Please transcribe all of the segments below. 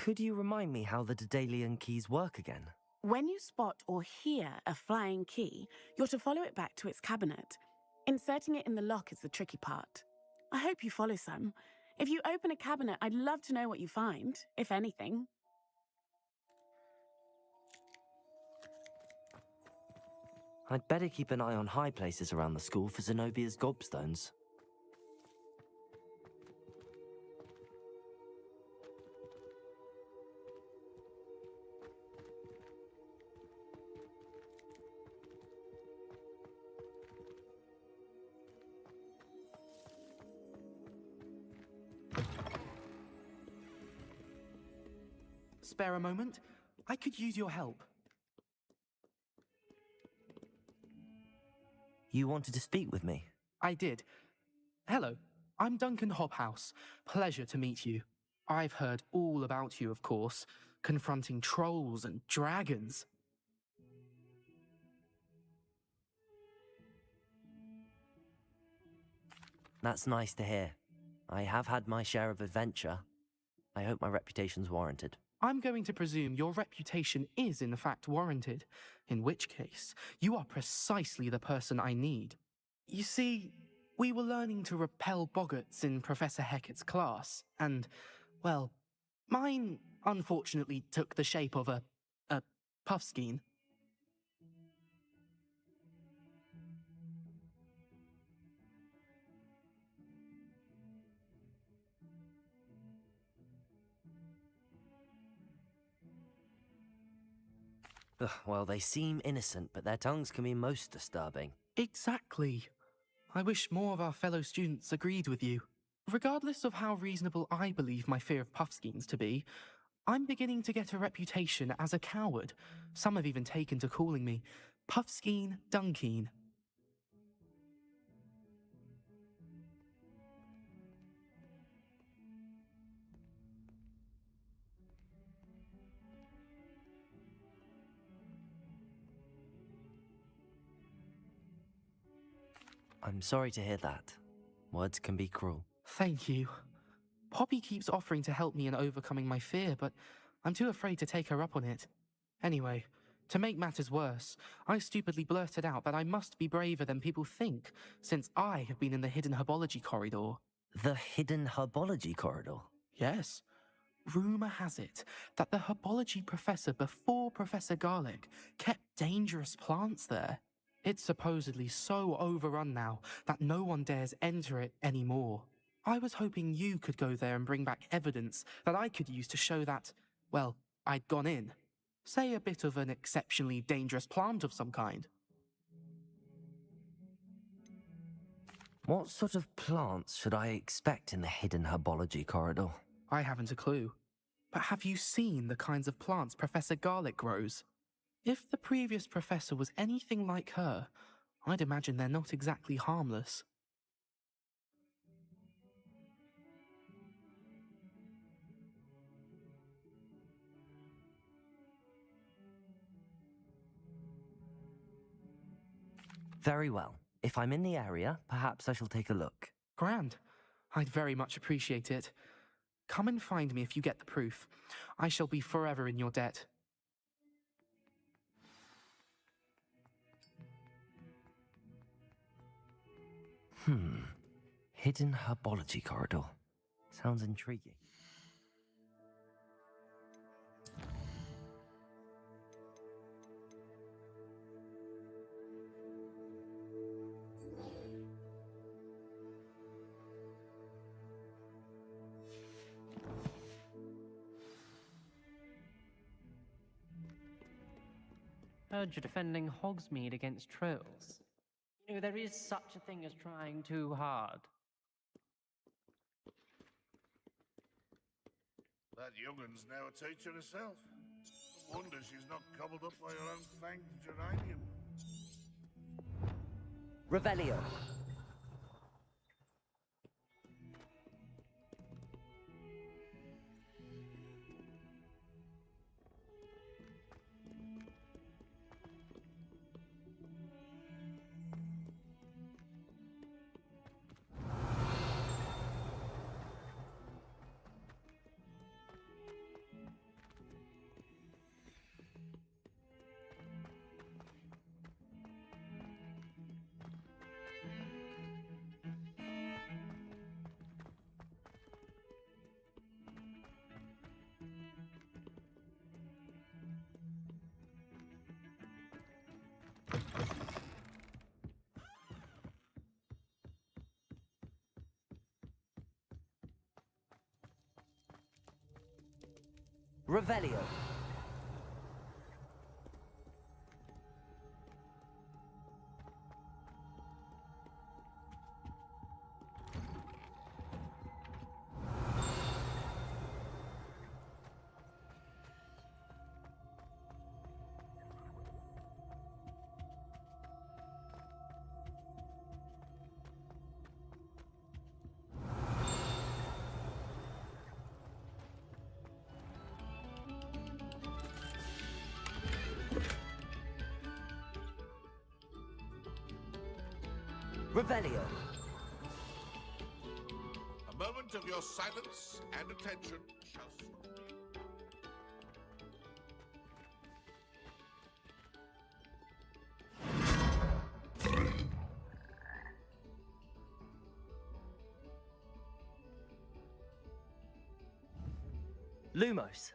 Could you remind me how the Daedalian keys work again? When you spot or hear a flying key, you're to follow it back to its cabinet. Inserting it in the lock is the tricky part. I hope you follow some. If you open a cabinet, I'd love to know what you find, if anything. I'd better keep an eye on high places around the school for Zenobia's gobstones. Spare a moment? I could use your help. You wanted to speak with me? I did. Hello, I'm Duncan Hobhouse. Pleasure to meet you. I've heard all about you, of course, confronting trolls and dragons. That's nice to hear. I have had my share of adventure. I hope my reputation's warranted. I'm going to presume your reputation is in fact warranted, in which case, you are precisely the person I need. You see, we were learning to repel boggarts in Professor Hecat's class, and, well, mine unfortunately took the shape of a puffskein. Ugh, well, they seem innocent, but their tongues can be most disturbing. Exactly. I wish more of our fellow students agreed with you. Regardless of how reasonable I believe my fear of puffskeins to be, I'm beginning to get a reputation as a coward. Some have even taken to calling me Puffskeen Dunkeen. I'm sorry to hear that. Words can be cruel. Thank you. Poppy keeps offering to help me in overcoming my fear, but I'm too afraid to take her up on it. Anyway, to make matters worse, I stupidly blurted out that I must be braver than people think, since I have been in the hidden herbology corridor. The hidden herbology corridor? Yes. Rumour has it that the herbology professor before Professor Garlic kept dangerous plants there. It's supposedly so overrun now that no one dares enter it anymore. I was hoping you could go there and bring back evidence that I could use to show that, well, I'd gone in. Say a bit of an exceptionally dangerous plant of some kind. What sort of plants should I expect in the hidden herbology corridor? I haven't a clue. But have you seen the kinds of plants Professor Garlic grows? If the previous professor was anything like her, I'd imagine they're not exactly harmless. Very well. If I'm in the area, perhaps I shall take a look. Grand. I'd very much appreciate it. Come and find me if you get the proof. I shall be forever in your debt. Hidden herbology corridor. Sounds intriguing. Heard you're defending Hogsmeade against trolls. You know, there is such a thing as trying too hard. That young'un's now a teacher herself. No wonder she's not gobbled up by her own fanged geranium. Revelio. Revelio. Revelio. A moment of your silence and attention shall soon. Lumos.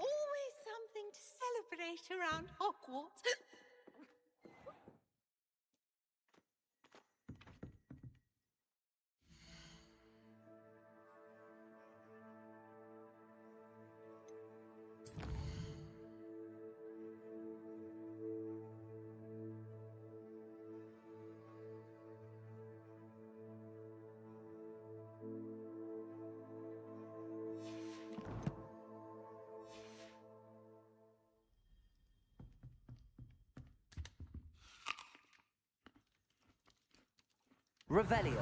Always something to celebrate around Hogwarts. Revelio.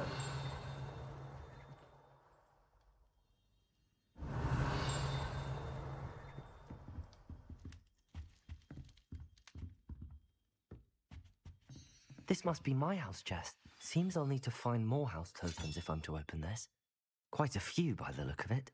This must be my house chest. Seems I'll need to find more house tokens if I'm to open this. Quite a few by the look of it.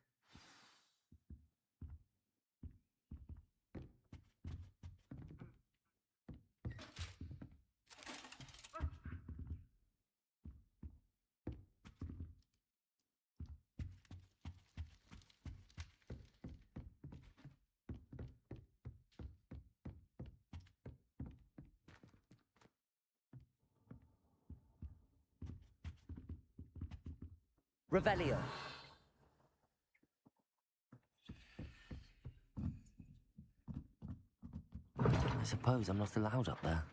Revelio. I suppose I'm not allowed up there.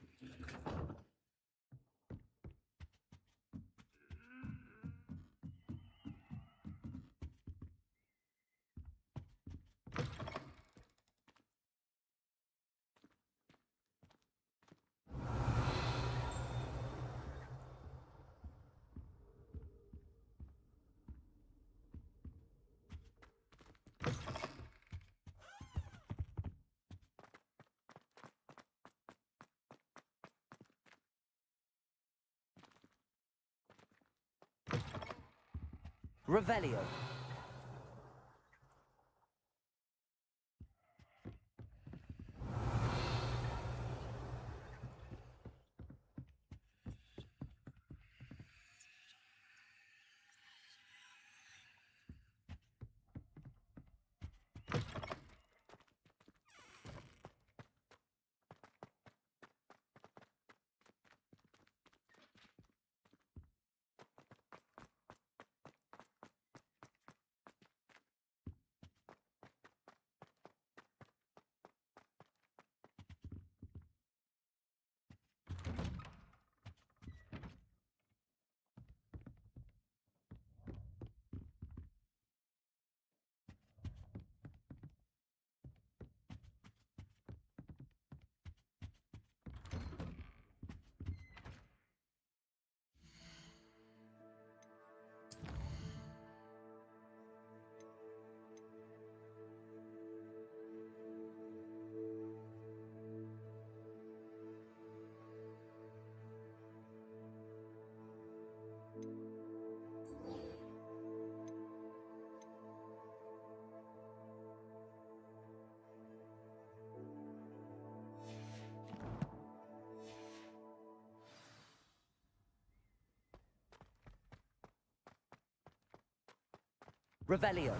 Revelio. Revelio.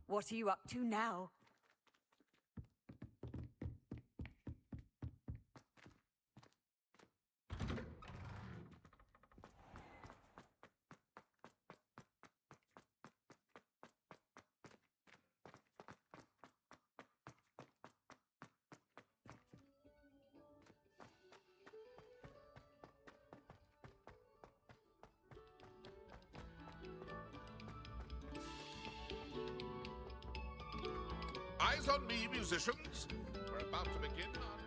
What are you up to now? Eyes on me, musicians. We're about to begin our...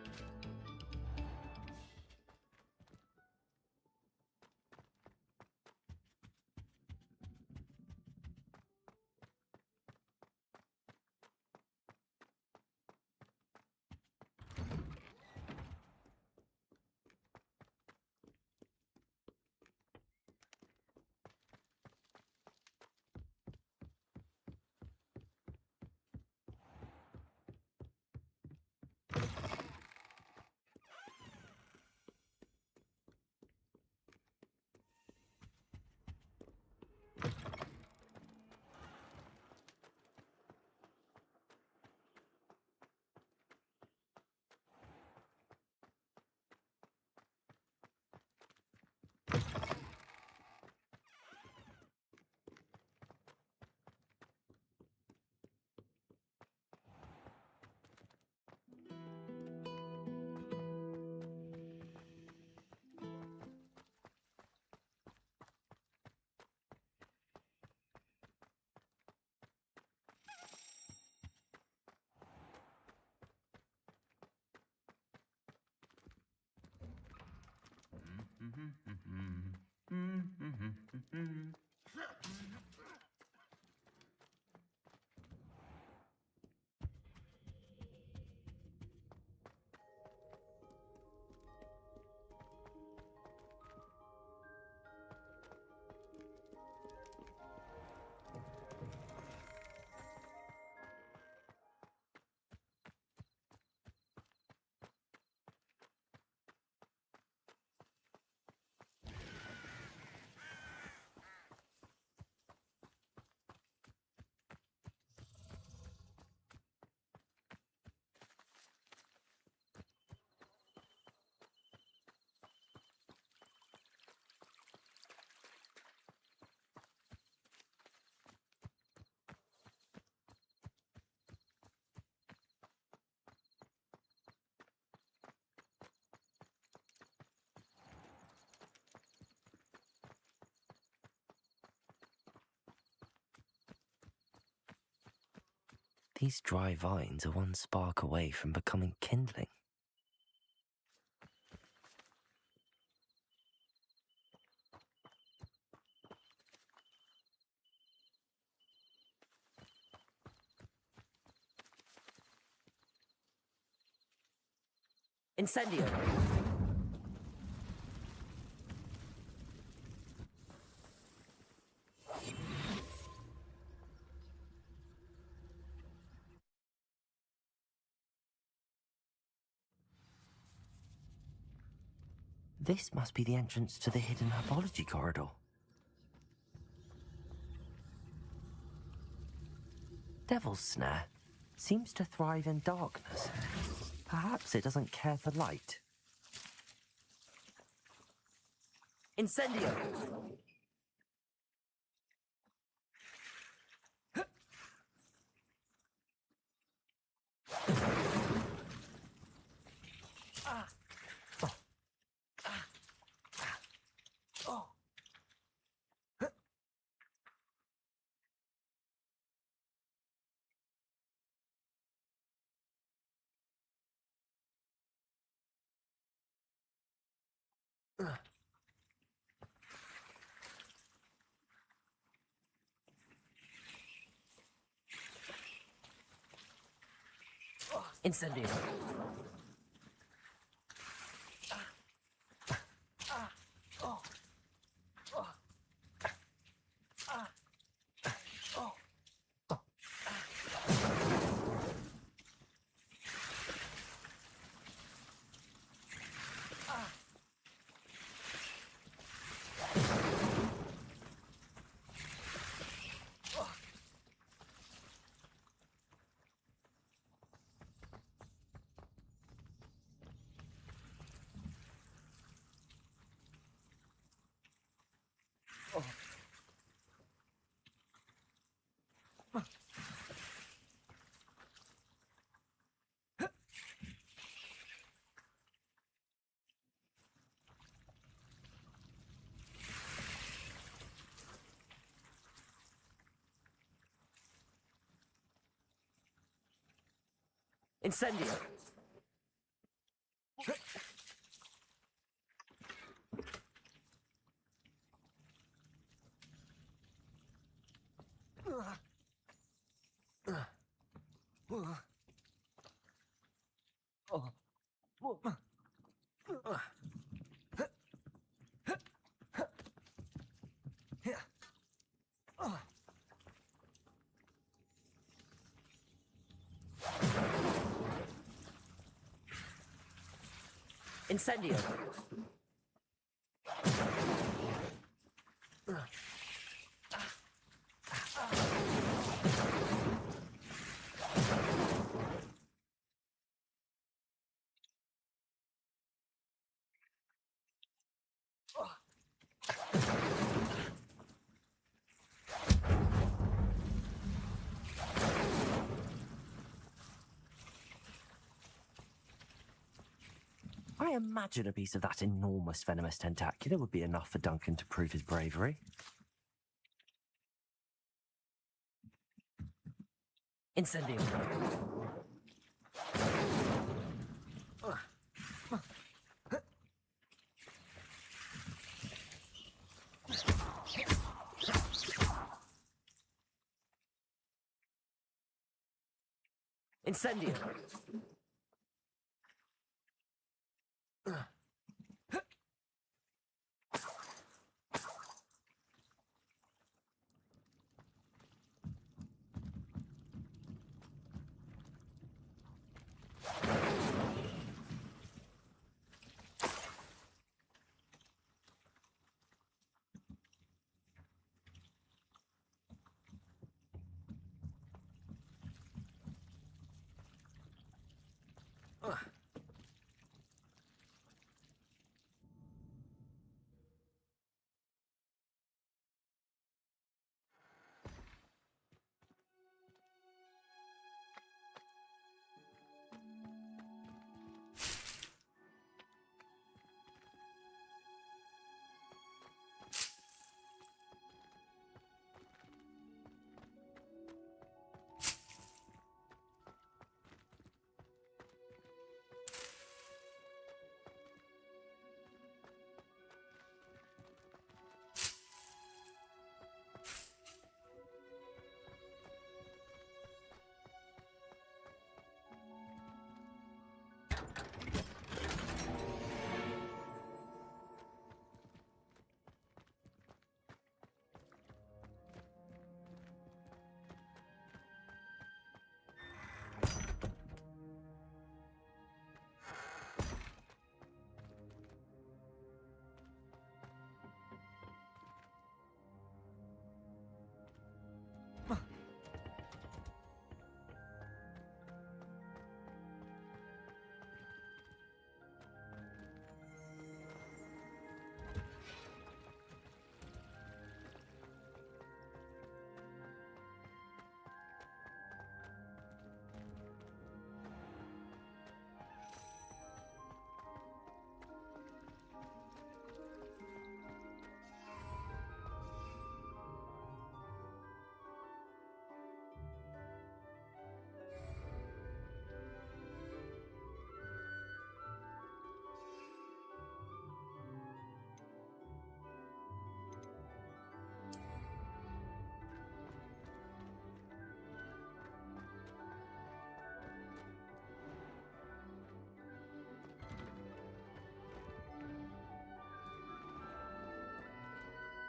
These dry vines are one spark away from becoming kindling. Incendio! This must be the entrance to the hidden herbology corridor. Devil's Snare seems to thrive in darkness. Perhaps it doesn't care for light. Incendio! Incendio! Incendio! Incendio! I imagine a piece of that enormous venomous tentacular would be enough for Duncan to prove his bravery. Incendio! Incendio!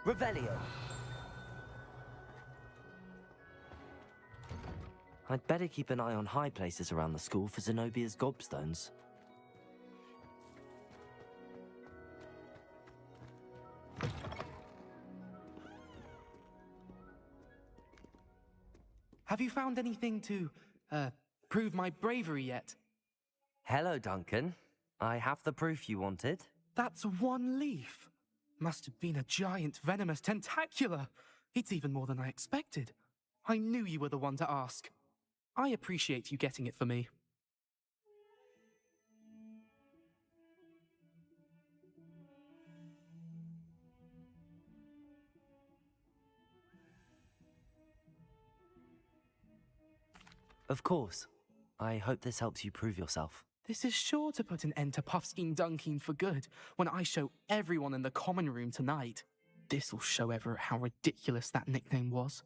Revelio. I'd better keep an eye on high places around the school for Zenobia's gobstones. Have you found anything to, prove my bravery yet? Hello, Duncan. I have the proof you wanted. That's one leaf. Must have been a giant venomous tentacula. It's even more than I expected. I knew you were the one to ask. I appreciate you getting it for me. Of course. I hope this helps you prove yourself. This is sure to put an end to Puffskein Dunking for good when I show everyone in the common room tonight. This'll show Everett how ridiculous that nickname was.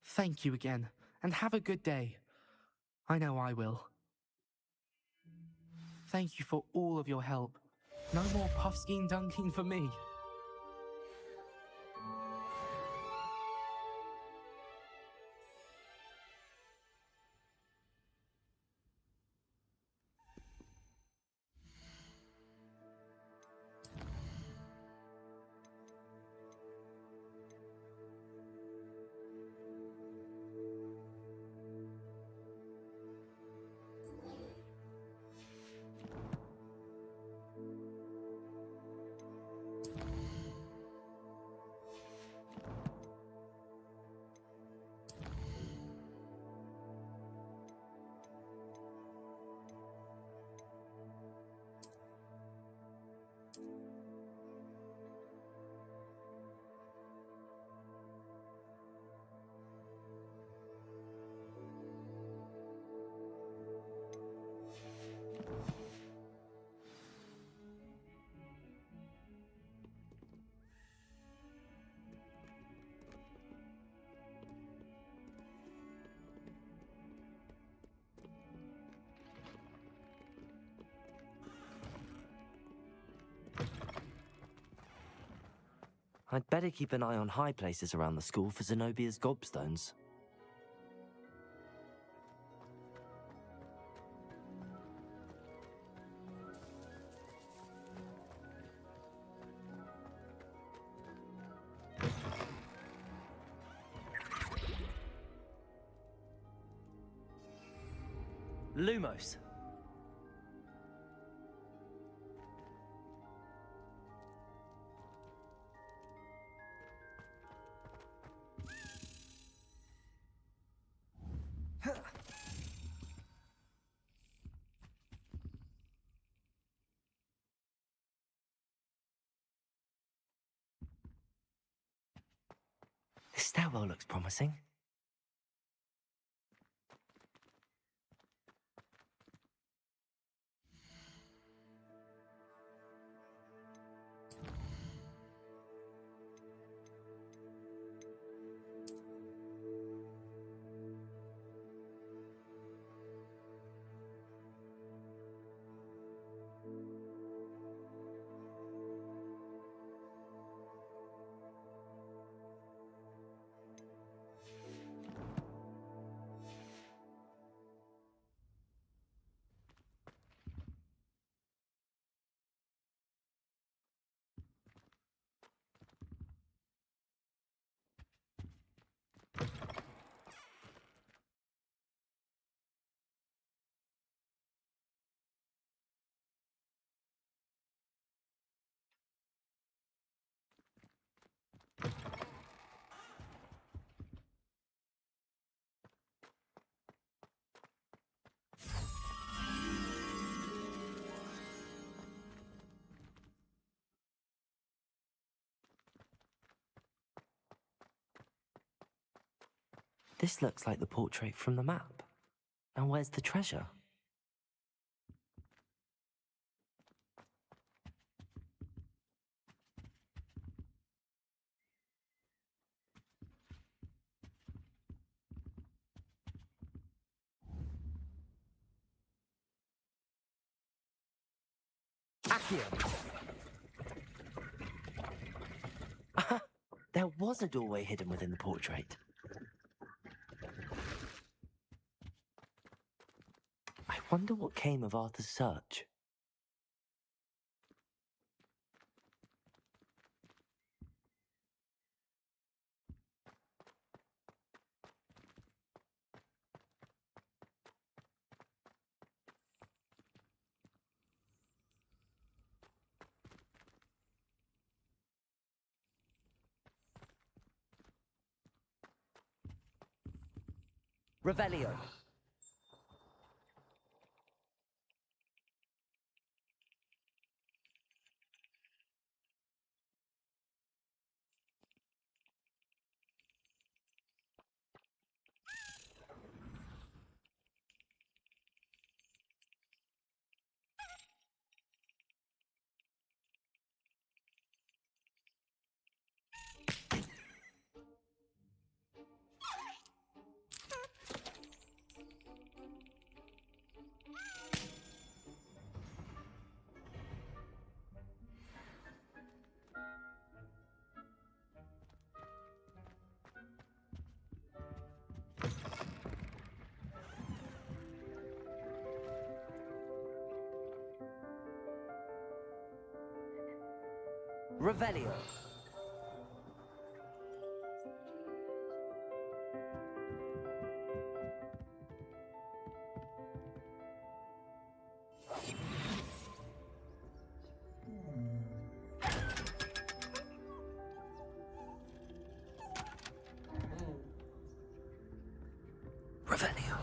Thank you again, and have a good day. I know I will. Thank you for all of your help. No more Puffskein Dunking for me. I'd better keep an eye on high places around the school for Zenobia's gobstones. Lumos. This stairwell looks promising. This looks like the portrait from the map. And where's the treasure? Accio! Aha! There was a doorway hidden within the portrait. I wonder what came of Arthur's search. Revelio. Revelio. Revelio.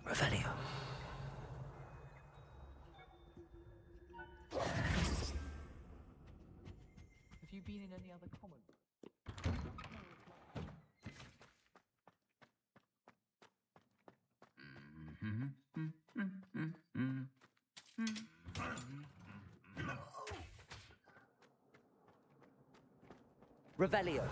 Revelio. Have you been in any other common? Revelio.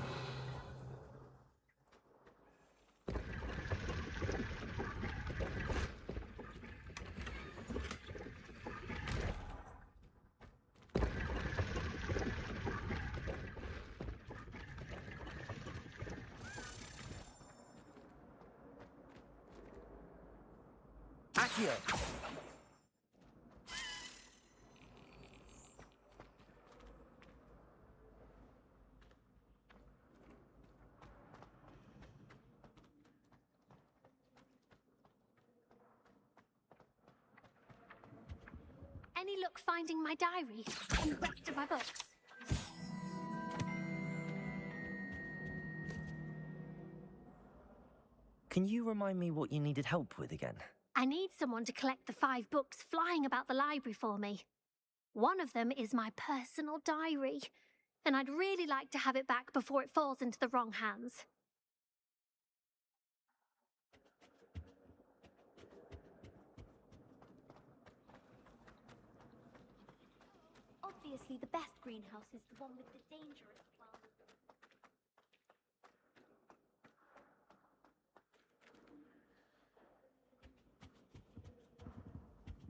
Accio. Any luck finding my diary and the rest of my books? Can you remind me what you needed help with again? I need someone to collect the 5 books flying about the library for me. One of them is my personal diary, and I'd really like to have it back before it falls into the wrong hands. Obviously, the best greenhouse is the one with the dangerous plants.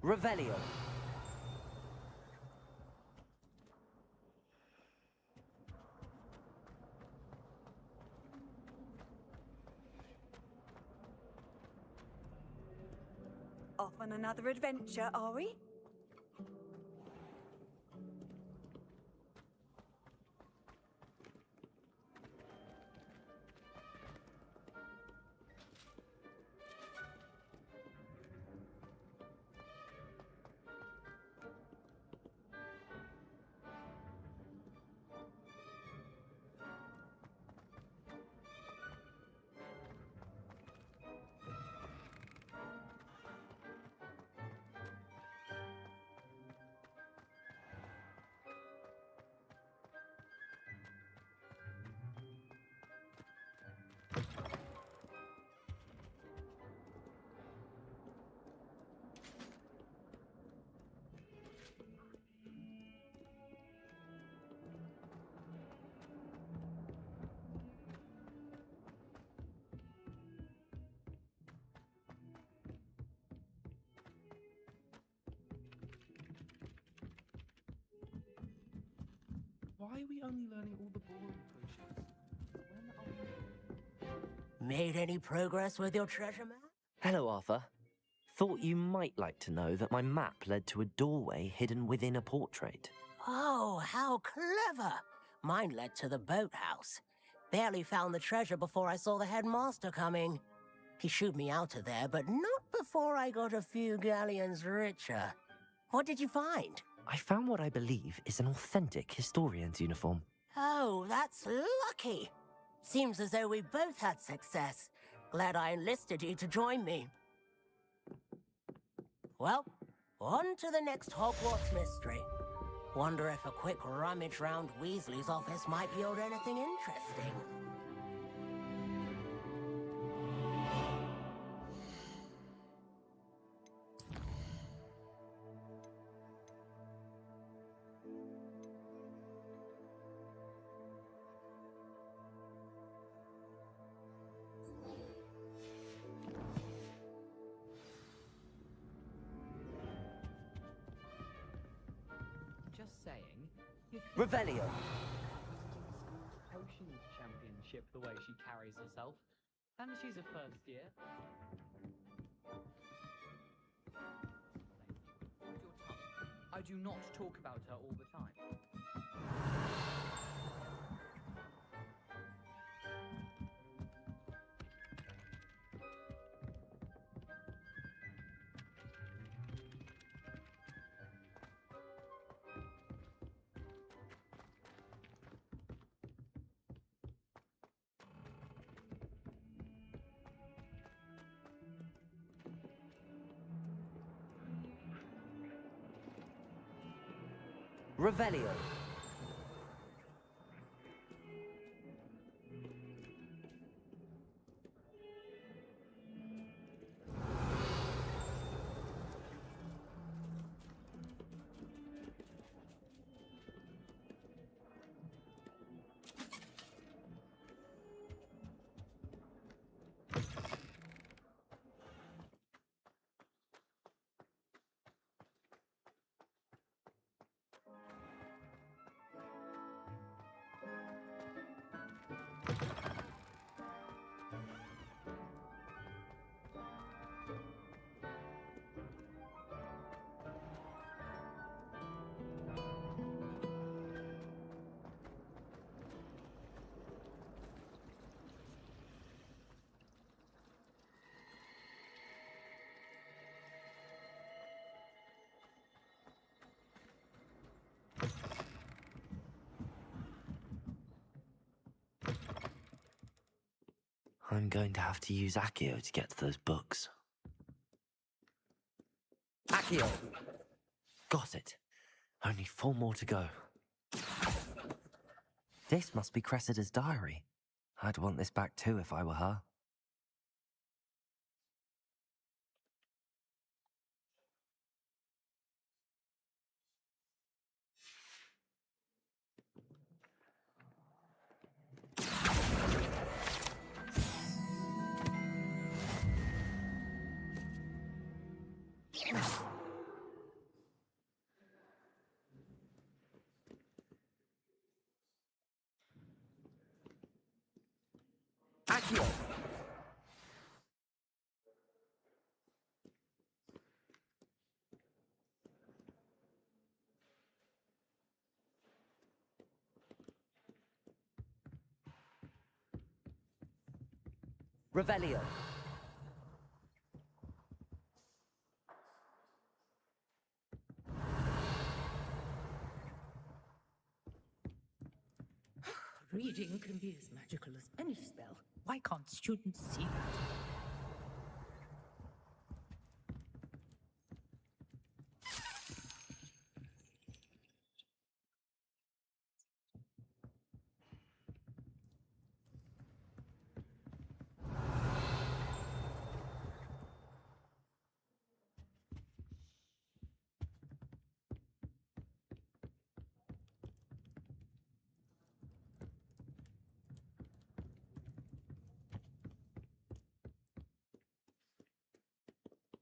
Revelio. Off on another adventure, are we? Why are we only learning all the boring potions? When are we... Made any progress with your treasure map? Hello, Arthur. Thought you might like to know that my map led to a doorway hidden within a portrait. Oh, how clever! Mine led to the boathouse. Barely found the treasure before I saw the headmaster coming. He shooed me out of there, but not before I got a few galleons richer. What did you find? I found what I believe is an authentic historian's uniform. Oh, that's lucky. Seems as though we both had success. Glad I enlisted you to join me. Well, on to the next Hogwarts mystery. Wonder if a quick rummage round Weasley's office might yield anything interesting. Revelio. Potions championship, the way she carries herself. And she's a first year. I do not talk about her all the time. Revelio. I'm going to have to use Accio to get to those books. Accio! Got it. Only 4 more to go. This must be Cressida's diary. I'd want this back too if I were her. Accio! Revelio. Reading can be as magical as any spell. Why can't students see that?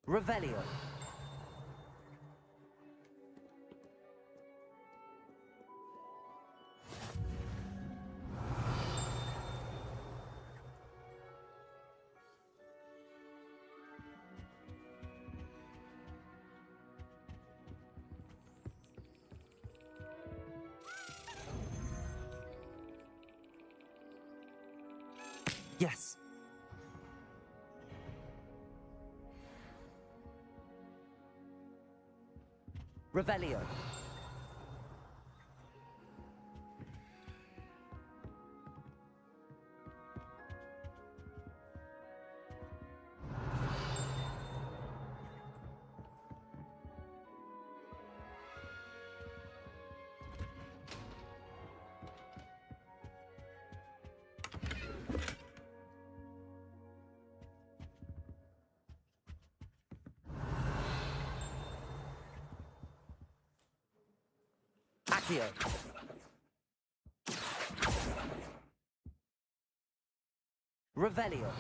Revelio. Yes. Revelio. Accio. Revelio.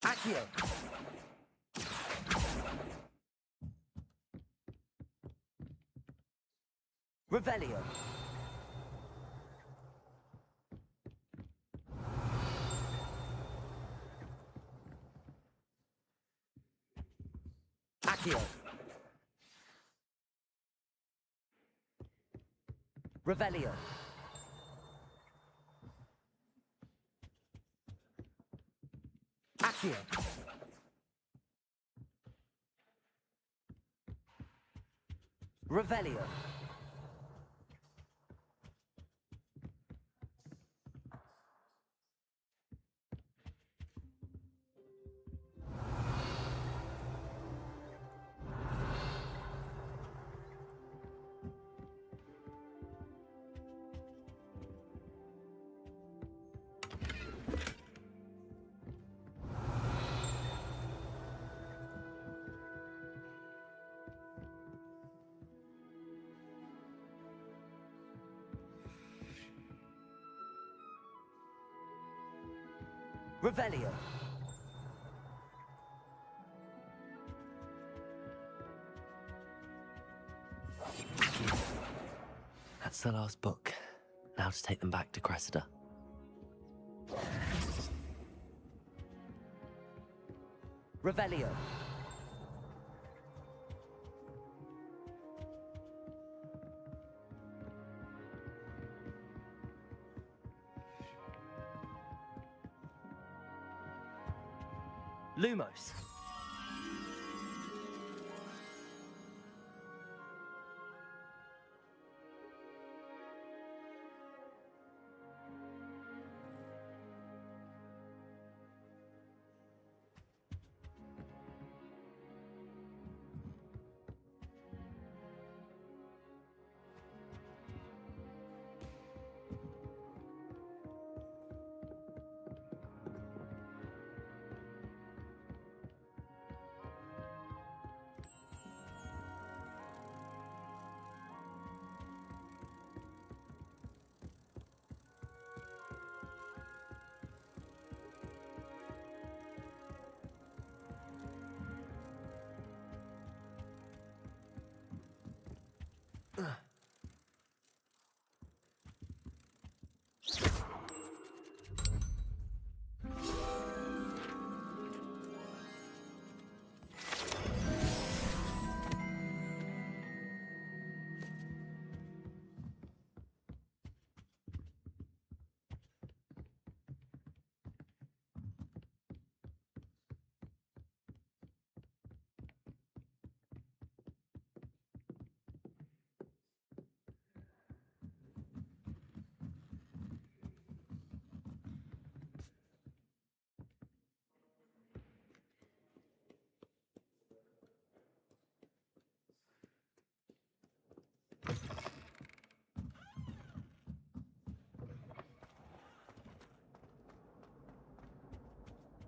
Accio. Revelio. Accio. Revelio. Accio. Revelio. Revelio. That's the last book. Now to take them back to Cressida. Revelio. Lumos.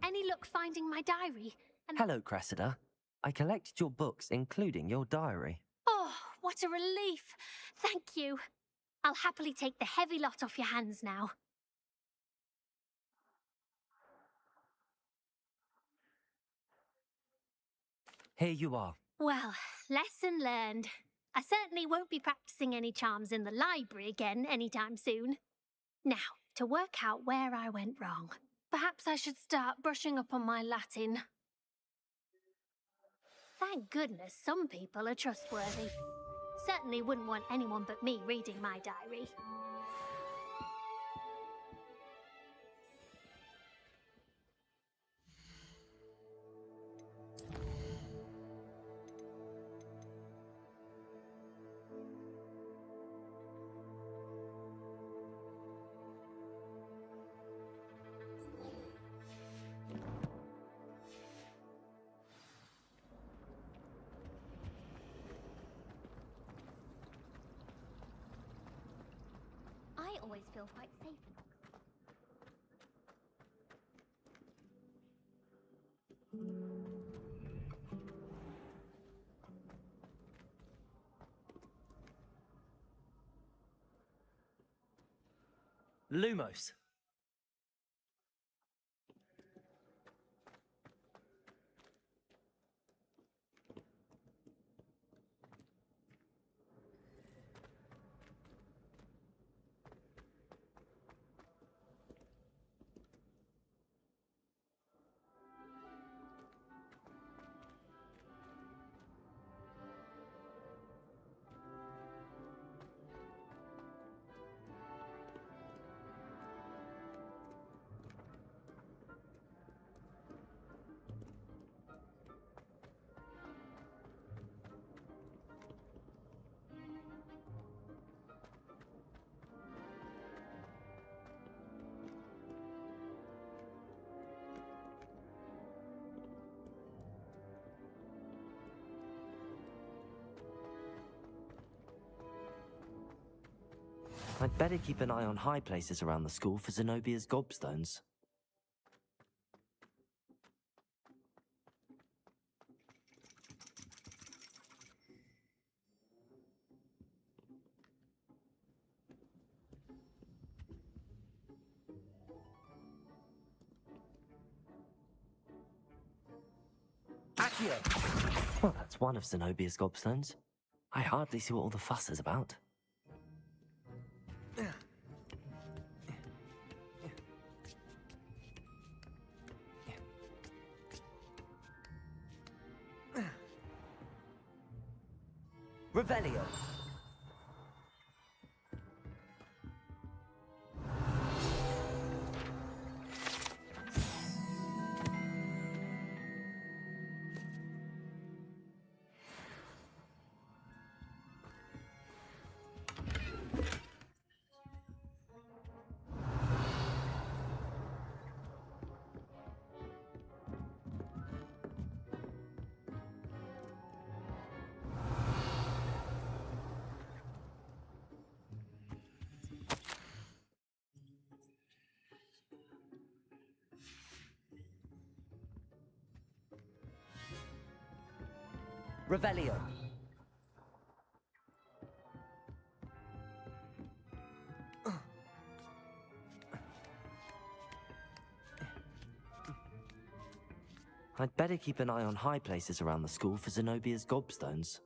Any luck finding my diary? Hello, Cressida. I collected your books, including your diary. Oh, what a relief. Thank you. I'll happily take the heavy lot off your hands now. Here you are. Well, lesson learned. I certainly won't be practicing any charms in the library again anytime soon. Now, to work out where I went wrong. Perhaps I should start brushing up on my Latin. Thank goodness some people are trustworthy. Certainly wouldn't want anyone but me reading my diary. I always feel quite safe in Oxford. Lumos. I'd better keep an eye on high places around the school for Zenobia's gobstones. Well, that's one of Zenobia's gobstones. I hardly see what all the fuss is about. Revelio. Revelio. I'd better keep an eye on high places around the school for Zenobia's gobstones.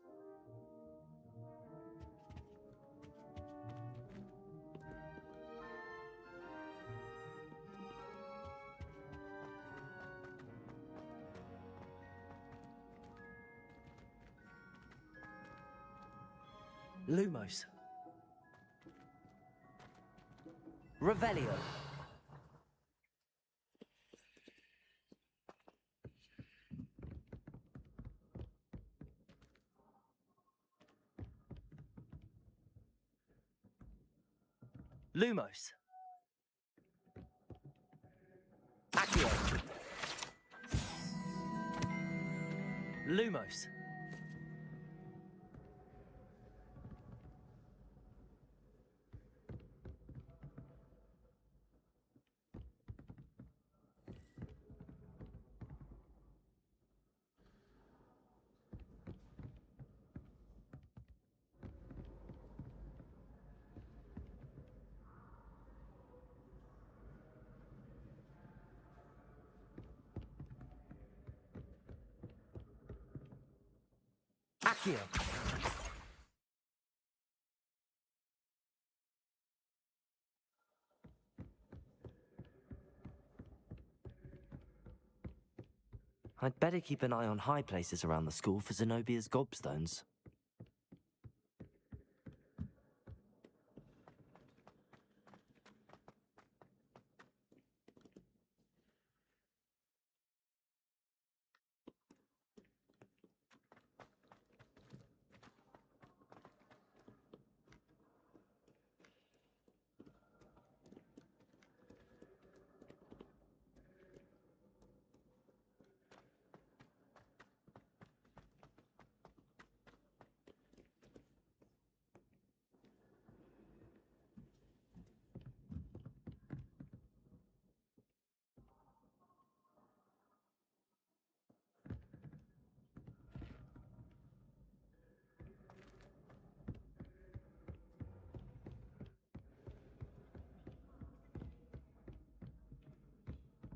Lumos. Revelio. Lumos. Accio. Lumos. Accio. I'd better keep an eye on high places around the school for Zenobia's gobstones.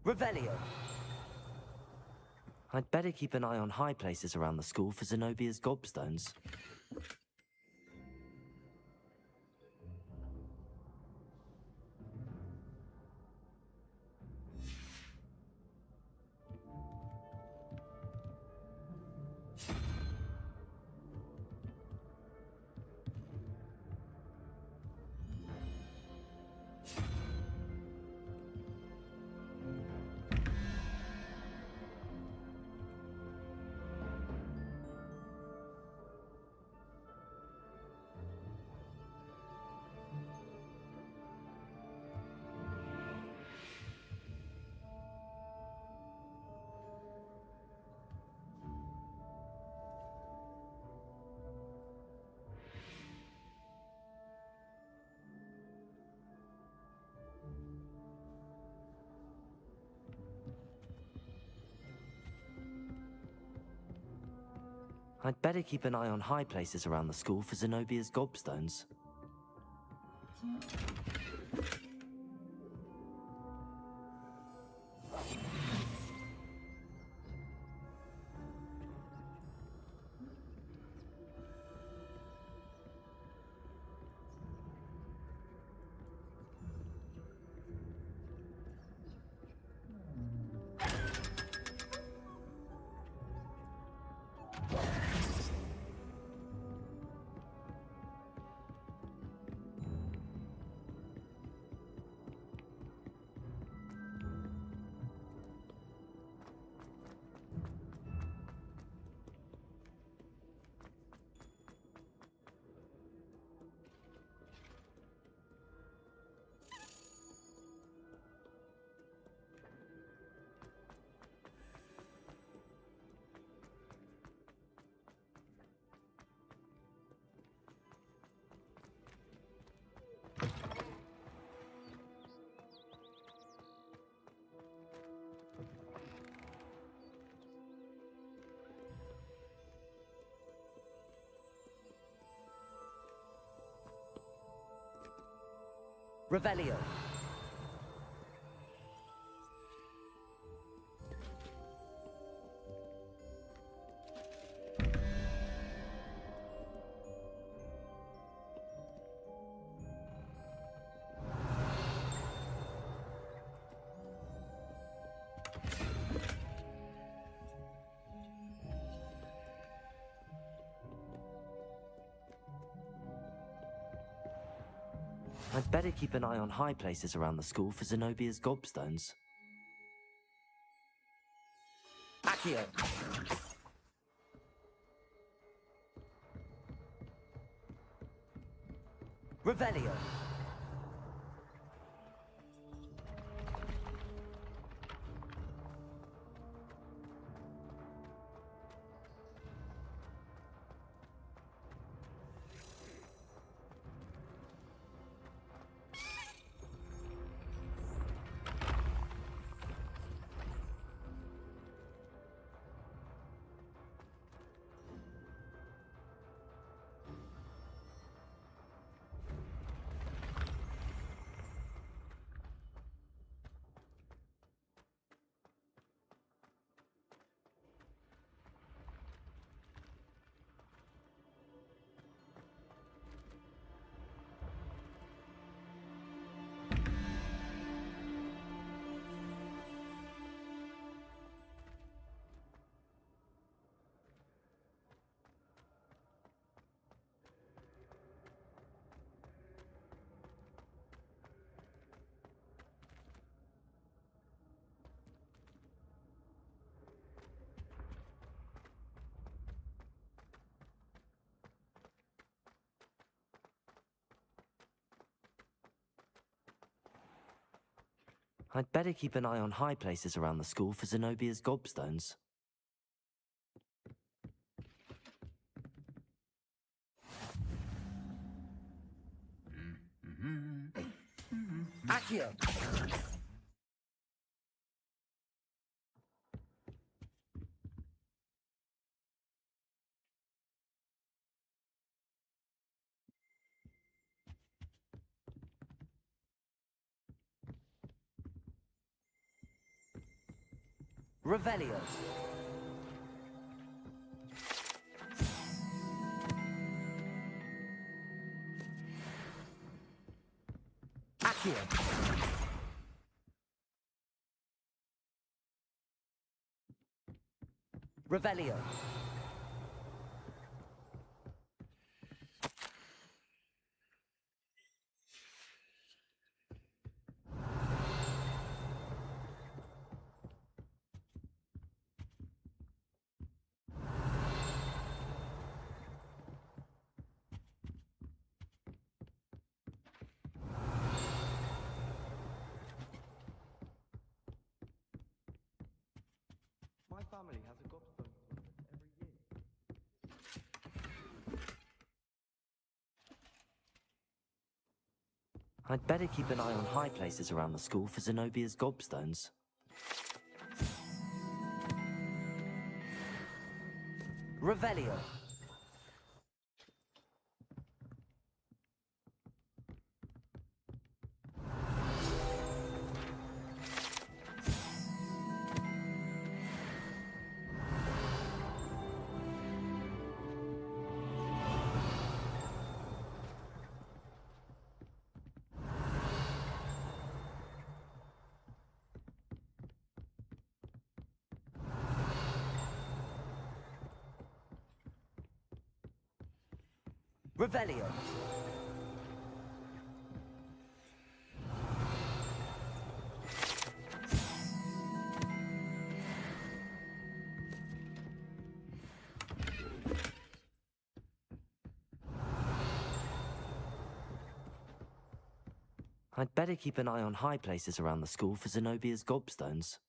Revelio. I'd better keep an eye on high places around the school for Zenobia's gobstones. I'd better keep an eye on high places around the school for Zenobia's gobstones. Revelio. I'd better keep an eye on high places around the school for Zenobia's gobstones. Accio! Revelio! I'd better keep an eye on high places around the school for Zenobia's gobstones. Accio! Revelio. Accio. Revelio. My family has a gobstone every year. I'd better keep an eye on high places around the school for Zenobia's gobstones. Revelio. Revelio. I'd better keep an eye on high places around the school for Zenobia's gobstones.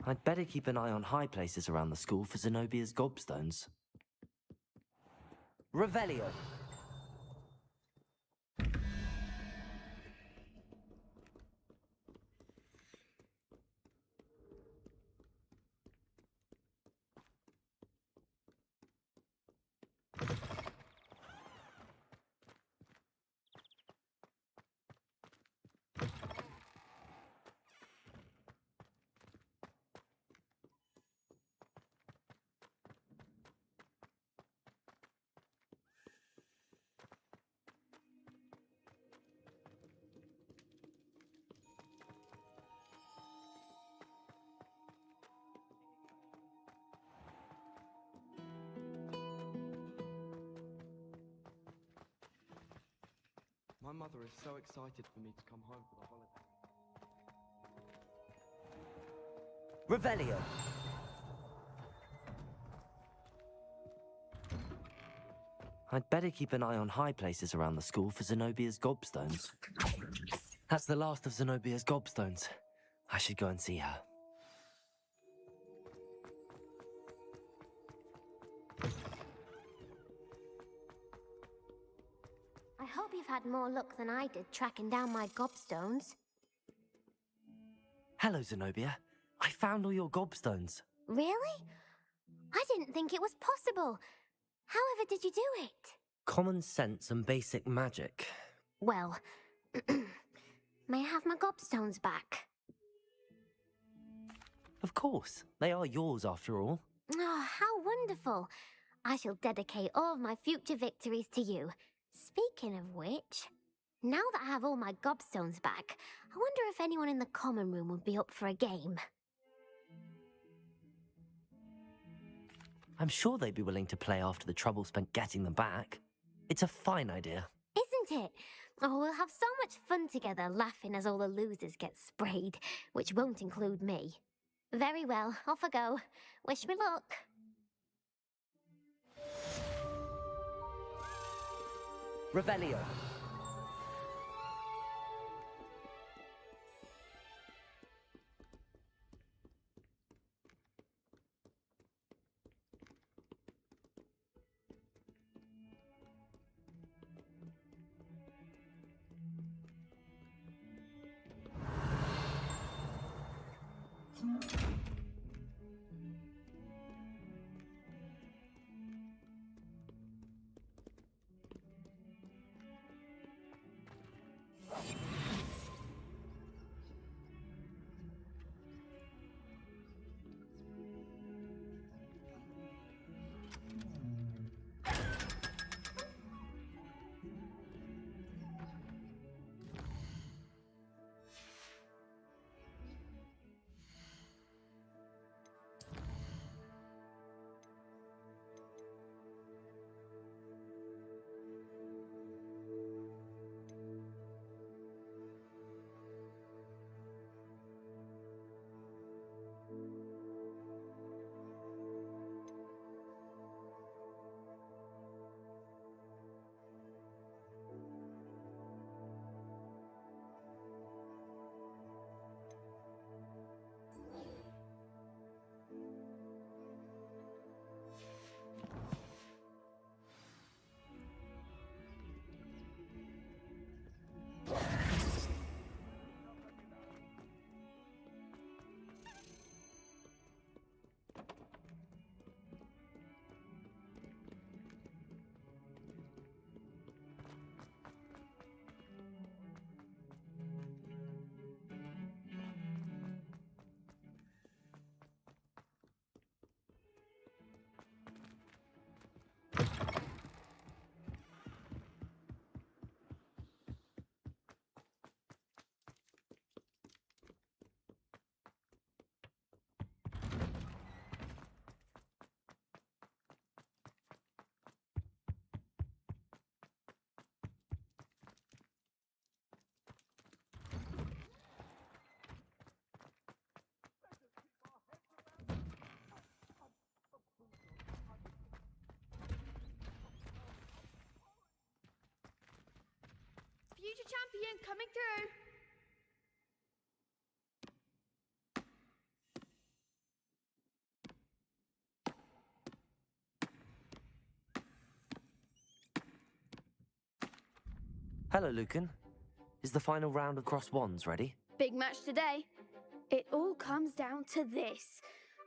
I'd better keep an eye on high places around the school for Zenobia's gobstones. Revelio. My mother is so excited for me to come home for the holiday. Revelio. I'd better keep an eye on high places around the school for Zenobia's gobstones. That's the last of Zenobia's gobstones. I should go and see her. I hope you've had more luck than I did tracking down my gobstones. Hello, Zenobia. I found all your gobstones. Really? I didn't think it was possible. However did you do it? Common sense and basic magic. Well, may I have my gobstones back? Of course. They are yours after all. Oh, how wonderful. I shall dedicate all of my future victories to you. Speaking of which, now that I have all my gobstones back, I wonder if anyone in the common room would be up for a game. I'm sure they'd be willing to play after the trouble spent getting them back. It's a fine idea. Isn't it? Oh, we'll have so much fun together laughing as all the losers get sprayed, which won't include me. Very well, off I go. Wish me luck. Revelio. future champion coming through. Hello, Lucan. Is the final round of Cross Wands ready? Big match today. It all comes down to this.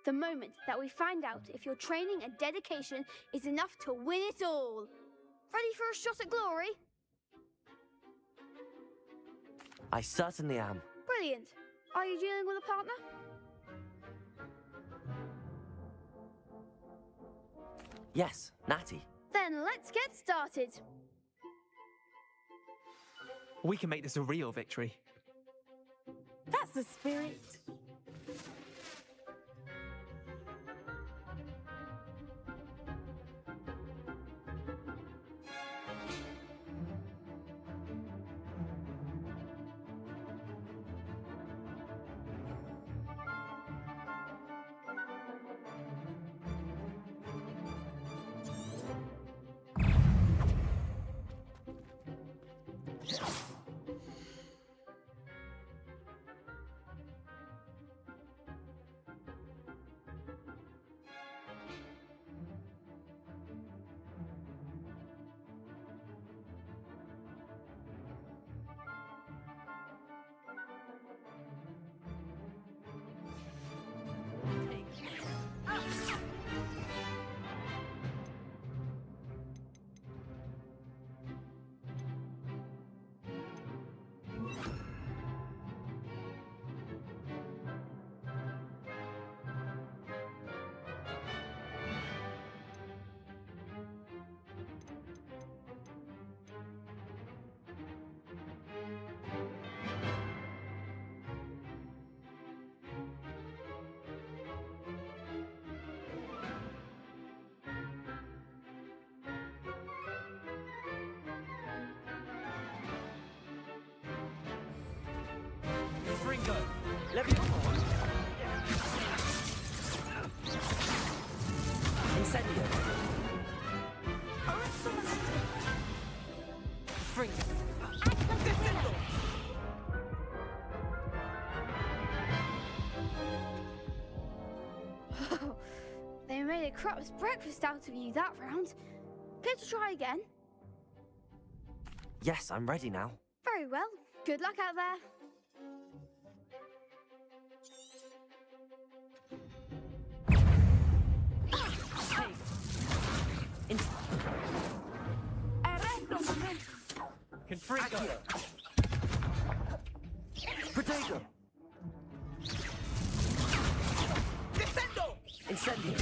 The moment that we find out if your training and dedication is enough to win it all. Ready for a shot at glory? I certainly am. Brilliant. Are you dealing with a partner? Yes, Natty. Then let's get started. We can make this a real victory. That's the spirit. Ringo, Leviosa. Incendio. Fringo. Descendo. They made a crap's breakfast out of you that round. Care to try again? Yes, I'm ready now. Very well. Good luck out there. Confringo. Protego. Descendo. Incendio.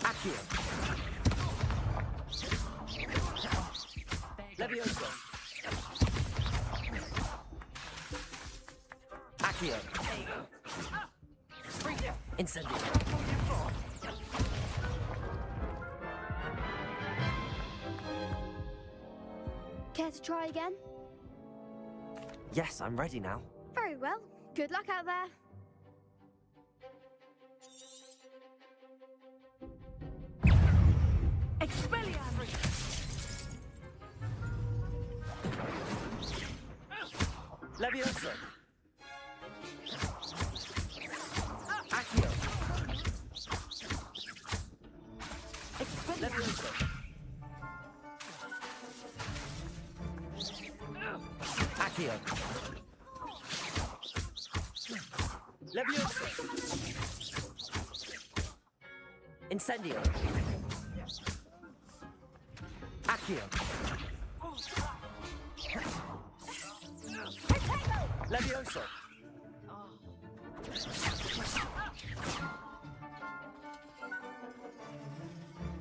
Accio. Leviosa. Accio. Incendio. Care to try again? Yes, I'm ready now. Very well. Good luck out there. Expelliarmus! Leviosa. Accio. Leviosa. Accio. Leviosa. Incendio. Accio. Leviosa.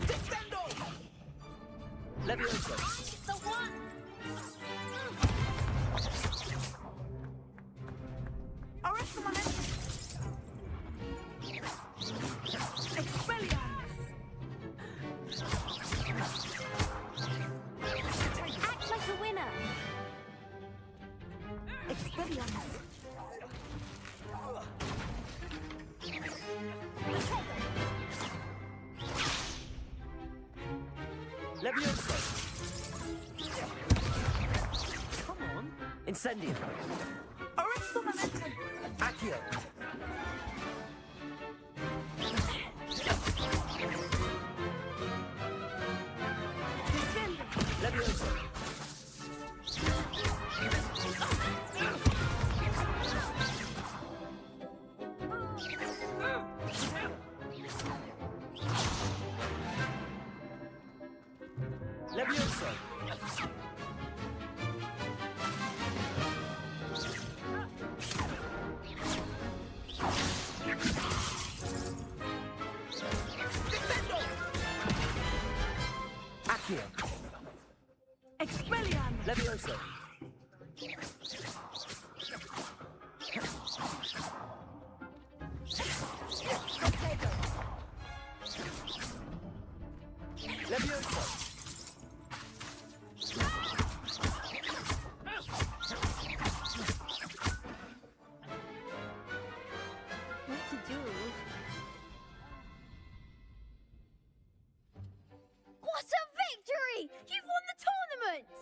Descendo. Leviosa. The one! Act like a winner! Expelliarmus! Leviosa. Incendio. Arresto momentum. Accio. Descendo. Levioso. Levioso. Accio. Expelliarmus. Levioso. Levioso. What to do? What a victory! You've won the tournament!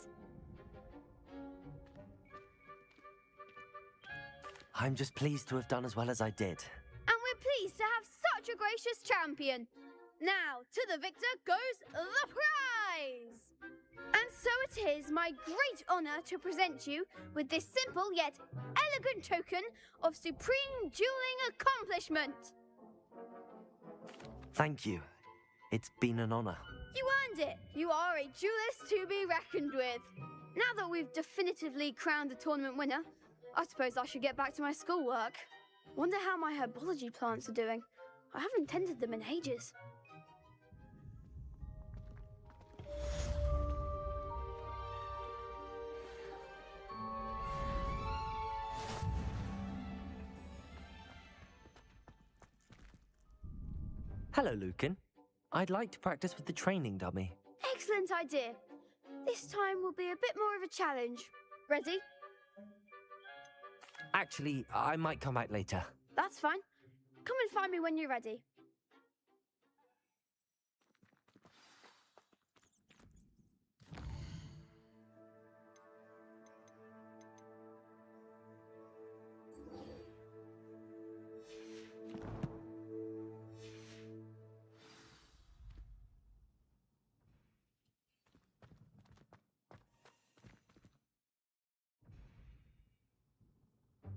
I'm just pleased to have done as well as I did. And we're pleased to have such a gracious champion. Now, to the victor goes the prize! And so it is my great honour to present you with this simple yet elegant token of supreme dueling accomplishment. Thank you. It's been an honor. You earned it. You are a duelist to be reckoned with. Now that we've definitively crowned the tournament winner, I suppose I should get back to my schoolwork. Wonder how my herbology plants are doing. I haven't tended them in ages. Hello, Lucan. I'd like to practice with the training dummy. Excellent idea. This time will be a bit more of a challenge. Ready? Actually, I might come back later. That's fine. Come and find me when you're ready.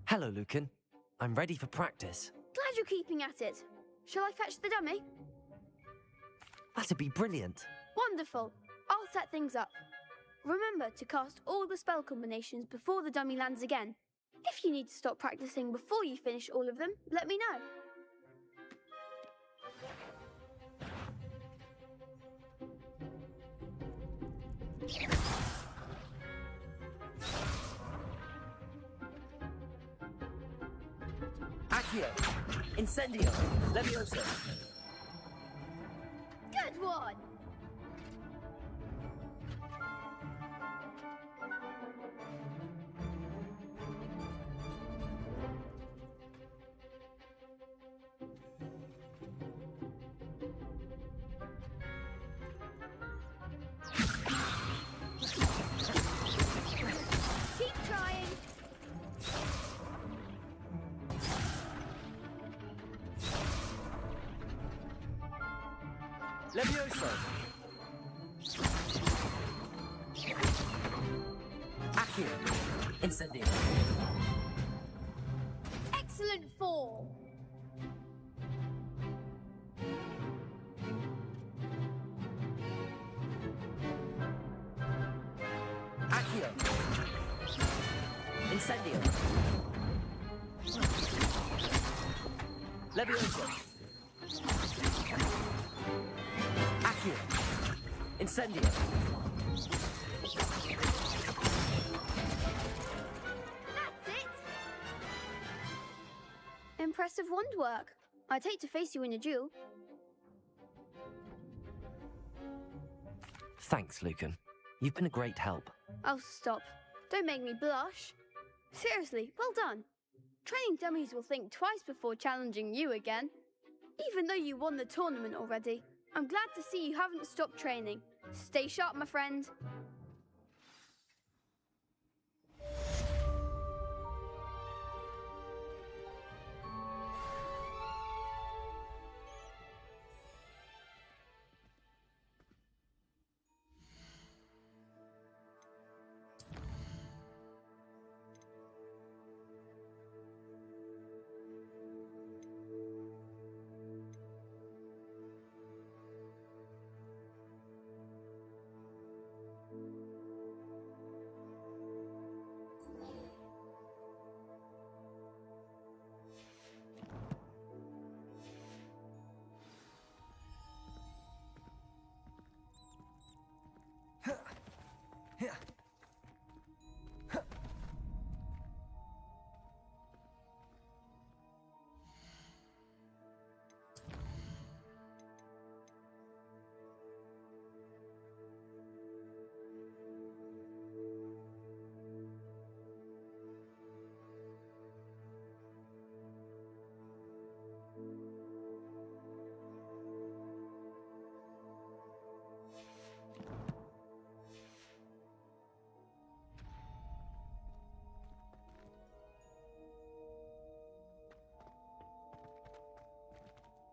Hello, Lucan. I'm ready for practice. Glad you're keeping at it. Shall I fetch the dummy? That'd be brilliant. Wonderful. I'll set things up. Remember to cast all the spell combinations before the dummy lands again. If you need to stop practicing before you finish all of them, let me know. Accio. Incendio. Levioso. Good one! Keep trying. Levioso. Accio. Incendio. Excellent fall. Accio. Incendio. Levioso. Accio. Incendio. That's it. Impressive wand work. I'd hate to face you in a duel. Thanks, Lucan. You've been a great help. Oh, stop. Don't make me blush. Seriously, well done. Training dummies will think twice before challenging you again. Even though you won the tournament already, I'm glad to see you haven't stopped training. Stay sharp, my friend.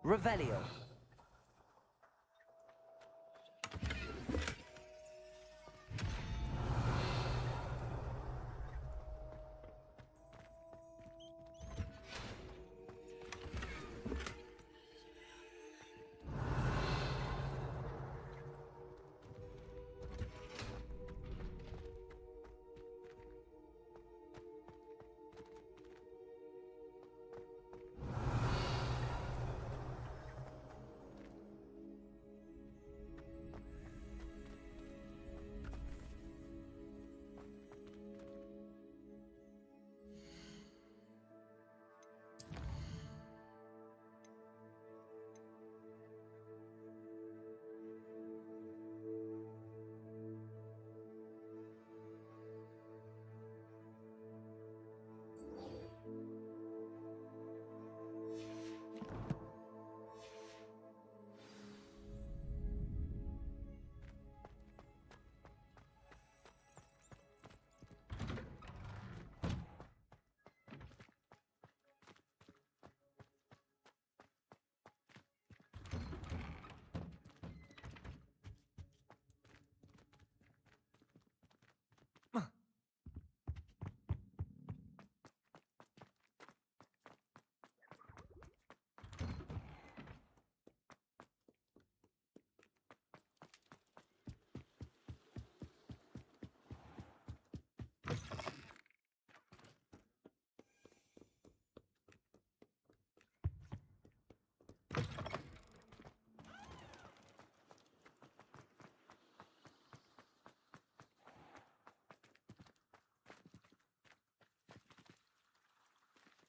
Revelio.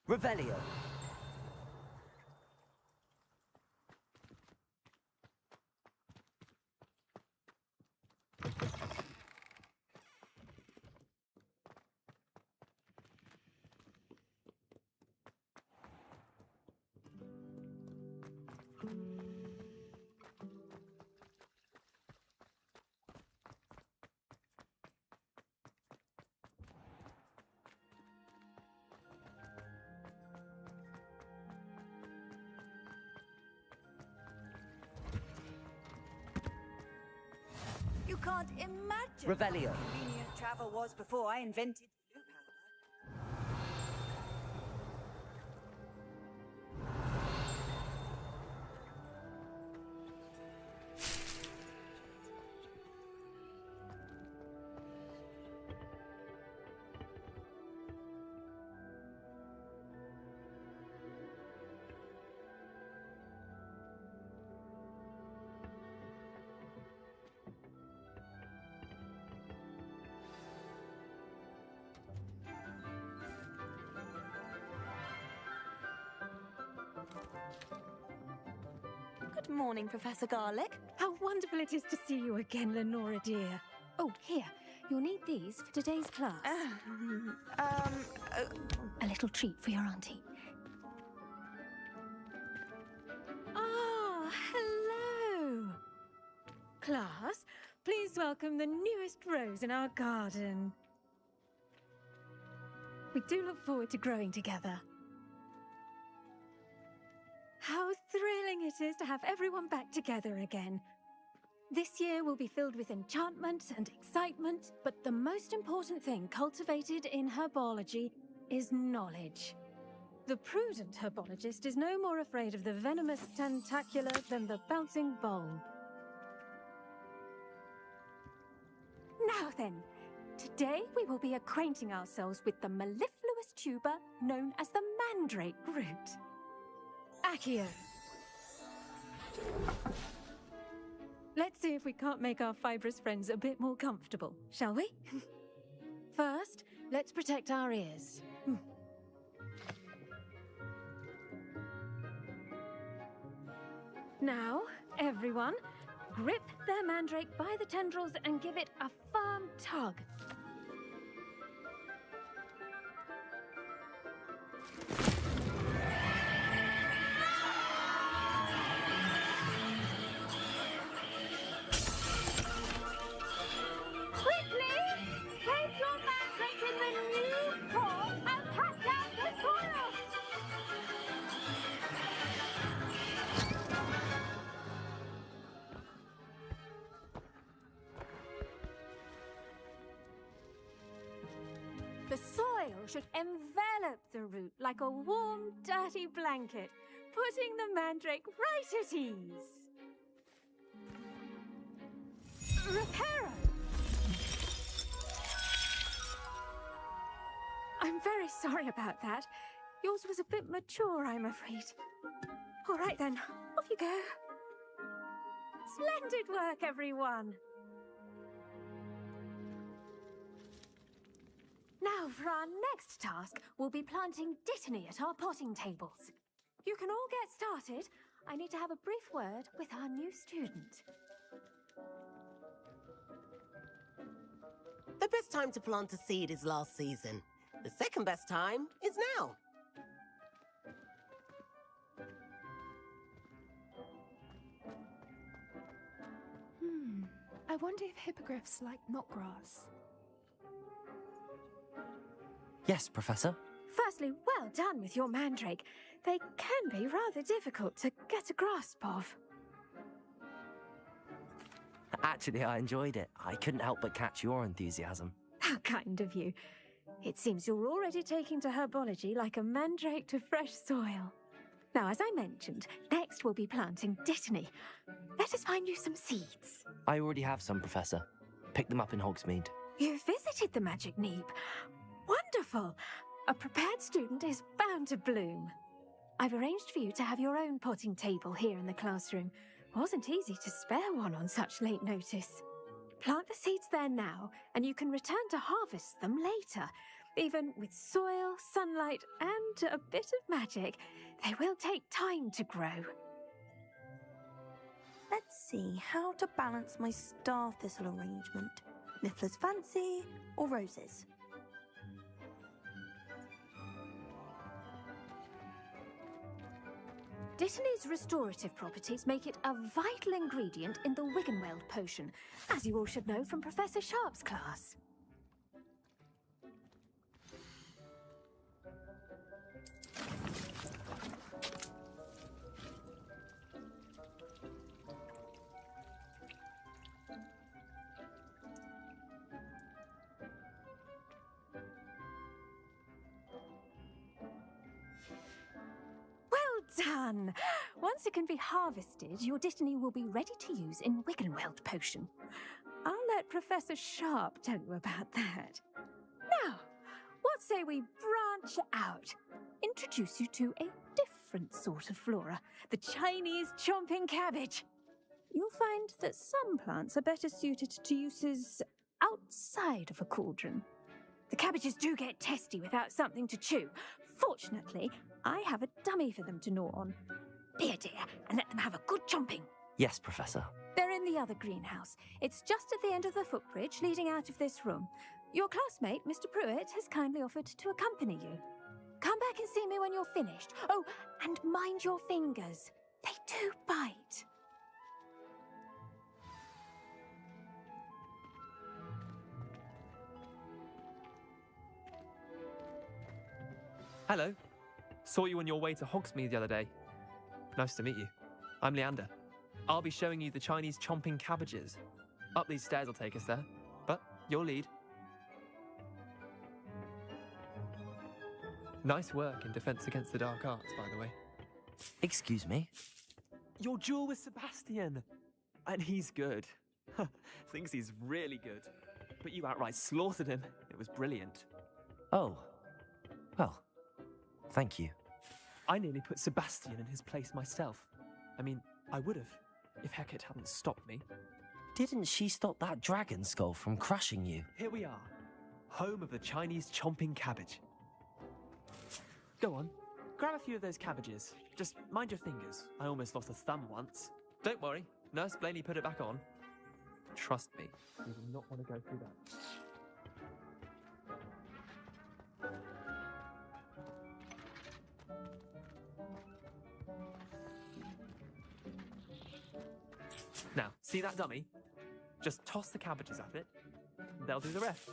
Revelio. You can't imagine Revelio. how convenient travel was before I invented blue powder. Good morning, Professor Garlic. How wonderful it is to see you again, Lenora dear. Oh, here, you'll need these for today's class. A little treat for your auntie. Ah, hello. Class, please welcome the newest rose in our garden. We do look forward to growing together. How thrilling it is to have everyone back together again. This year will be filled with enchantment and excitement, but the most important thing cultivated in herbology is knowledge. The prudent herbologist is no more afraid of the venomous tentacular than the bouncing bulb. Now then, today we will be acquainting ourselves with the mellifluous tuber known as the mandrake root. Accio. Let's see if we can't make our fibrous friends a bit more comfortable, shall we? First, let's protect our ears. Now, everyone, grip their mandrake by the tendrils and give it a firm tug. should envelop the root like a warm, dirty blanket, putting the mandrake right at ease. Reparo! I'm very sorry about that. Yours was a bit mature, I'm afraid. All right then, off you go. Splendid work, everyone. Now, for our next task, we'll be planting dittany at our potting tables. You can all get started. I need to have a brief word with our new student. The best time to plant a seed is last season. The second best time is now. I wonder if hippogriffs like knotgrass. Yes, Professor. Firstly, well done with your mandrake. They can be rather difficult to get a grasp of. Actually, I enjoyed it. I couldn't help but catch your enthusiasm. How kind of you. It seems you're already taking to herbology like a mandrake to fresh soil. Now, as I mentioned, next we'll be planting dittany. Let us find you some seeds. I already have some, Professor. Picked them up in Hogsmeade. You visited the Magic Neep. Wonderful! A prepared student is bound to bloom. I've arranged for you to have your own potting table here in the classroom. Wasn't easy to spare one on such late notice. Plant the seeds there now, and you can return to harvest them later. Even with soil, sunlight, and a bit of magic, they will take time to grow. Let's see how to balance my star thistle arrangement. Niffler's fancy or roses? Dittany's restorative properties make it a vital ingredient in the Wiggenweld potion, as you all should know from Professor Sharp's class. Done! Once it can be harvested, your dittany will be ready to use in Wiggenweld potion. I'll let Professor Sharp tell you about that. Now, what say we branch out? Introduce you to a different sort of flora, the Chinese chomping cabbage. You'll find that some plants are better suited to uses outside of a cauldron. The cabbages do get testy without something to chew. Fortunately, I have a dummy for them to gnaw on. Be a dear and let them have a good chomping. Yes, Professor. They're in the other greenhouse. It's just at the end of the footbridge leading out of this room. Your classmate, Mr. Pruitt, has kindly offered to accompany you. Come back and see me when you're finished. Oh, and mind your fingers. They do bite. Hello. Saw you on your way to Hogsmeade the other day. Nice to meet you. I'm Leander. I'll be showing you the Chinese chomping cabbages. Up these stairs will take us there, but you'll lead. Nice work in Defense Against the Dark Arts, by the way. Excuse me? Your duel with Sebastian! And he's good. Thinks he's really good. But you outright slaughtered him. It was brilliant. Oh. Well, thank you. I nearly put Sebastian in his place myself. I mean, I would have, if Hecate hadn't stopped me. Didn't she stop that dragon skull from crushing you? Here we are, home of the Chinese chomping cabbage. Go on, grab a few of those cabbages. Just mind your fingers. I almost lost a thumb once. Don't worry, Nurse Blaney put it back on. Trust me, you will not want to go through that. Now, see that dummy? Just toss the cabbages at it. They'll do the rest.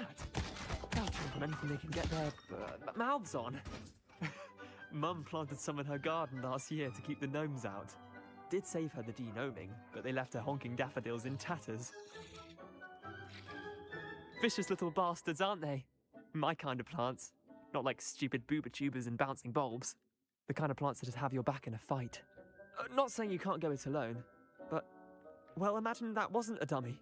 that? They'll jump on anything they can get their mouths on. Mum planted some in her garden last year to keep the gnomes out. Did save her the de-gnoming, but they left her honking daffodils in tatters. Vicious little bastards, aren't they? My kind of plants. Not like stupid booba tubers and bouncing bulbs. The kind of plants that'd have your back in a fight. Not saying you can't go it alone, but, well, imagine that wasn't a dummy.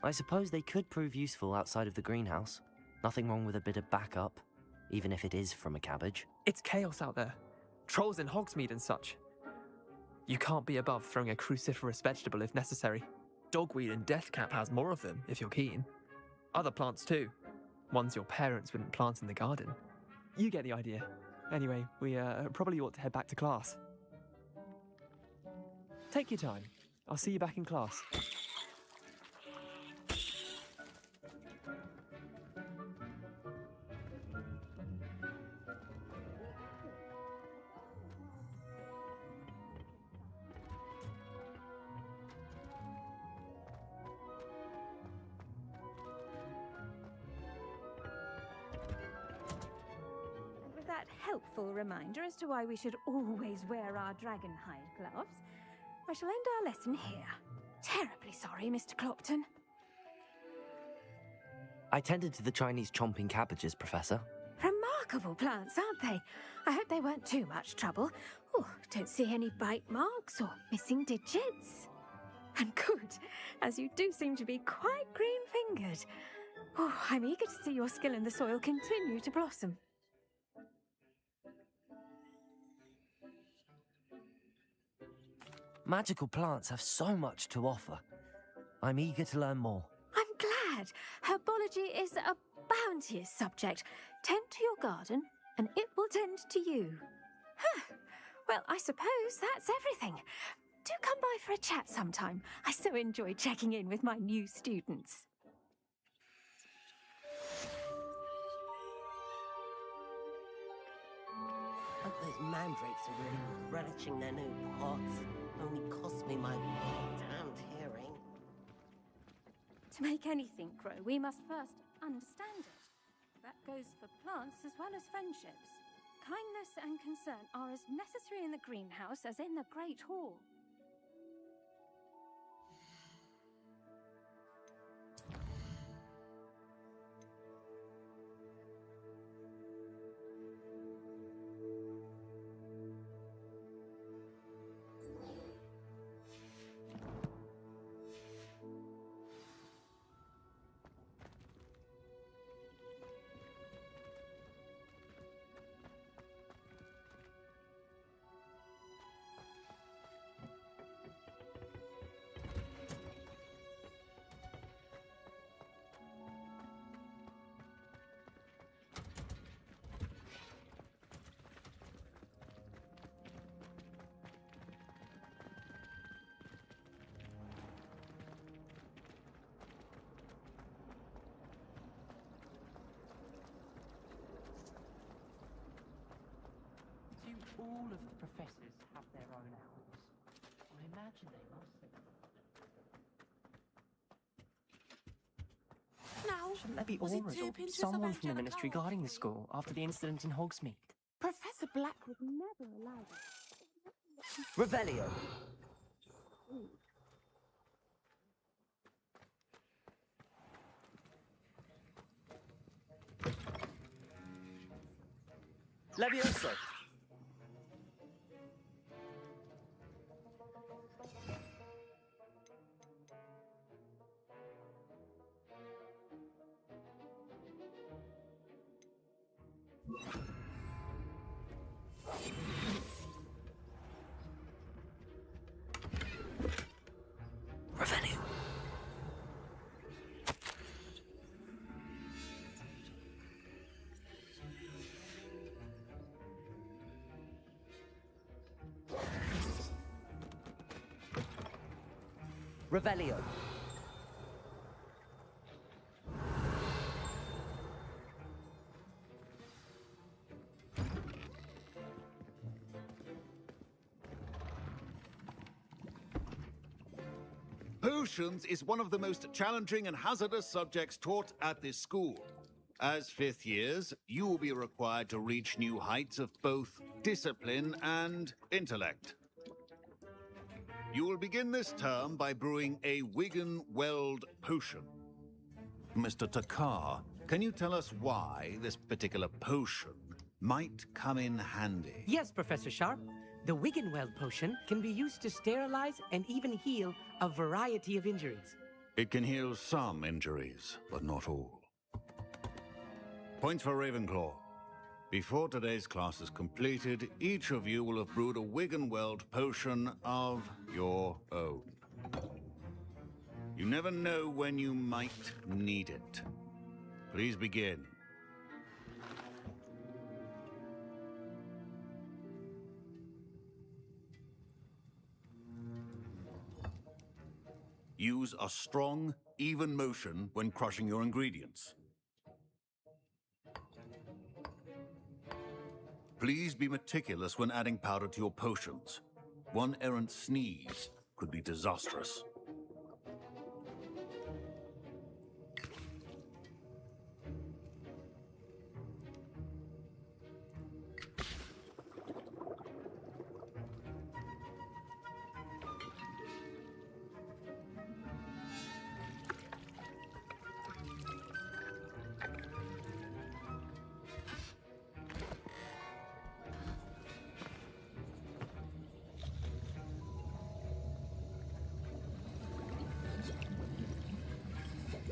I suppose they could prove useful outside of the greenhouse. Nothing wrong with a bit of backup, even if it is from a cabbage. It's chaos out there. Trolls in Hogsmeade and such. You can't be above throwing a cruciferous vegetable if necessary. Dogweed and deathcap has more of them, if you're keen. Other plants too. Ones your parents wouldn't plant in the garden. You get the idea. Anyway, we probably ought to head back to class. Take your time. I'll see you back in class. With that helpful reminder as to why we should always wear our dragon hide gloves, I shall end our lesson here. Terribly sorry, Mr. Clopton. I tended to the Chinese chomping cabbages, Professor. Remarkable plants, aren't they? I hope they weren't too much trouble. Oh, don't see any bite marks or missing digits. And good, as you do seem to be quite green-fingered. Oh, I'm eager to see your skill in the soil continue to blossom. Magical plants have so much to offer. I'm eager to learn more. I'm glad. Herbology is a bounteous subject. Tend to your garden, and it will tend to you. Huh. Well, I suppose that's everything. Do come by for a chat sometime. I so enjoy checking in with my new students. Hope those mandrakes are really relishing their new pots. Only cost me my damned hearing. To make anything grow, we must first understand it. That goes for plants as well as friendships. Kindness and concern are as necessary in the greenhouse as in the Great Hall. Do all of the professors have their own owls? I imagine they must. Now, Shouldn't there be was it auras 2 or pinches of someone from the angelic ministry oil? guarding the school after the incident in Hogsmeade? Professor Black would never allow it. Revelio. Levioso. Revelio. Revelio. Potions is one of the most challenging and hazardous subjects taught at this school. As fifth years, you will be required to reach new heights of both discipline and intellect. You will begin this term by brewing a Wiggenweld potion. Mr. Takar, can you tell us why this particular potion might come in handy? Yes, Professor Sharp. The Wiggenweld potion can be used to sterilize and even heal a variety of injuries. It can heal some injuries, but not all. Points for Ravenclaw. Before today's class is completed, each of you will have brewed a Wiggenweld potion of your own. You never know when you might need it. Please begin. Use a strong, even motion when crushing your ingredients. Please be meticulous when adding powder to your potions. One errant sneeze could be disastrous.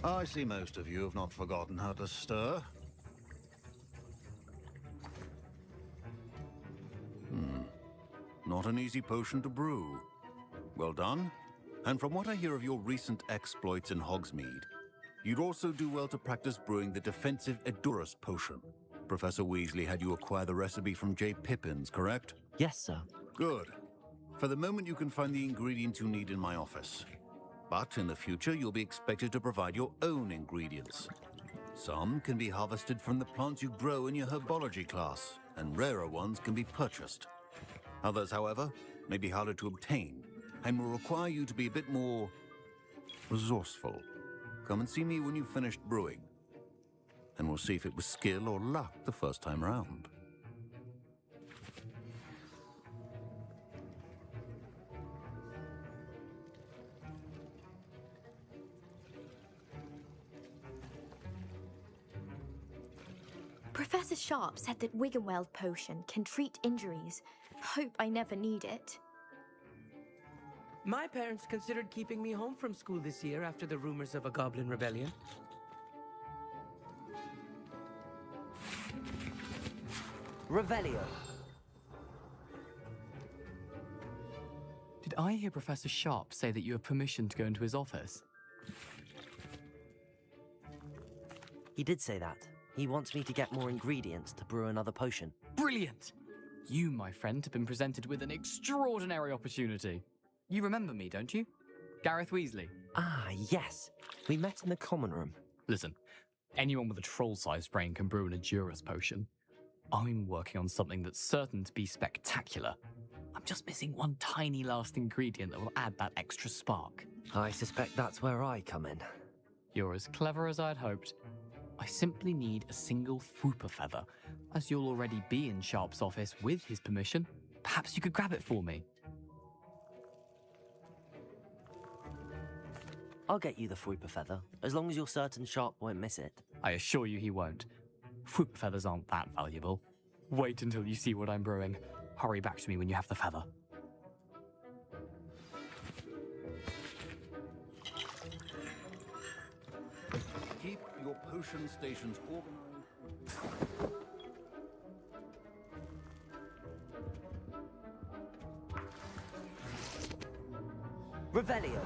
I see most of you have not forgotten how to stir. Not an easy potion to brew. Well done. And from what I hear of your recent exploits in Hogsmeade, you'd also do well to practice brewing the defensive Edurus potion. Professor Weasley had you acquire the recipe from J. Pippins, correct? Yes, sir. Good. For the moment, you can find the ingredients you need in my office. But in the future, you'll be expected to provide your own ingredients. Some can be harvested from the plants you grow in your herbology class, and rarer ones can be purchased. Others, however, may be harder to obtain, and will require you to be a bit more resourceful. Come and see me when you've finished brewing, and we'll see if it was skill or luck the first time round. Professor Sharp said that Wiggenweld potion can treat injuries. Hope I never need it. My parents considered keeping me home from school this year after the rumors of a goblin rebellion. Revelio. Did I hear Professor Sharp say that you have permission to go into his office? He did say that. He wants me to get more ingredients to brew another potion. Brilliant! You, my friend, have been presented with an extraordinary opportunity. You remember me, don't you? Gareth Weasley. Ah, yes. We met in the common room. Listen, anyone with a troll-sized brain can brew an Edurus potion. I'm working on something that's certain to be spectacular. I'm just missing one tiny last ingredient that will add that extra spark. I suspect that's where I come in. You're as clever as I'd hoped. I simply need a single Fwooper feather. As you'll already be in Sharp's office with his permission, perhaps you could grab it for me. I'll get you the Fwooper feather, as long as you're certain Sharp won't miss it. I assure you he won't. Fwooper feathers aren't that valuable. Wait until you see what I'm brewing. Hurry back to me when you have the feather. Keep your potion stations organized. Revelio.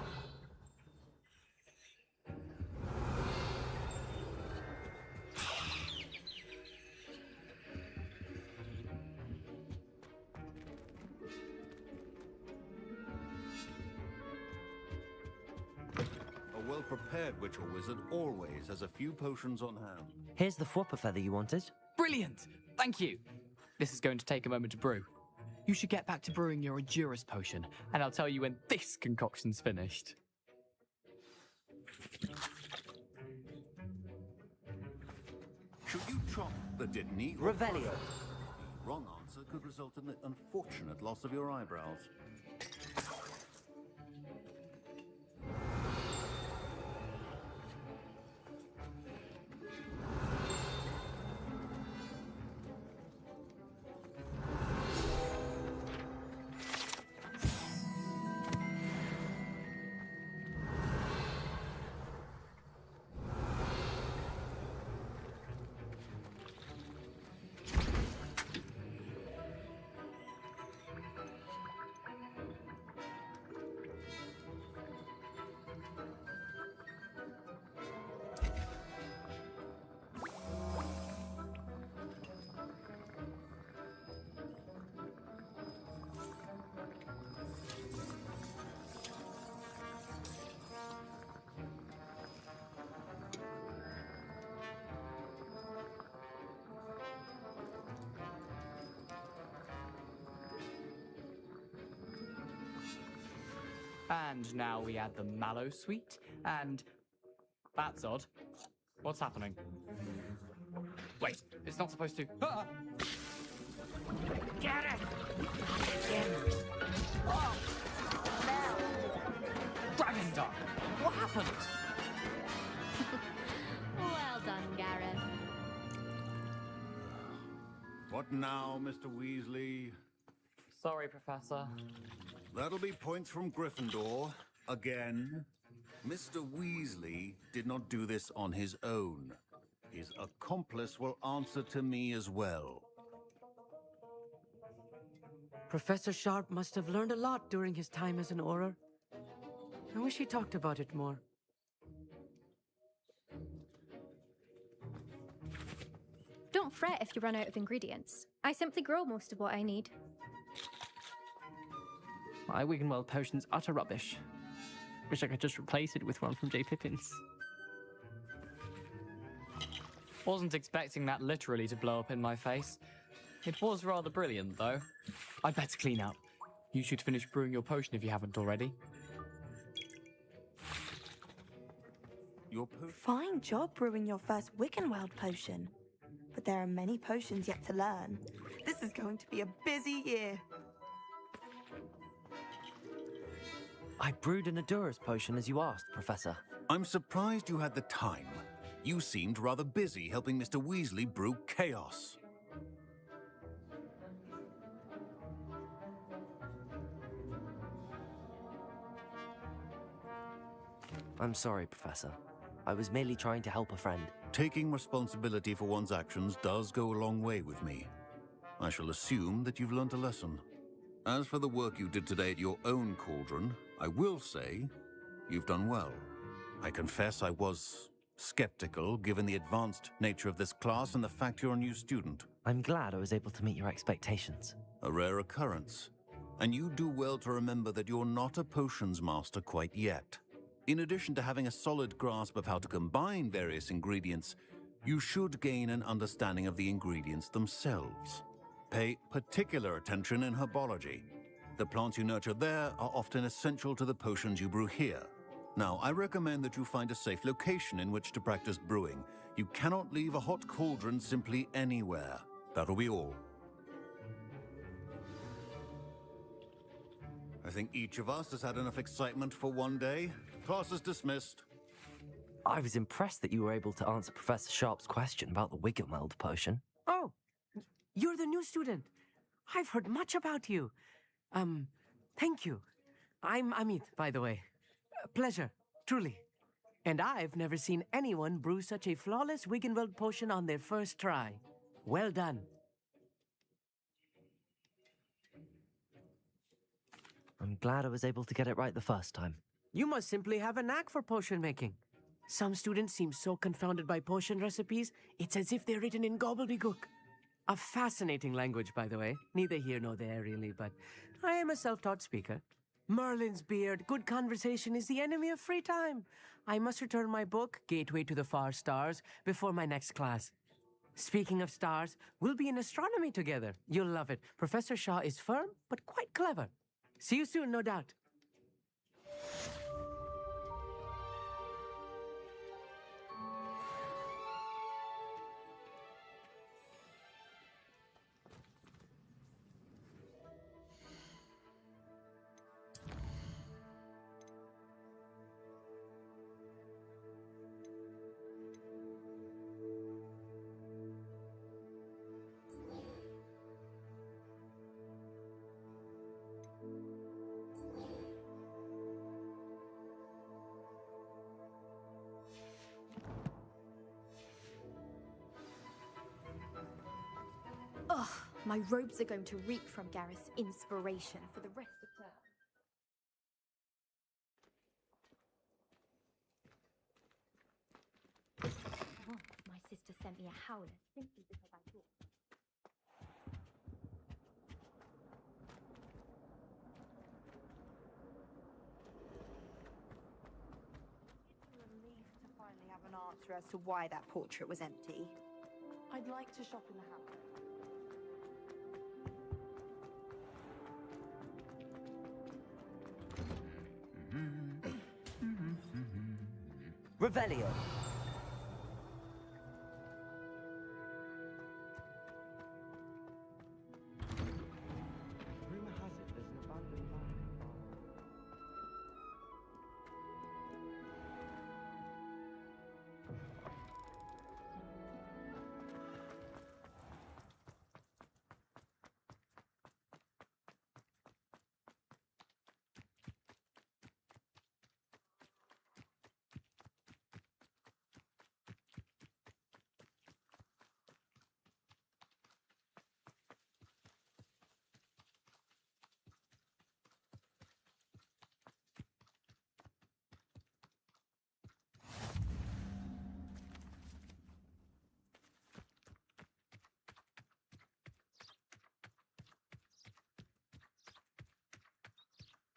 A well-prepared witch or wizard always has a few potions on hand. Here's the Fwooper feather you wanted. Brilliant! Thank you. This is going to take a moment to brew. You should get back to brewing your Edurus potion, and I'll tell you when this concoction's finished. Should you chop the Didney? Revelio. Wrong answer could result in the unfortunate loss of your eyebrows. And now we add the mallow sweet, and... That's odd. What's happening? Wait, it's not supposed to... Ah! Get it! Oh! Dragon Dog! What happened? Well done, Gareth. What now, Mr. Weasley? Sorry, Professor. That'll be points from Gryffindor. Again. Mr. Weasley did not do this on his own. His accomplice will answer to me as well. Professor Sharp must have learned a lot during his time as an Auror. I wish he talked about it more. Don't fret if you run out of ingredients. I simply grow most of what I need. My Wiggenweld potion's utter rubbish. Wish I could just replace it with one from J. Pippin's. Wasn't expecting that literally to blow up in my face. It was rather brilliant, though. I'd better clean up. You should finish brewing your potion if you haven't already. Fine job brewing your first Wiggenweld potion. But there are many potions yet to learn. This is going to be a busy year. I brewed an Adura's potion as you asked, Professor. I'm surprised you had the time. You seemed rather busy helping Mr. Weasley brew chaos. I'm sorry, Professor. I was merely trying to help a friend. Taking responsibility for one's actions does go a long way with me. I shall assume that you've learnt a lesson. As for the work you did today at your own cauldron, I will say you've done well. I confess I was skeptical given the advanced nature of this class and the fact you're a new student. I'm glad I was able to meet your expectations. A rare occurrence. And you do well to remember that you're not a potions master quite yet. In addition to having a solid grasp of how to combine various ingredients, you should gain an understanding of the ingredients themselves. Pay particular attention in herbology. The plants you nurture there are often essential to the potions you brew here. Now, I recommend that you find a safe location in which to practice brewing. You cannot leave a hot cauldron simply anywhere. That'll be all. I think each of us has had enough excitement for one day. Class is dismissed. I was impressed that you were able to answer Professor Sharp's question about the Wiggenweld potion. Oh, you're the new student. I've heard much about you. Thank you. I'm Amit, by the way. Pleasure, truly. And I've never seen anyone brew such a flawless Wiggenweld potion on their first try. Well done. I'm glad I was able to get it right the first time. You must simply have a knack for potion making. Some students seem so confounded by potion recipes, it's as if they're written in gobbledygook. A fascinating language, by the way. Neither here nor there, really, but I am a self-taught speaker. Merlin's beard, good conversation is the enemy of free time. I must return my book, Gateway to the Far Stars, before my next class. Speaking of stars, we'll be in astronomy together. You'll love it. Professor Shaw is firm, but quite clever. See you soon, no doubt. My robes are going to reek from Gareth's inspiration for the rest of term. Once my sister sent me a howler simply because I thought. Relieved to finally have an answer as to why that portrait was empty. I'd like to shop in the house. Revelio. Rumor has it there's an abandoned mine.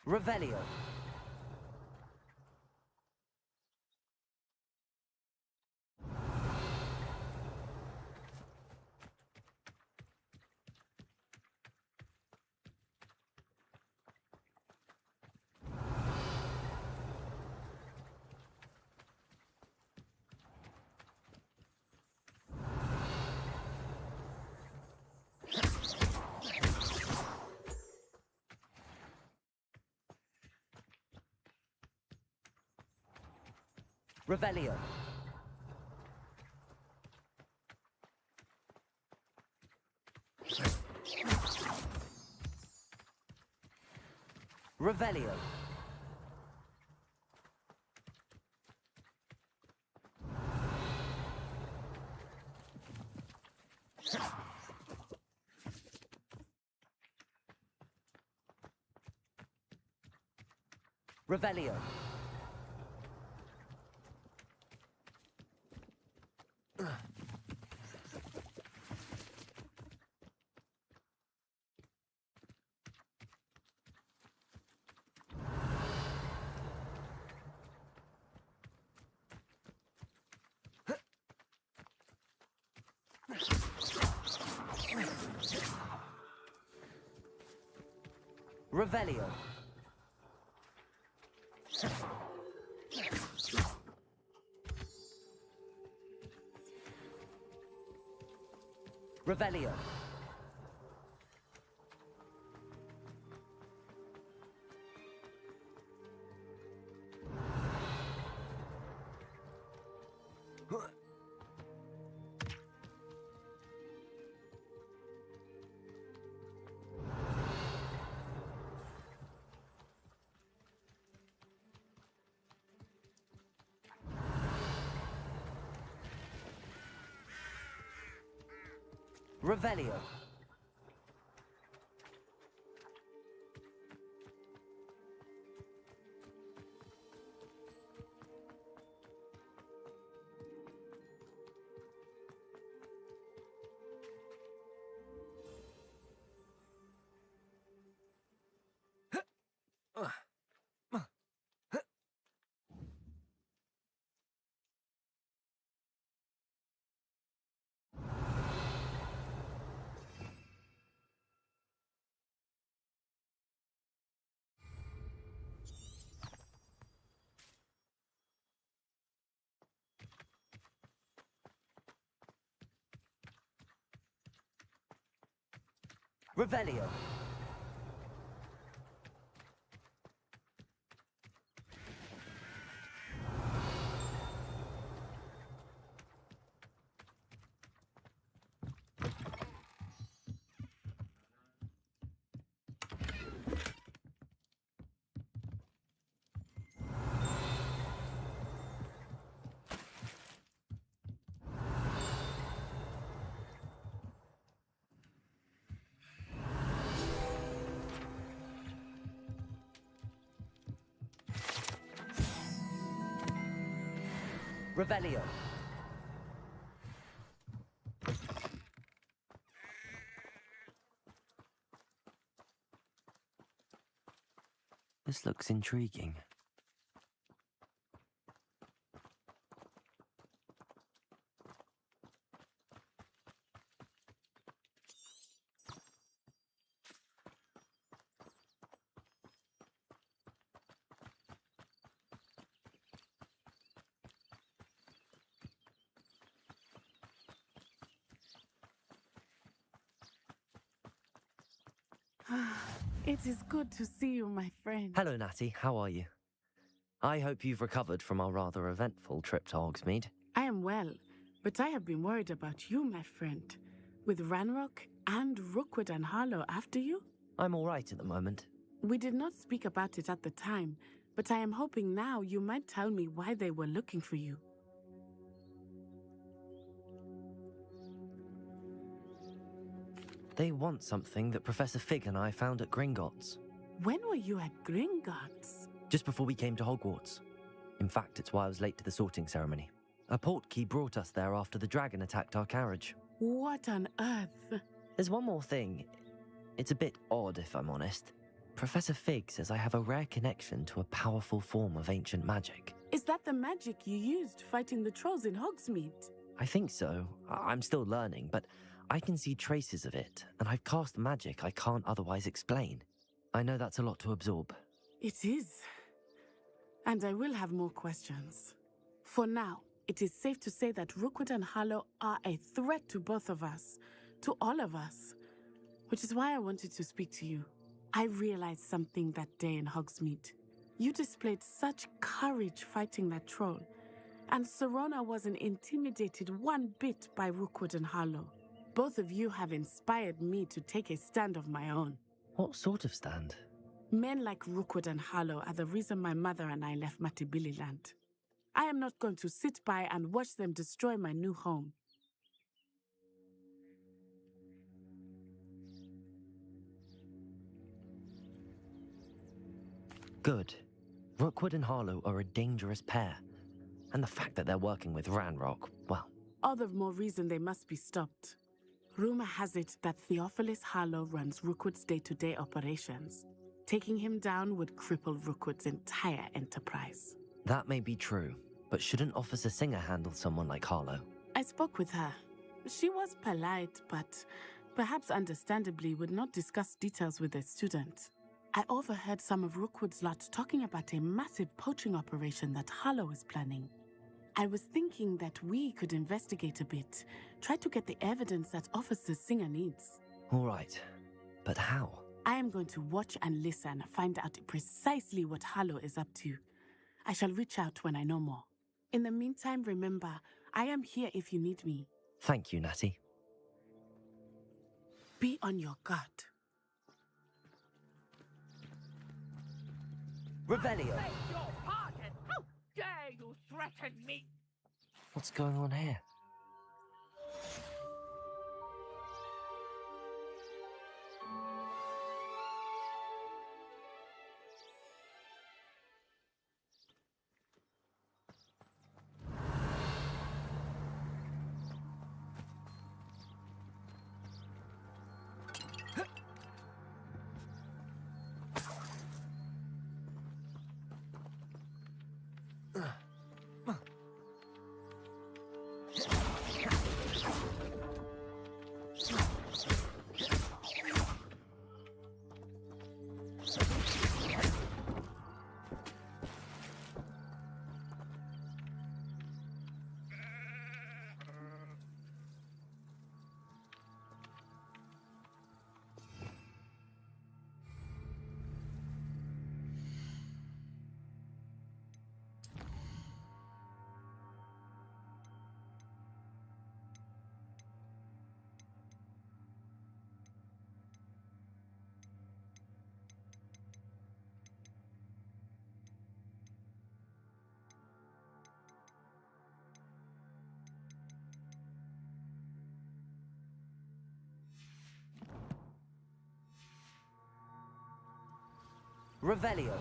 Revelio. Revelio. Revelio. Revelio. Revelio. Revelio. Revelio. Revelio. Revelio. This looks intriguing. It is good to see you, my friend. Hello, Natty. How are you? I hope you've recovered from our rather eventful trip to Hogsmeade. I am well, but I have been worried about you, my friend. With Ranrock and Rookwood and Harlow after you? I'm all right at the moment. We did not speak about it at the time, but I am hoping now you might tell me why they were looking for you. They want something that Professor Fig and I found at Gringotts. When were you at Gringotts? Just before we came to Hogwarts. In fact, it's why I was late to the sorting ceremony. A portkey brought us there after the dragon attacked our carriage. What on earth? There's one more thing. It's a bit odd, if I'm honest. Professor Fig says I have a rare connection to a powerful form of ancient magic. Is that the magic you used fighting the trolls in Hogsmeade? I think so. I'm still learning, but I can see traces of it, and I've cast magic I can't otherwise explain. I know that's a lot to absorb. It is. And I will have more questions. For now, it is safe to say that Rookwood and Harlow are a threat to both of us, to all of us, which is why I wanted to speak to you. I realized something that day in Hogsmeade. You displayed such courage fighting that troll, and Serona wasn't intimidated one bit by Rookwood and Harlow. Both of you have inspired me to take a stand of my own. What sort of stand? Men like Rookwood and Harlow are the reason my mother and I left Matabeleland. I am not going to sit by and watch them destroy my new home. Good. Rookwood and Harlow are a dangerous pair. And the fact that they're working with Ranrock, well... All the more reason they must be stopped. Rumor has it that Theophilus Harlow runs Rookwood's day-to-day operations. Taking him down would cripple Rookwood's entire enterprise. That may be true, but shouldn't Officer Singer handle someone like Harlow? I spoke with her. She was polite, but perhaps understandably would not discuss details with a student. I overheard some of Rookwood's lot talking about a massive poaching operation that Harlow is planning. I was thinking that we could investigate a bit, try to get the evidence that Officer Singer needs. All right, but how? I am going to watch and listen, find out precisely what Harlow is up to. I shall reach out when I know more. In the meantime, remember, I am here if you need me. Thank you, Natty. Be on your guard. Revelio! Beg your pardon! How dare you threaten me? What's going on here? Revelio.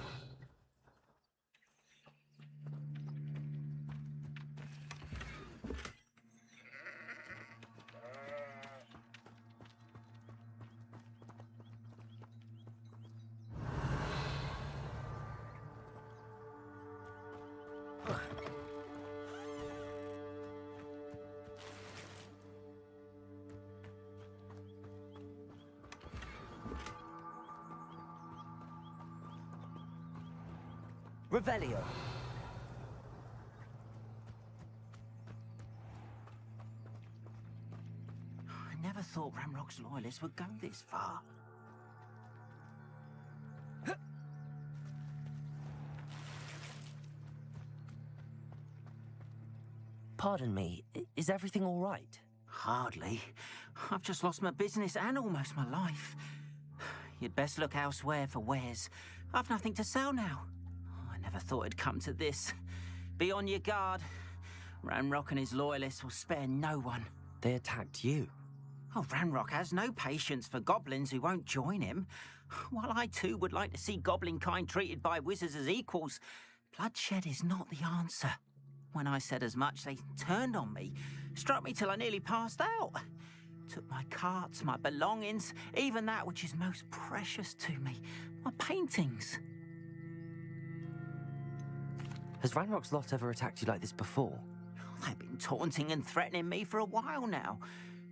Revelio. I never thought Ranrock's loyalists would go this far. Pardon me, is everything all right? Hardly. I've just lost my business and almost my life. You'd best look elsewhere for wares. I've nothing to sell now. I never thought it'd come to this. Be on your guard. Ranrock and his loyalists will spare no one. They attacked you? Oh, Ranrock has no patience for goblins who won't join him. While I too would like to see goblin kind treated by wizards as equals, bloodshed is not the answer. When I said as much, they turned on me, struck me till I nearly passed out. Took my carts, my belongings, even that which is most precious to me, my paintings. Has Ranrock's lot ever attacked you like this before? They've been taunting and threatening me for a while now,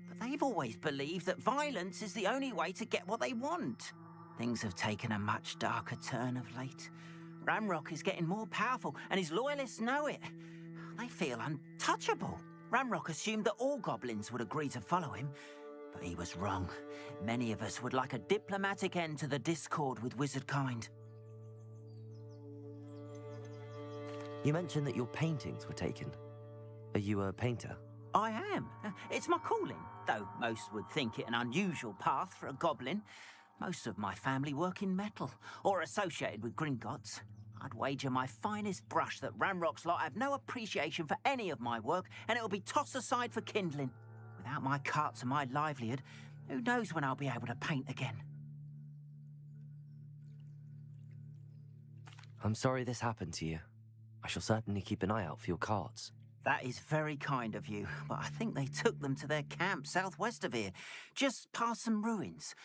but they've always believed that violence is the only way to get what they want. Things have taken a much darker turn of late. Ranrock is getting more powerful, and his loyalists know it. They feel untouchable. Ranrock assumed that all goblins would agree to follow him, but he was wrong. Many of us would like a diplomatic end to the discord with wizard kind. You mentioned that your paintings were taken. Are you a painter? I am. It's my calling, though most would think it an unusual path for a goblin. Most of my family work in metal, or associated with Gringotts. I'd wager my finest brush that Ranrock's lot have no appreciation for any of my work, and it'll be tossed aside for kindling. Without my carts and my livelihood, who knows when I'll be able to paint again? I'm sorry this happened to you. I shall certainly keep an eye out for your carts. That is very kind of you, but I think they took them to their camp southwest of here, just past some ruins.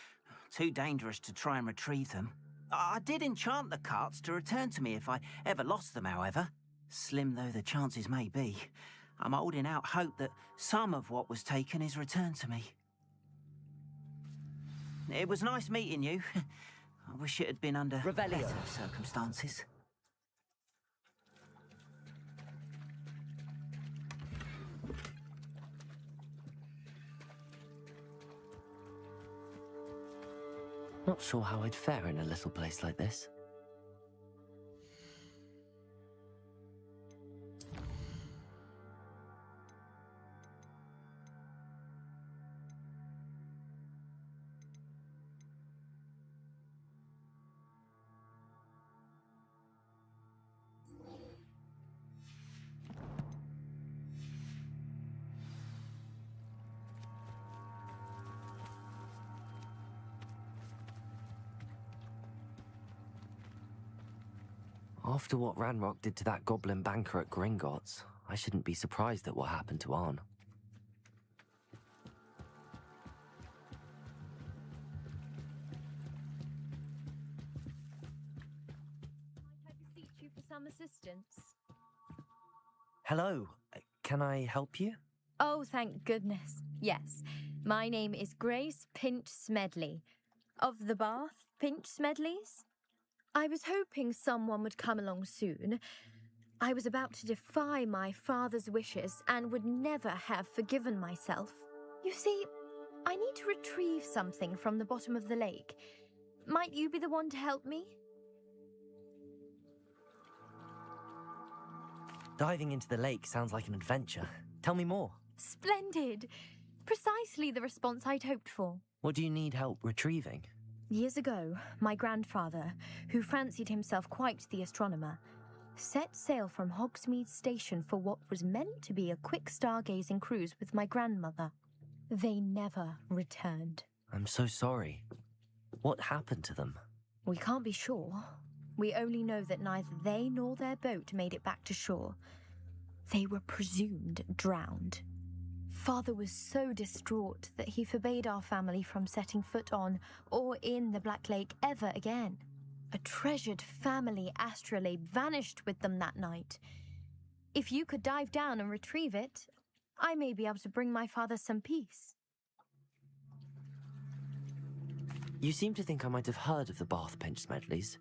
Too dangerous to try and retrieve them. I did enchant the carts to return to me if I ever lost them, however. Slim though the chances may be, I'm holding out hope that some of what was taken is returned to me. It was nice meeting you. I wish it had been under better circumstances. Not sure how I'd fare in a little place like this. After what Ranrock did to that goblin banker at Gringotts, I shouldn't be surprised at what happened to Arn. Might I beseech you for some assistance? Hello, can I help you? Oh, thank goodness. Yes. My name is Grace Pinch Smedley. Of the Bath Pinch Smedleys? I was hoping someone would come along soon. I was about to defy my father's wishes and would never have forgiven myself. You see, I need to retrieve something from the bottom of the lake. Might you be the one to help me? Diving into the lake sounds like an adventure. Tell me more. Splendid! Precisely the response I'd hoped for. What do you need help retrieving? Years ago, my grandfather, who fancied himself quite the astronomer, set sail from Hogsmeade Station for what was meant to be a quick stargazing cruise with my grandmother. They never returned. I'm so sorry. What happened to them? We can't be sure. We only know that neither they nor their boat made it back to shore. They were presumed drowned. Father was so distraught that he forbade our family from setting foot on or in the Black Lake ever again. A treasured family astrolabe vanished with them that night. If you could dive down and retrieve it, I may be able to bring my father some peace. You seem to think I might have heard of the Bath Pinch Smedleys.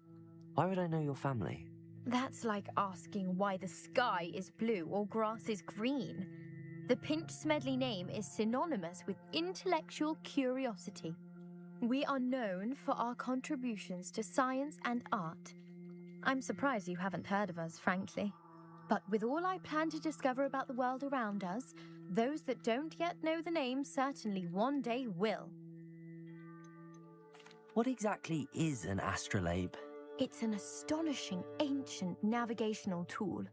Why would I know your family? That's like asking why the sky is blue or grass is green. The Pinch Smedley name is synonymous with intellectual curiosity. We are known for our contributions to science and art. I'm surprised you haven't heard of us, frankly. But with all I plan to discover about the world around us, those that don't yet know the name certainly one day will. What exactly is an astrolabe? It's an astonishing ancient navigational tool,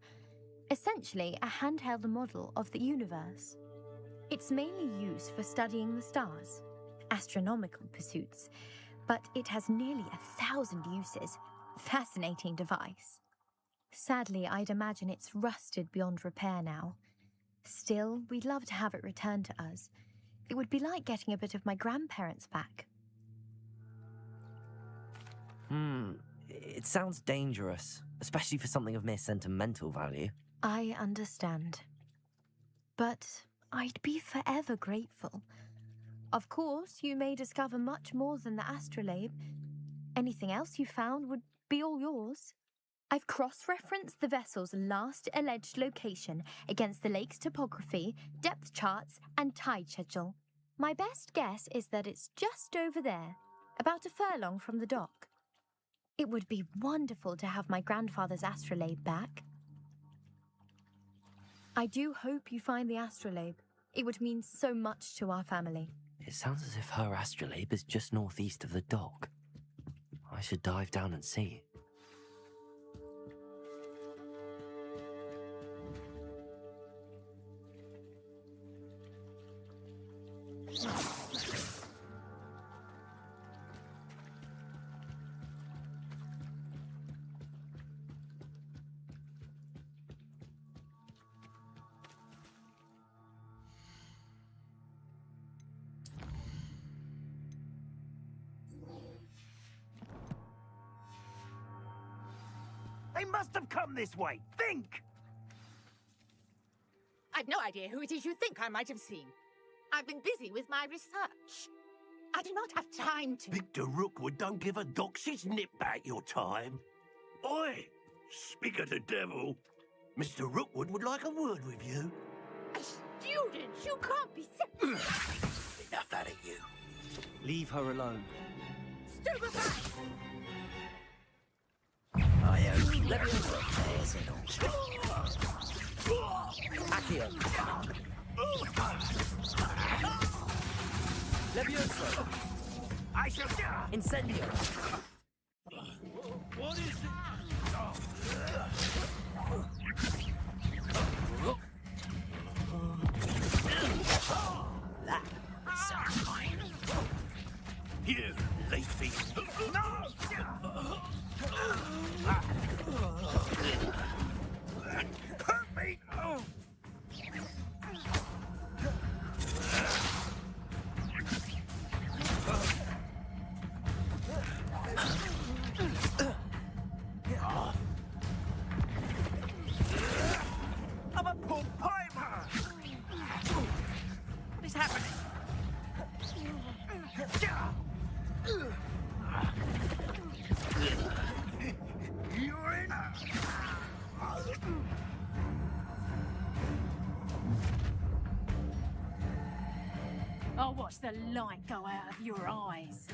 essentially a handheld model of the universe. It's mainly used for studying the stars, astronomical pursuits, but it has nearly 1,000 uses. Fascinating device. Sadly, I'd imagine it's rusted beyond repair now. Still, we'd love to have it returned to us. It would be like getting a bit of my grandparents back. It sounds dangerous, especially for something of mere sentimental value. I understand. But I'd be forever grateful. Of course, you may discover much more than the astrolabe. Anything else you found would be all yours. I've cross-referenced the vessel's last alleged location against the lake's topography, depth charts, and tide schedule. My best guess is that it's just over there, about a furlong from the dock. It would be wonderful to have my grandfather's astrolabe back. I do hope you find the astrolabe. It would mean so much to our family. It sounds as if her astrolabe is just northeast of the dock. I should dive down and see. They must have come this way. Think! I've no idea who it is you think I might have seen. I've been busy with my research. I do not have time to... Victor Rookwood don't give a doxy's nip back your time. Oi! Speak of the devil. Mr. Rookwood would like a word with you. A student? You can't be... Enough out of you. Leave her alone. Stupefy! I own Leviosa affairs and all. Accio. Leviosa. I shall... Incendio. What is it? That sounds fine. You, Leafy. No! Hurt me! I'm a poor piper! What is happening? You're in. I'll watch the light go out of your eyes.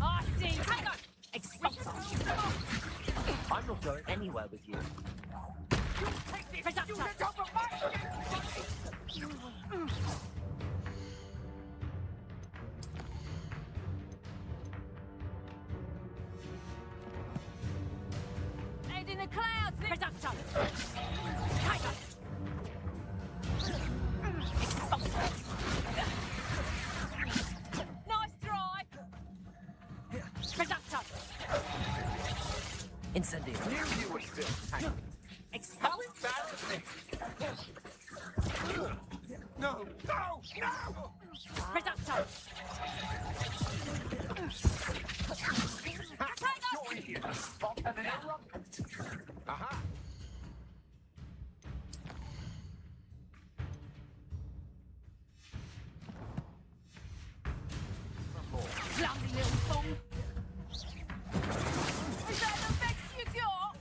I see. Hang on. I'm not going anywhere with you. Head in the clouds. Nice try. Incendio. Knew you were still hanging. How embarrassing! No! No! No! Reducto! You're here to spot an interrupt. Aha! Clumsy little fool. Is that the best you got?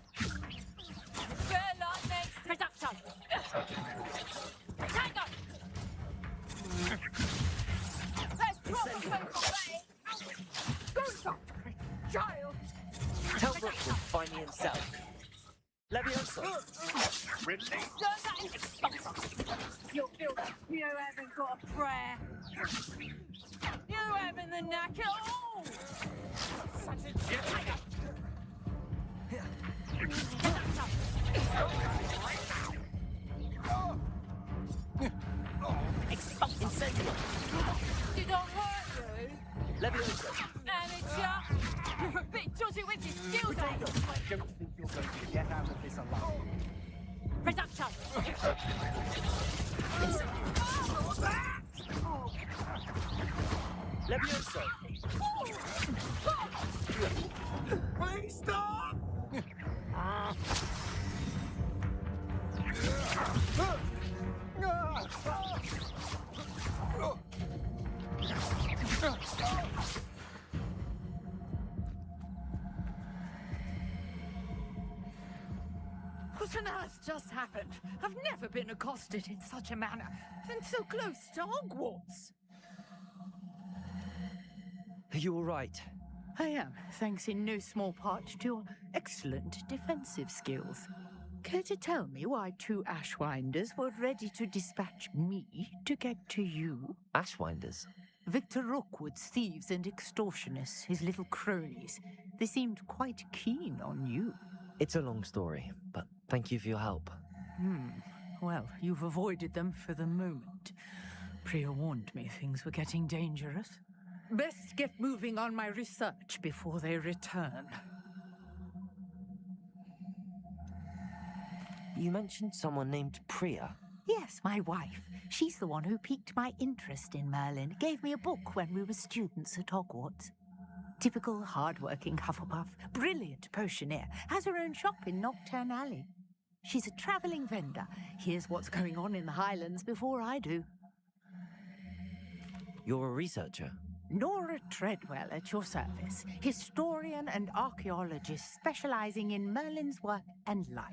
Fair like next. Production. Tango. Let's drop a vocal bay. Go stop, child. Tell Rookwood to find me himself. Leviosa. You're guilty. You haven't got a prayer. You haven't the knack at all. Such a gentleman. Incendiary. Did I hurt you? Leviosa. Amateur. You're a bit dodgy with your skills, eh? I don't think you're going to get out of this alive. Reduction. Leviosa. Please stop! What on earth just happened? I've never been accosted in such a manner, and so close to Hogwarts. Are you all right? I am, thanks in no small part to your excellent defensive skills. Care to tell me why two Ashwinders were ready to dispatch me to get to you? Ashwinders? Victor Rookwood's thieves and extortionists, his little cronies. They seemed quite keen on you. It's a long story, but thank you for your help. Well, you've avoided them for the moment. Priya warned me things were getting dangerous. Best get moving on my research before they return. You mentioned someone named Priya. Yes, my wife. She's the one who piqued my interest in Merlin. Gave me a book when we were students at Hogwarts. Typical hard-working Hufflepuff, brilliant potioneer, has her own shop in Knockturn Alley. She's a travelling vendor. Hears what's going on in the Highlands before I do. You're a researcher? Nora Treadwell at your service, historian and archaeologist specializing in Merlin's work and life.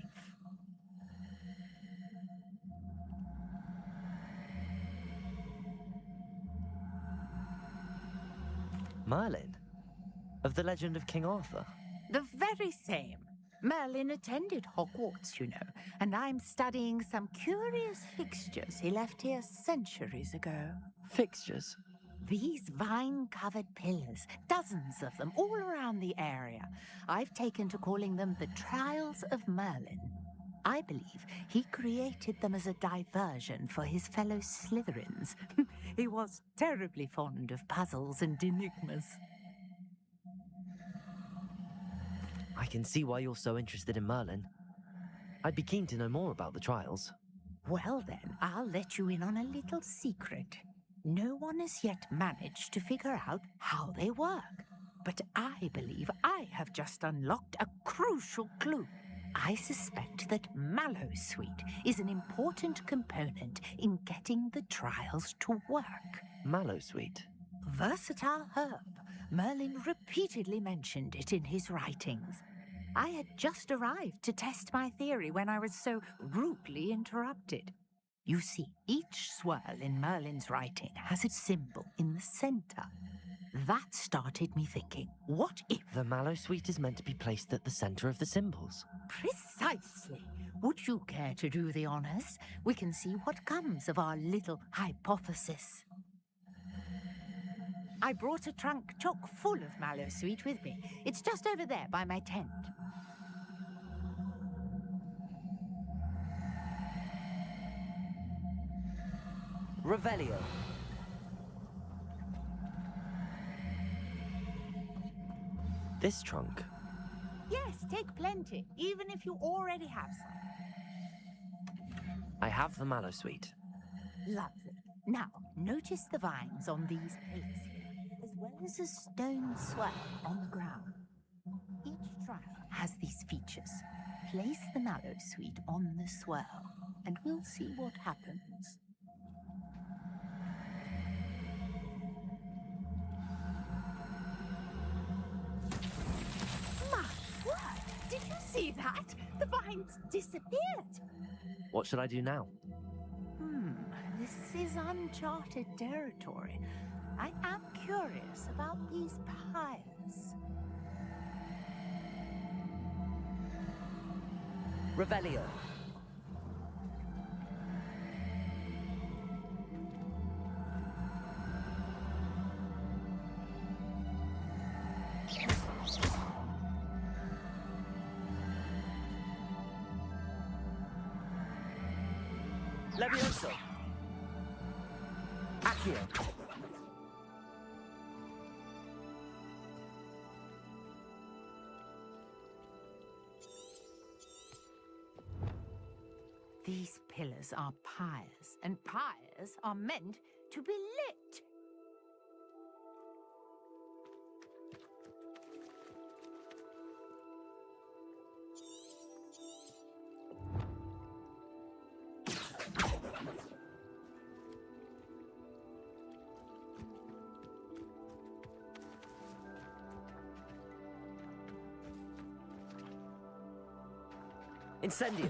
Merlin? Of the legend of King Arthur? The very same. Merlin attended Hogwarts, you know, and I'm studying some curious fixtures he left here centuries ago. Fixtures? These vine-covered pillars, dozens of them, all around the area. I've taken to calling them the Trials of Merlin. I believe he created them as a diversion for his fellow Slytherins. He was terribly fond of puzzles and enigmas. I can see why you're so interested in Merlin. I'd be keen to know more about the trials. Well then, I'll let you in on a little secret. No one has yet managed to figure out how they work. But I believe I have just unlocked a crucial clue. I suspect that Mallowsweet is an important component in getting the trials to work. Mallowsweet? Versatile herb. Merlin repeatedly mentioned it in his writings. I had just arrived to test my theory when I was so rudely interrupted. You see, each swirl in Merlin's writing has a symbol in the center. That started me thinking, what if... The Mallowsweet is meant to be placed at the center of the symbols. Precisely. Would you care to do the honors? We can see what comes of our little hypothesis. I brought a trunk chock full of Mallowsweet with me. It's just over there by my tent. Revelio. This trunk? Yes, take plenty, even if you already have some. I have the Mallowsweet. Lovely. Now, notice the vines on these pillars here, as well as a stone swirl on the ground. Each trial has these features. Place the mallow sweet on the swirl, and we'll see what happens. My word! Did you see that? The vines disappeared! What should I do now? This is uncharted territory. I am curious about these pies. Revelio. Levioso. Accio. These pillars are pyres, and pyres are meant to be lit. Incendio.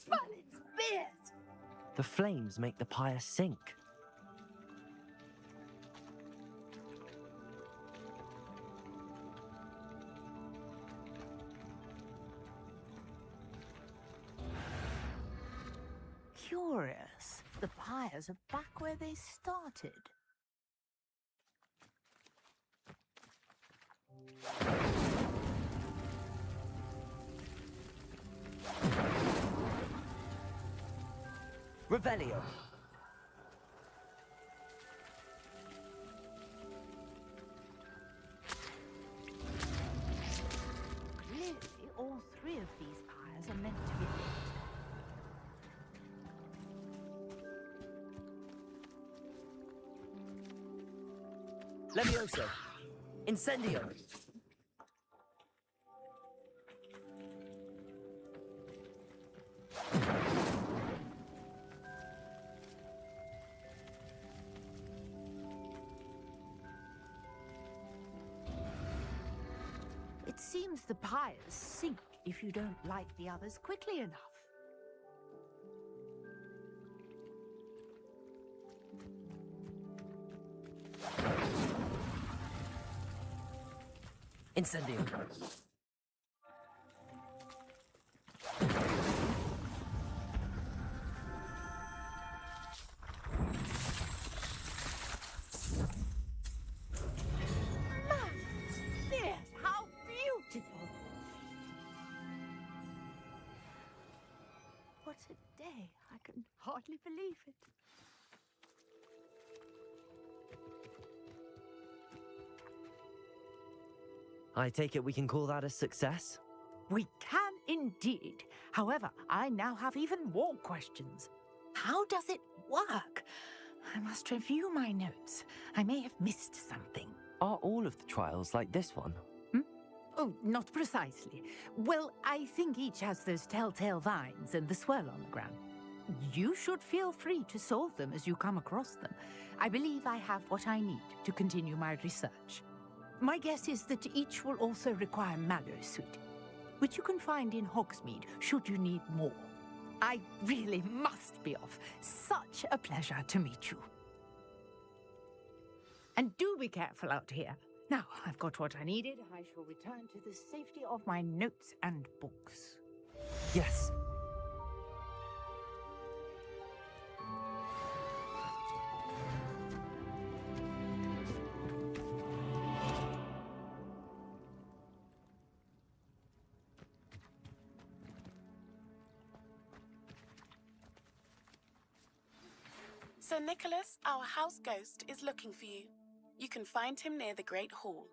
Well, it's fierce. The flames make the pyre sink. Curious. The pyres are back where they started. Revelio. Really, all three of these pyres are meant to be lit. Levioso. Incendio. It seems the pyres sink if you don't light the others quickly enough. Incendio. Yes, how beautiful! What a day. I can hardly believe it. I take it we can call that a success? We can indeed. However, I now have even more questions. How does it work? I must review my notes. I may have missed something. Are all of the trials like this one? Oh, not precisely. Well, I think each has those telltale vines and the swirl on the ground. You should feel free to solve them as you come across them. I believe I have what I need to continue my research. My guess is that each will also require mallow sweet, which you can find in Hogsmeade should you need more. I really must be off. Such a pleasure to meet you. And do be careful out here. Now, I've got what I needed. I shall return to the safety of my notes and books. Yes. Sir Nicholas, our house ghost, is looking for you. You can find him near the Great Hall.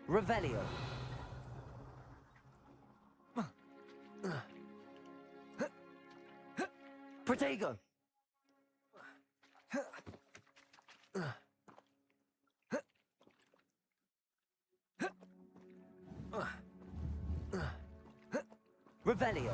Revelio. Protego. Revelio.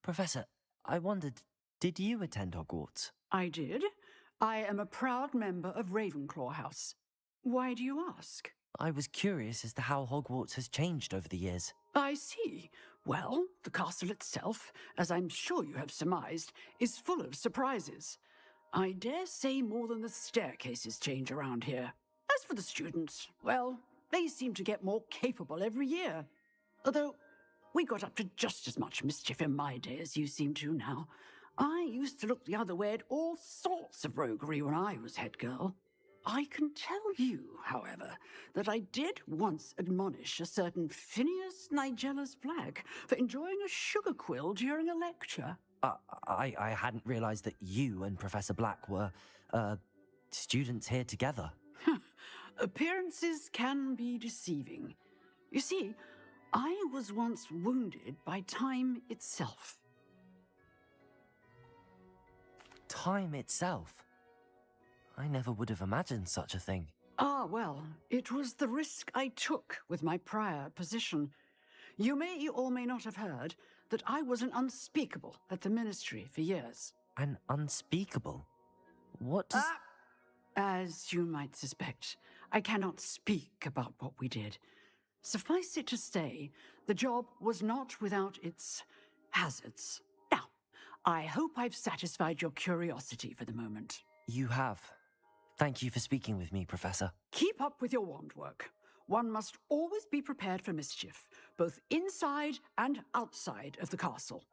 Professor, I wondered, did you attend Hogwarts? I did. I am a proud member of Ravenclaw House. Why do you ask? I was curious as to how Hogwarts has changed over the years. I see. Well, the castle itself, as I'm sure you have surmised, is full of surprises. I dare say more than the staircases change around here. As for the students, well, they seem to get more capable every year. Although, we got up to just as much mischief in my day as you seem to now. I used to look the other way at all sorts of roguery when I was head girl. I can tell you, however, that I did once admonish a certain Phineas Nigella's Black for enjoying a sugar quill during a lecture. I hadn't realized that you and Professor Black were, students here together. Appearances can be deceiving. You see, I was once wounded by time itself. Time itself. I never would have imagined such a thing. Ah, well, it was the risk I took with my prior position. You may or may not have heard that I was an unspeakable at the Ministry for years. An unspeakable? What does... As you might suspect, I cannot speak about what we did. Suffice it to say, the job was not without its hazards. Now, I hope I've satisfied your curiosity for the moment. You have. Thank you for speaking with me, Professor. Keep up with your wand work. One must always be prepared for mischief, both inside and outside of the castle.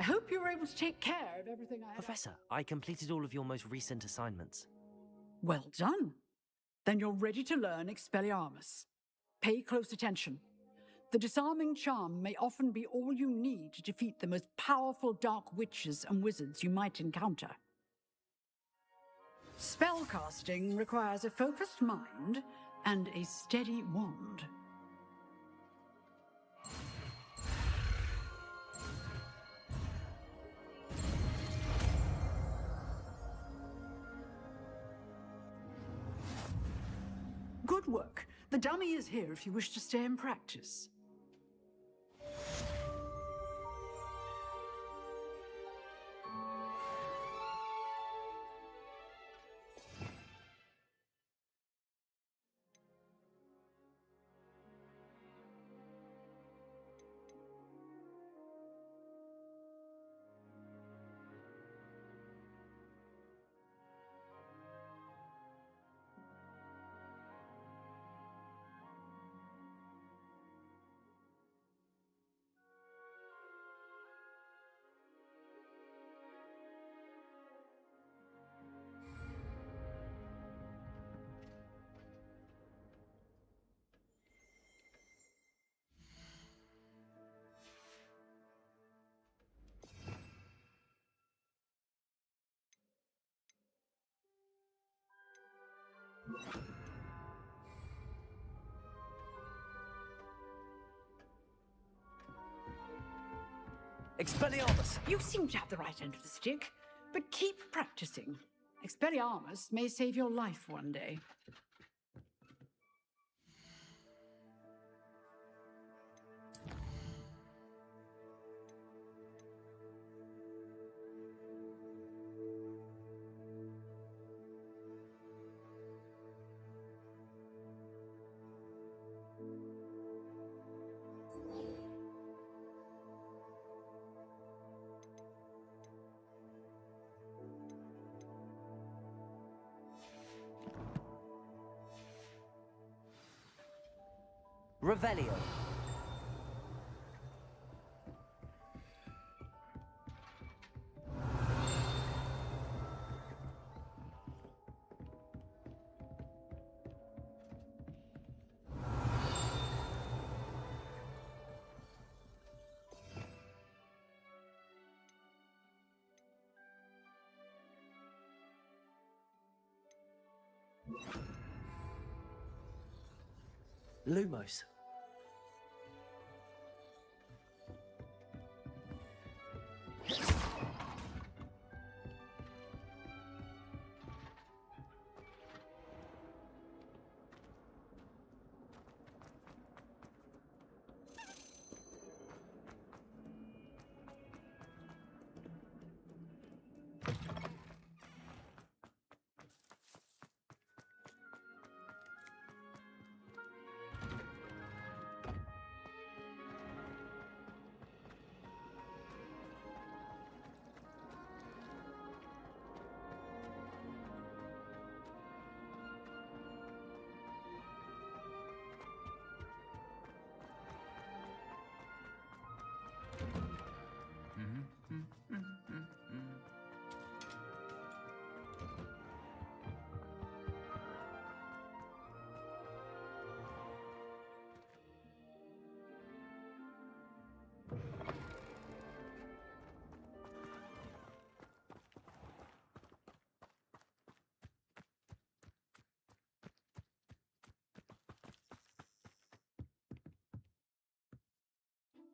I hope you were able to take care of everything I had. Professor, I completed all of your most recent assignments. Well done. Then you're ready to learn Expelliarmus. Pay close attention. The disarming charm may often be all you need to defeat the most powerful dark witches and wizards you might encounter. Spellcasting requires a focused mind and a steady wand. Good work. The dummy is here if you wish to stay and practice. Expelliarmus! You seem to have the right end of the stick, but keep practicing. Expelliarmus may save your life one day. Revelio. Lumos.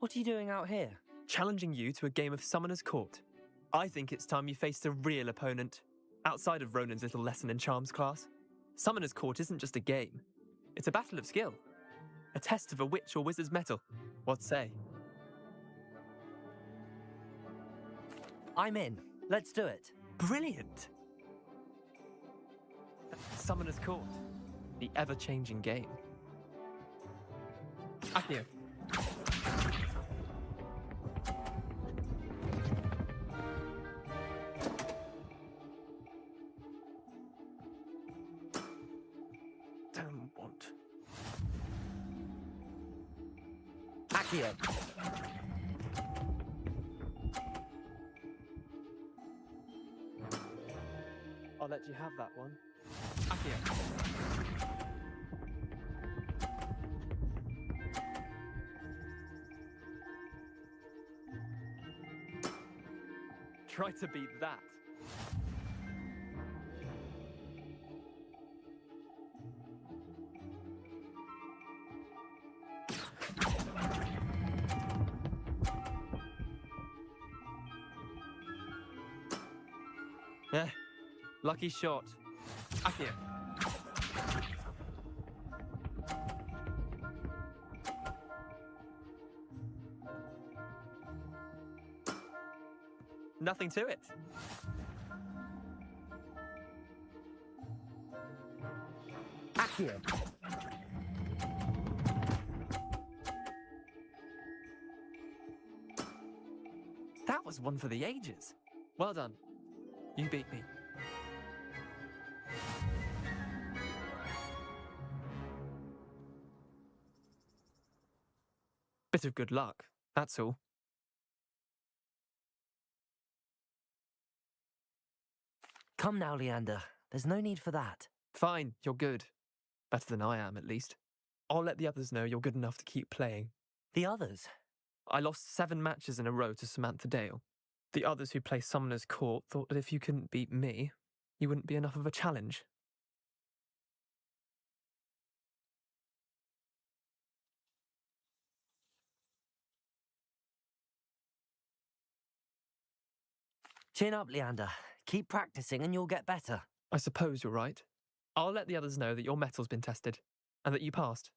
What are you doing out here? Challenging you to a game of Summoner's Court. I think it's time you faced a real opponent, outside of Ronan's little lesson in charms class. Summoner's Court isn't just a game. It's a battle of skill. A test of a witch or wizard's mettle. What say? I'm in. Let's do it. Brilliant! Summoner's Court. The ever-changing game. Accio. Don't want. Accio. I'll let you have that one. Accio. Try to beat that. Eh, lucky shot. Accio. Nothing to it. Accio. That was one for the ages. Well done. You beat me. Bit of good luck, that's all. Come now, Leander. There's no need for that. Fine, you're good. Better than I am, at least. I'll let the others know you're good enough to keep playing. The others? I lost 7 matches in a row to Samantha Dale. The others who play Summoner's Court thought that if you couldn't beat me, you wouldn't be enough of a challenge. Chin up, Leander. Keep practicing and you'll get better. I suppose you're right. I'll let the others know that your metal's been tested, and that you passed.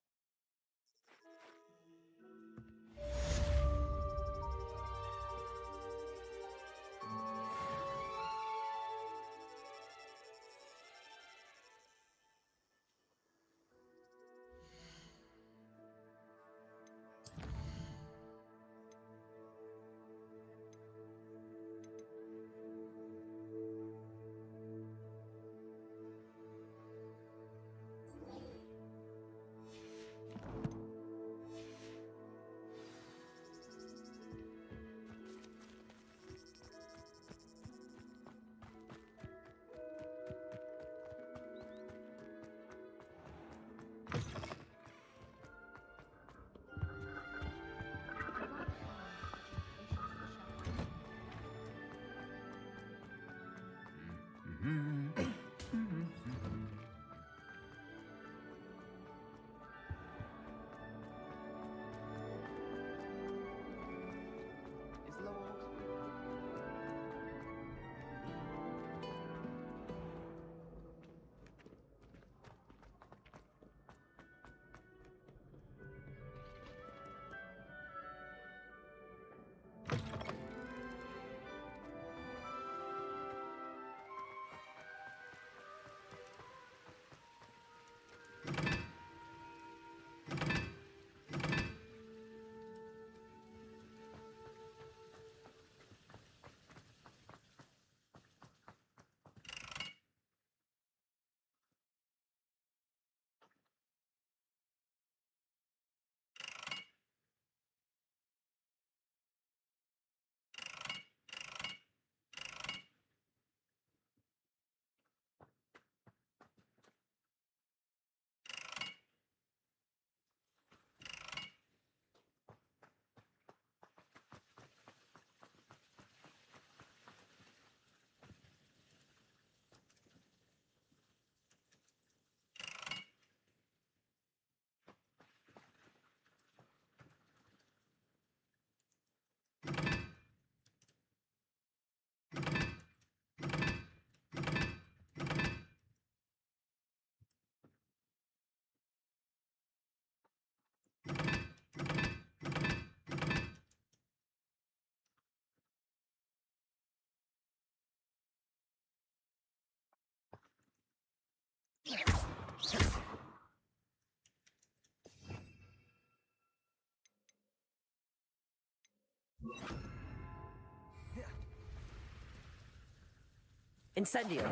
Incendio!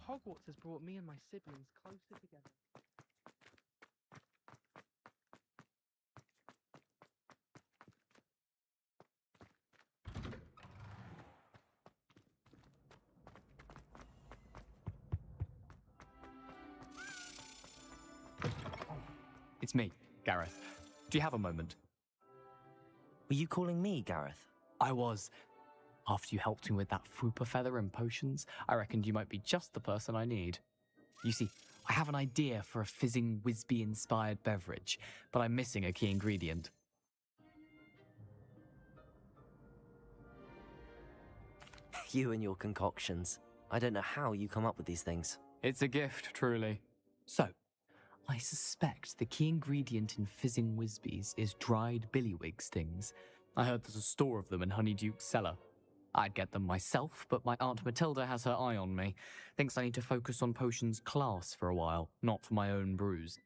Hogwarts has brought me and my siblings closer together. It's me, Gareth. Do you have a moment? Were you calling me, Gareth? I was. After you helped me with that Fupa feather and potions, I reckoned you might be just the person I need. You see, I have an idea for a fizzing Whizbee-inspired beverage, but I'm missing a key ingredient. You and your concoctions. I don't know how you come up with these things. It's a gift, truly. So, I suspect the key ingredient in fizzing Whizbees is dried billywig stings. I heard there's a store of them in Honeyduke's cellar. I'd get them myself, but my Aunt Matilda has her eye on me. Thinks I need to focus on potions class for a while, not for my own brews.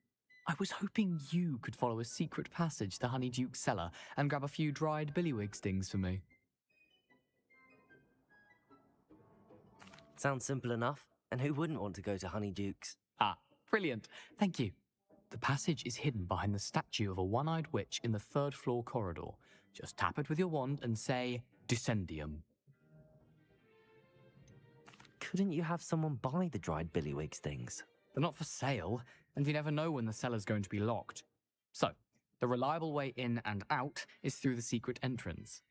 I was hoping you could follow a secret passage to Honeyduke's cellar and grab a few dried billywig stings for me. Sounds simple enough. And who wouldn't want to go to Honeyduke's? Ah, brilliant. Thank you. The passage is hidden behind the statue of a one-eyed witch in the third-floor corridor. Just tap it with your wand and say, Descendium. Couldn't you have someone buy the dried billywig stings? They're not for sale, and you never know when the cellar's going to be locked. So, the reliable way in and out is through the secret entrance.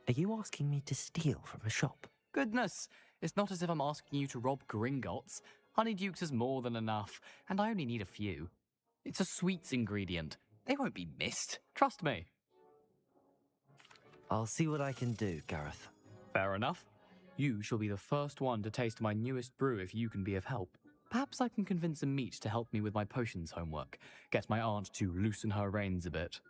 Are you asking me to steal from a shop? Goodness, it's not as if I'm asking you to rob Gringotts. Honeyduke's is more than enough, and I only need a few. It's a sweets ingredient. They won't be missed, trust me. I'll see what I can do, Gareth. Fair enough. You shall be the first one to taste my newest brew if you can be of help. Perhaps I can convince a meat to help me with my potions homework. Get my aunt to loosen her reins a bit.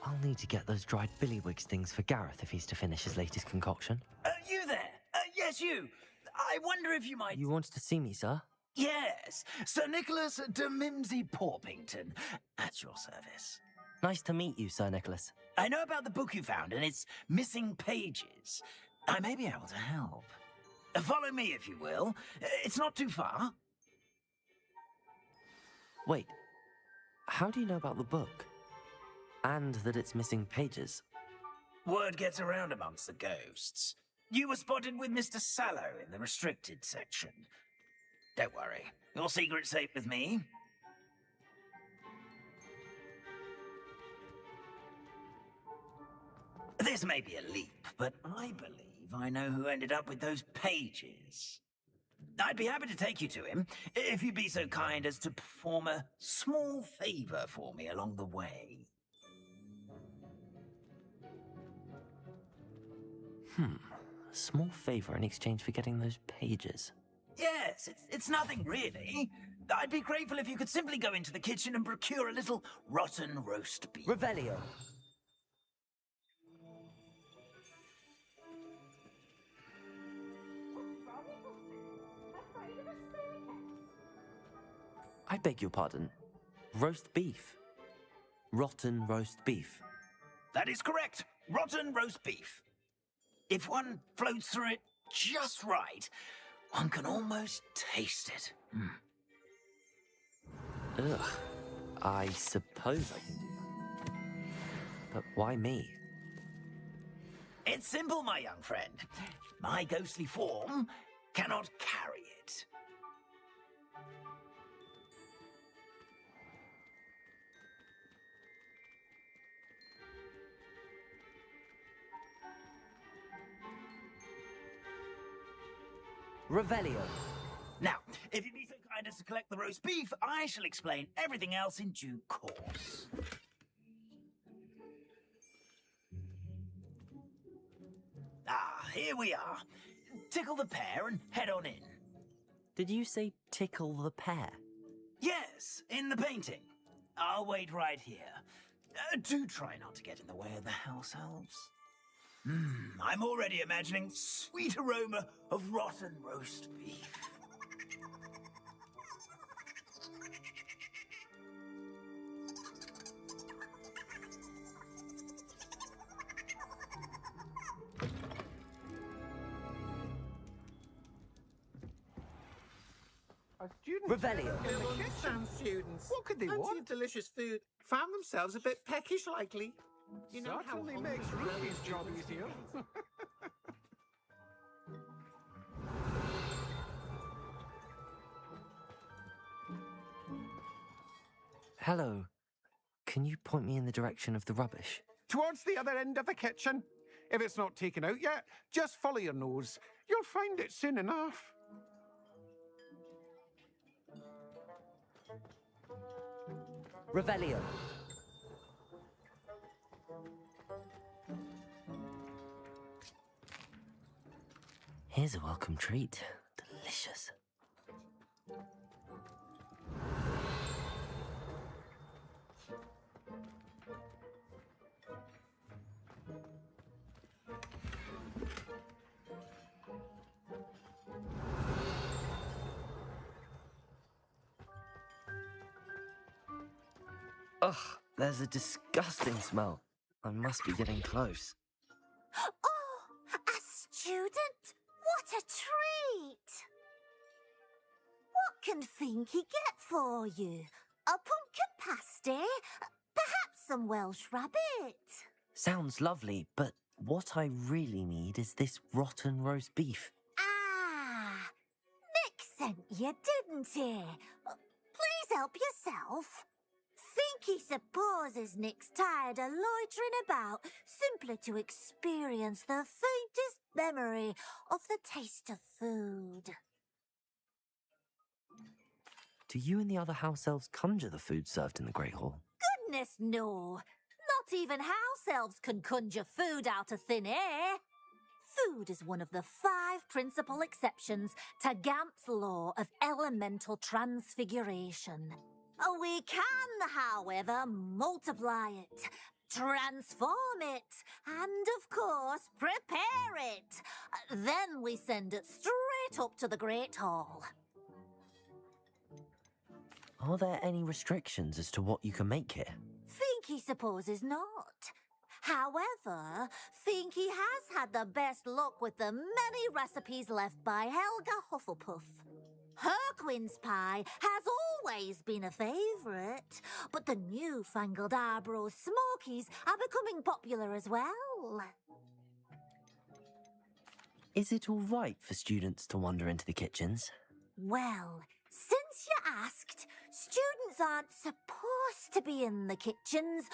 I'll need to get those dried billywig stings for Gareth if he's to finish his latest concoction. You there? Yes, you. I wonder if you might... You wanted to see me, sir? Yes, Sir Nicholas de Mimsy Porpington, at your service. Nice to meet you, Sir Nicholas. I know about the book you found and its missing pages. I may be able to help. Follow me, if you will. It's not too far. Wait, how do you know about the book? And that it's missing pages? Word gets around amongst the ghosts. You were spotted with Mr. Sallow in the restricted section. Don't worry, your secret's safe with me. This may be a leap, but I believe I know who ended up with those pages. I'd be happy to take you to him, if you'd be so kind as to perform a small favor for me along the way. A small favor in exchange for getting those pages. Yes, it's nothing really. I'd be grateful if you could simply go into the kitchen and procure a little rotten roast beef. Revelio. I beg your pardon. Roast beef. Rotten roast beef. That is correct. Rotten roast beef. If one floats through it just right, one can almost taste it. Ugh. I suppose I can do that. But why me? It's simple, my young friend. My ghostly form cannot carry it. Revelio. Now, if you'd be so kind as to collect the roast beef, I shall explain everything else in due course. Ah, here we are. Tickle the pear and head on in. Did you say tickle the pear? Yes, in the painting. I'll wait right here. Do try not to get in the way of the house elves. I'm already imagining sweet aroma of rotten roast beef. A student Revelio. Some students. What could they want? Of delicious food. Found themselves a bit peckish, likely. You know Certainly how makes Ruby's job easier. Hello. Can you point me in the direction of the rubbish? Towards the other end of the kitchen. If it's not taken out yet, just follow your nose. You'll find it soon enough. Revelio. Here's a welcome treat. Delicious. Ugh, there's a disgusting smell. I must be getting close. Oh, a student? What a treat! What can Finky get for you? A pumpkin pasty? Perhaps some Welsh rabbit? Sounds lovely, but what I really need is this rotten roast beef. Ah, Nick sent you, didn't he? Please help yourself. Finky supposes Nick's tired of loitering about simply to experience the faintest memory of the taste of food. Do you and the other house elves conjure the food served in the Great Hall? Goodness, no. Not even house elves can conjure food out of thin air. Food is one of the 5 principal exceptions to Gamp's law of elemental transfiguration. We can, however, multiply it, transform it, and, of course, prepare it. Then we send it straight up to the Great Hall. Are there any restrictions as to what you can make here? Finky supposes not. However, Finky has had the best luck with the many recipes left by Helga Hufflepuff. Her quince pie has always been a favourite, but the newfangled Arbroath Smokies are becoming popular as well. Is it all right for students to wander into the kitchens? Well, since you asked, students aren't supposed to be in the kitchens,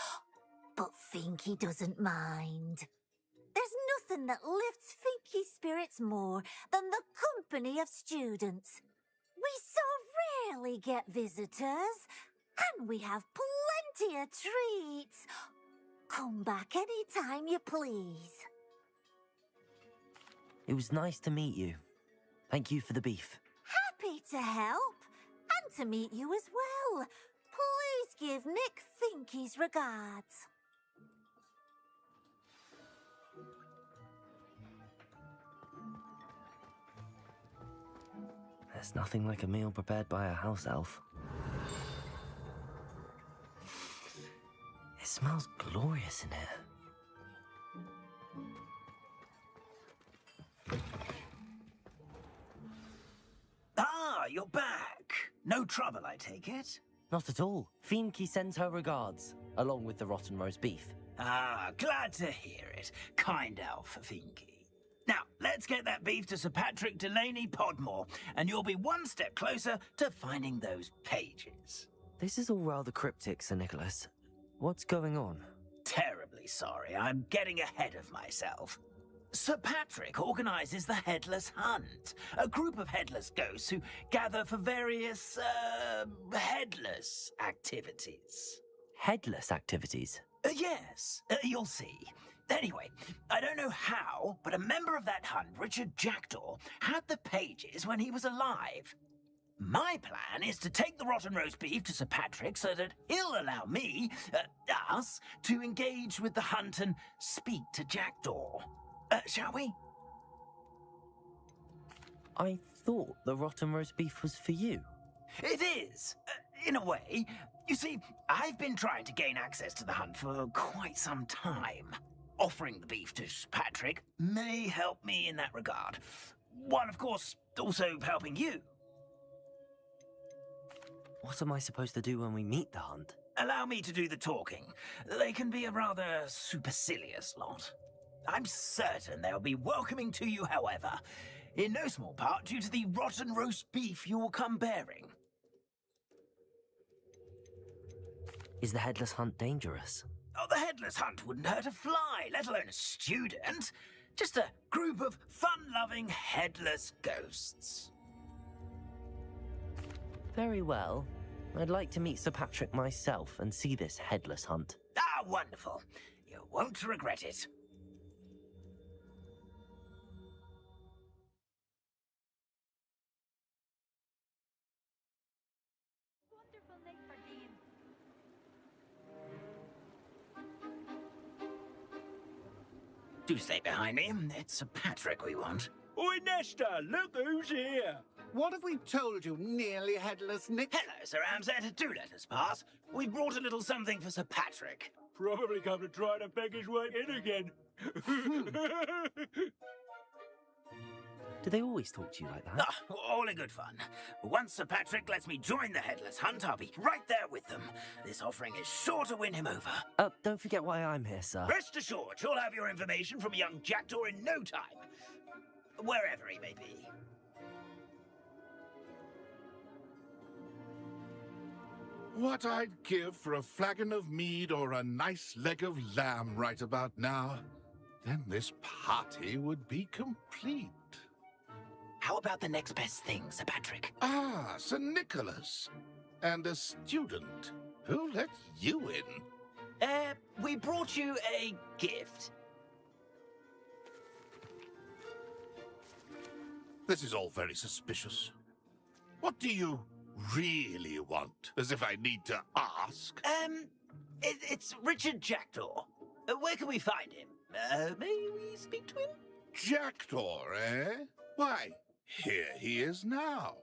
but Finky doesn't mind. There's nothing that lifts Finky's spirits more than the company of students. We so rarely get visitors, and we have plenty of treats. Come back any time you please. It was nice to meet you. Thank you for the beef. Happy to help, and to meet you as well. Please give Nick Finky's regards. There's nothing like a meal prepared by a house elf. It smells glorious in here. Ah, you're back. No trouble, I take it? Not at all. Finky sends her regards, along with the rotten roast beef. Ah, glad to hear it. Kind elf, Finky. Now, let's get that beef to Sir Patrick Delaney Podmore, and you'll be one step closer to finding those pages. This is all rather cryptic, Sir Nicholas. What's going on? Terribly sorry, I'm getting ahead of myself. Sir Patrick organises the Headless Hunt, a group of headless ghosts who gather for various, headless activities. Headless activities? Yes, you'll see. Anyway, I don't know how, but a member of that hunt, Richard Jackdaw, had the pages when he was alive. My plan is to take the rotten roast beef to Sir Patrick so that he'll allow me, us, to engage with the hunt and speak to Jackdaw. Shall we? I thought the rotten roast beef was for you. It is, in a way. You see, I've been trying to gain access to the hunt for quite some time. Offering the beef to Sir Patrick may help me in that regard. While, of course, also helping you. What am I supposed to do when we meet the hunt? Allow me to do the talking. They can be a rather supercilious lot. I'm certain they'll be welcoming to you, however, in no small part due to the rotten roast beef you'll come bearing. Is the headless hunt dangerous? Oh, the headless hunt wouldn't hurt a fly, let alone a student. Just a group of fun-loving headless ghosts. Very well. I'd like to meet Sir Patrick myself and see this headless hunt. Ah, wonderful. You won't regret it. Do stay behind me. It's Sir Patrick we want. Oi, Nesta, look who's here. What have we told you, nearly headless Nick? Hello, Sir Ramsett. Do let us pass. We brought a little something for Sir Patrick. Probably come to try to beg his way in again. Do they always talk to you like that? Ah, all in good fun. Once Sir Patrick lets me join the Headless Hunt, I'll be right there with them. This offering is sure to win him over. Don't forget why I'm here, sir. Rest assured, you'll have your information from young Jackdaw in no time. Wherever he may be. What I'd give for a flagon of mead or a nice leg of lamb right about now. Then this party would be complete. How about the next best thing, Sir Patrick? Ah, Sir Nicholas. And a student. Who let you in? We brought you a gift. This is all very suspicious. What do you really want? As if I need to ask. It's Richard Jackdaw. Where can we find him? May we speak to him? Jackdaw, eh? Why, here he is now.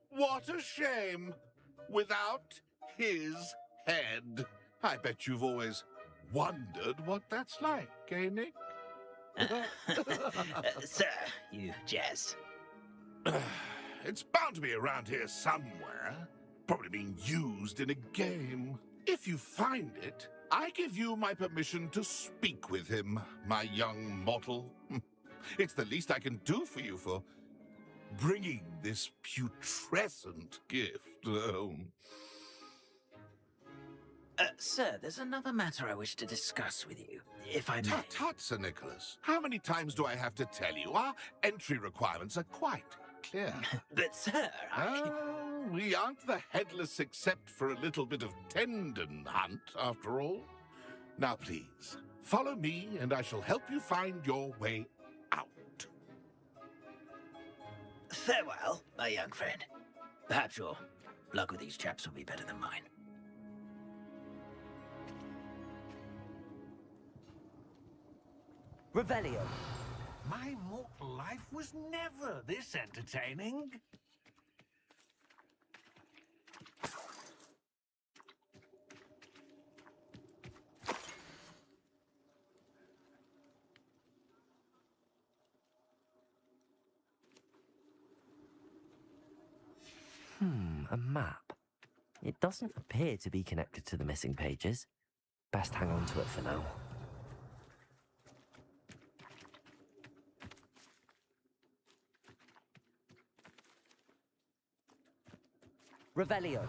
What a shame. Without his head. I bet you've always wondered what that's like, eh, Nick? Sir, you jest. It's bound to be around here somewhere. Probably being used in a game. If you find it, I give you my permission to speak with him, my young mortal. It's the least I can do for you for bringing this putrescent gift home. Sir, there's another matter I wish to discuss with you, if I may. Tut, tut, Sir Nicholas. How many times do I have to tell you? Our entry requirements are quite clear. But, sir, we aren't the headless except for a little bit of tendon hunt, after all. Now, please, follow me, and I shall help you find your way out. Farewell, my young friend. Perhaps your luck with these chaps will be better than mine. Revelio. My mortal life was never this entertaining. A map. It doesn't appear to be connected to the missing pages. Best hang on to it for now. Revelio.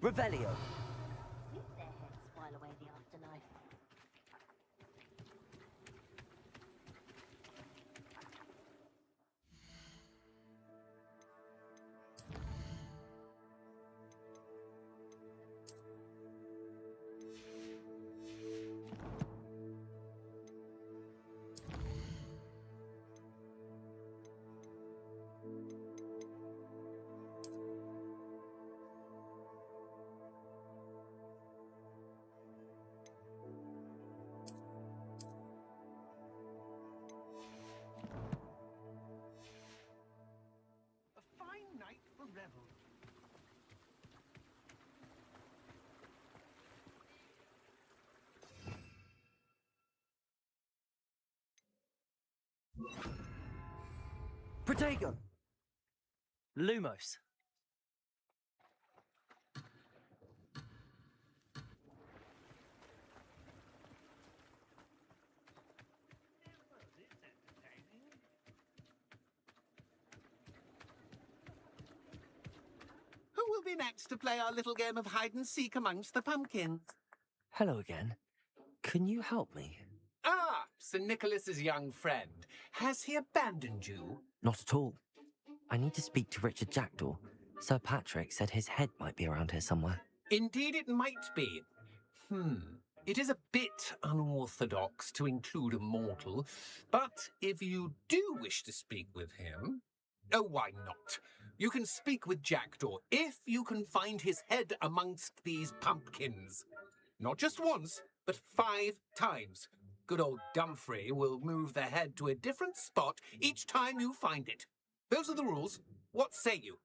Revelio. Use their heads while away the afterlife. A fine night for revel. Protego. Lumos. Who will be next to play our little game of hide and seek amongst the pumpkins? Hello again. Can you help me? Ah, Sir Nicholas's young friend. Has he abandoned you? Not at all. I need to speak to Richard Jackdaw. Sir Patrick said his head might be around here somewhere. Indeed it might be. It is a bit unorthodox to include a mortal, but if you do wish to speak with him... Oh, why not? You can speak with Jackdaw if you can find his head amongst these pumpkins. Not just once, but 5 times. Good old Dumfrey will move the head to a different spot each time you find it. Those are the rules. What say you?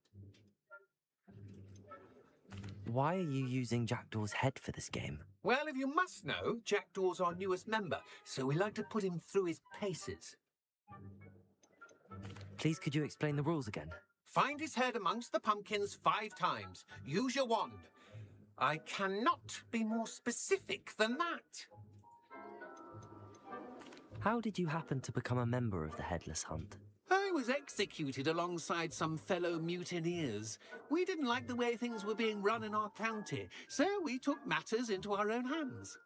Why are you using Jackdaw's head for this game? Well, if you must know, Jackdaw's our newest member, so we like to put him through his paces. Please, could you explain the rules again? Find his head amongst the pumpkins 5 times. Use your wand. I cannot be more specific than that. How did you happen to become a member of the Headless Hunt? I was executed alongside some fellow mutineers. We didn't like the way things were being run in our county, so we took matters into our own hands.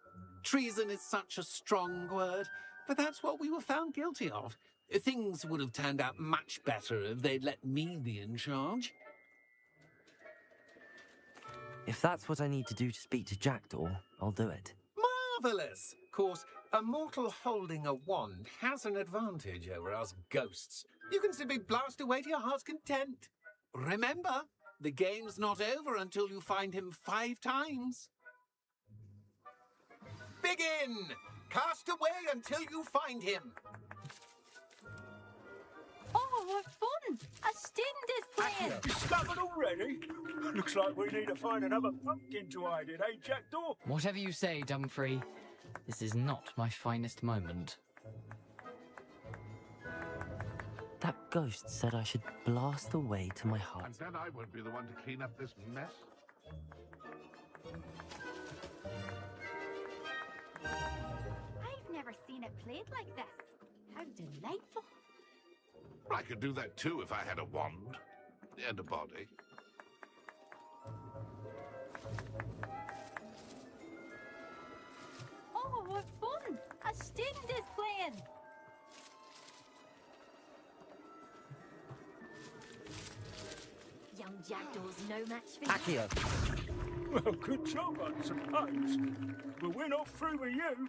Treason is such a strong word, but that's what we were found guilty of. Things would have turned out much better if they'd let me be in charge. If that's what I need to do to speak to Jackdaw, I'll do it. Marvellous! Of course, a mortal holding a wand has an advantage over us ghosts. You can simply blast away to your heart's content. Remember, the game's not over until you find him 5 times. Begin! Cast away until you find him. Oh, what fun! A student is playing! Discovered already? Looks like we need to find another pumpkin to hide in, eh, Jackdaw? Whatever you say, Dumfrey. This is not my finest moment. That ghost said I should blast away to my heart. And then I won't be the one to clean up this mess. I've never seen it played like this. How delightful. I could do that too if I had a wand and a body. Oh, what fun! A student is playing! Young Jackdaw's no match for you. Accio. Well, good job, I suppose. But we're not through with you.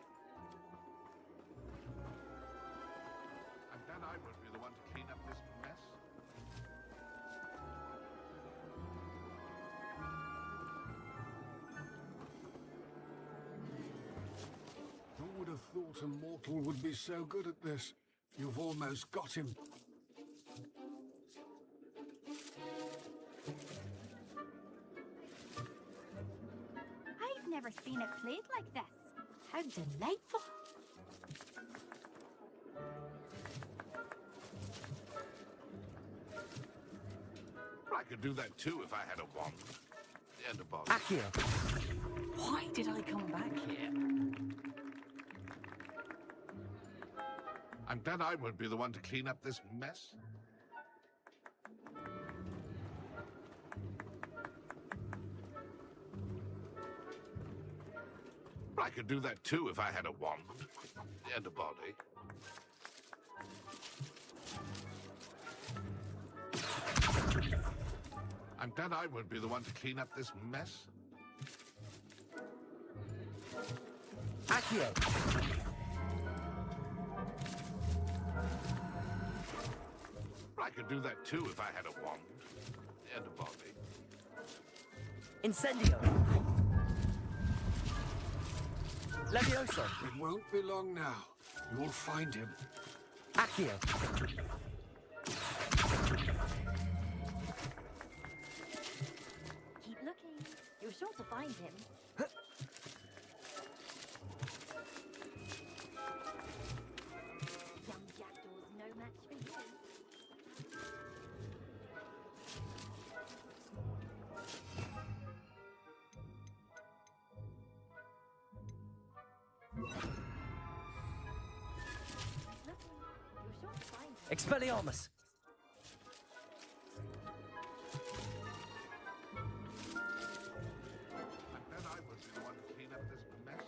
And then I won't be the one to clean up this mess. Who would have thought a mortal would be so good at this? You've almost got him. I've never seen it played like this. How delightful. I could do that too if I had a wand and a body. Accio. Why did I come back here? And then I won't be the one to clean up this mess. I could do that too if I had a wand and a body. I'm glad I won't be the one to clean up this mess. Accio! I could do that too if I had a wand and a body. Incendio! Levioso! It won't be long now. You will find him. Accio! Keep looking. You're sure to find him. Young jackdaw's no match for you. Expelliarmus! I'm glad I won't be the one to clean up this mess.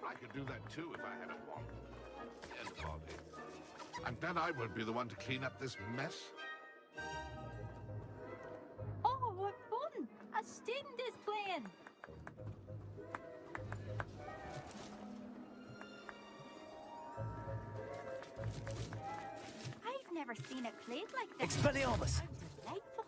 I could do that too if I had a wand and a body. I'm glad I won't be the one to clean up this mess. Oh, what fun! A student is playing. I've never seen it played like this. Expelliarmus! How delightful.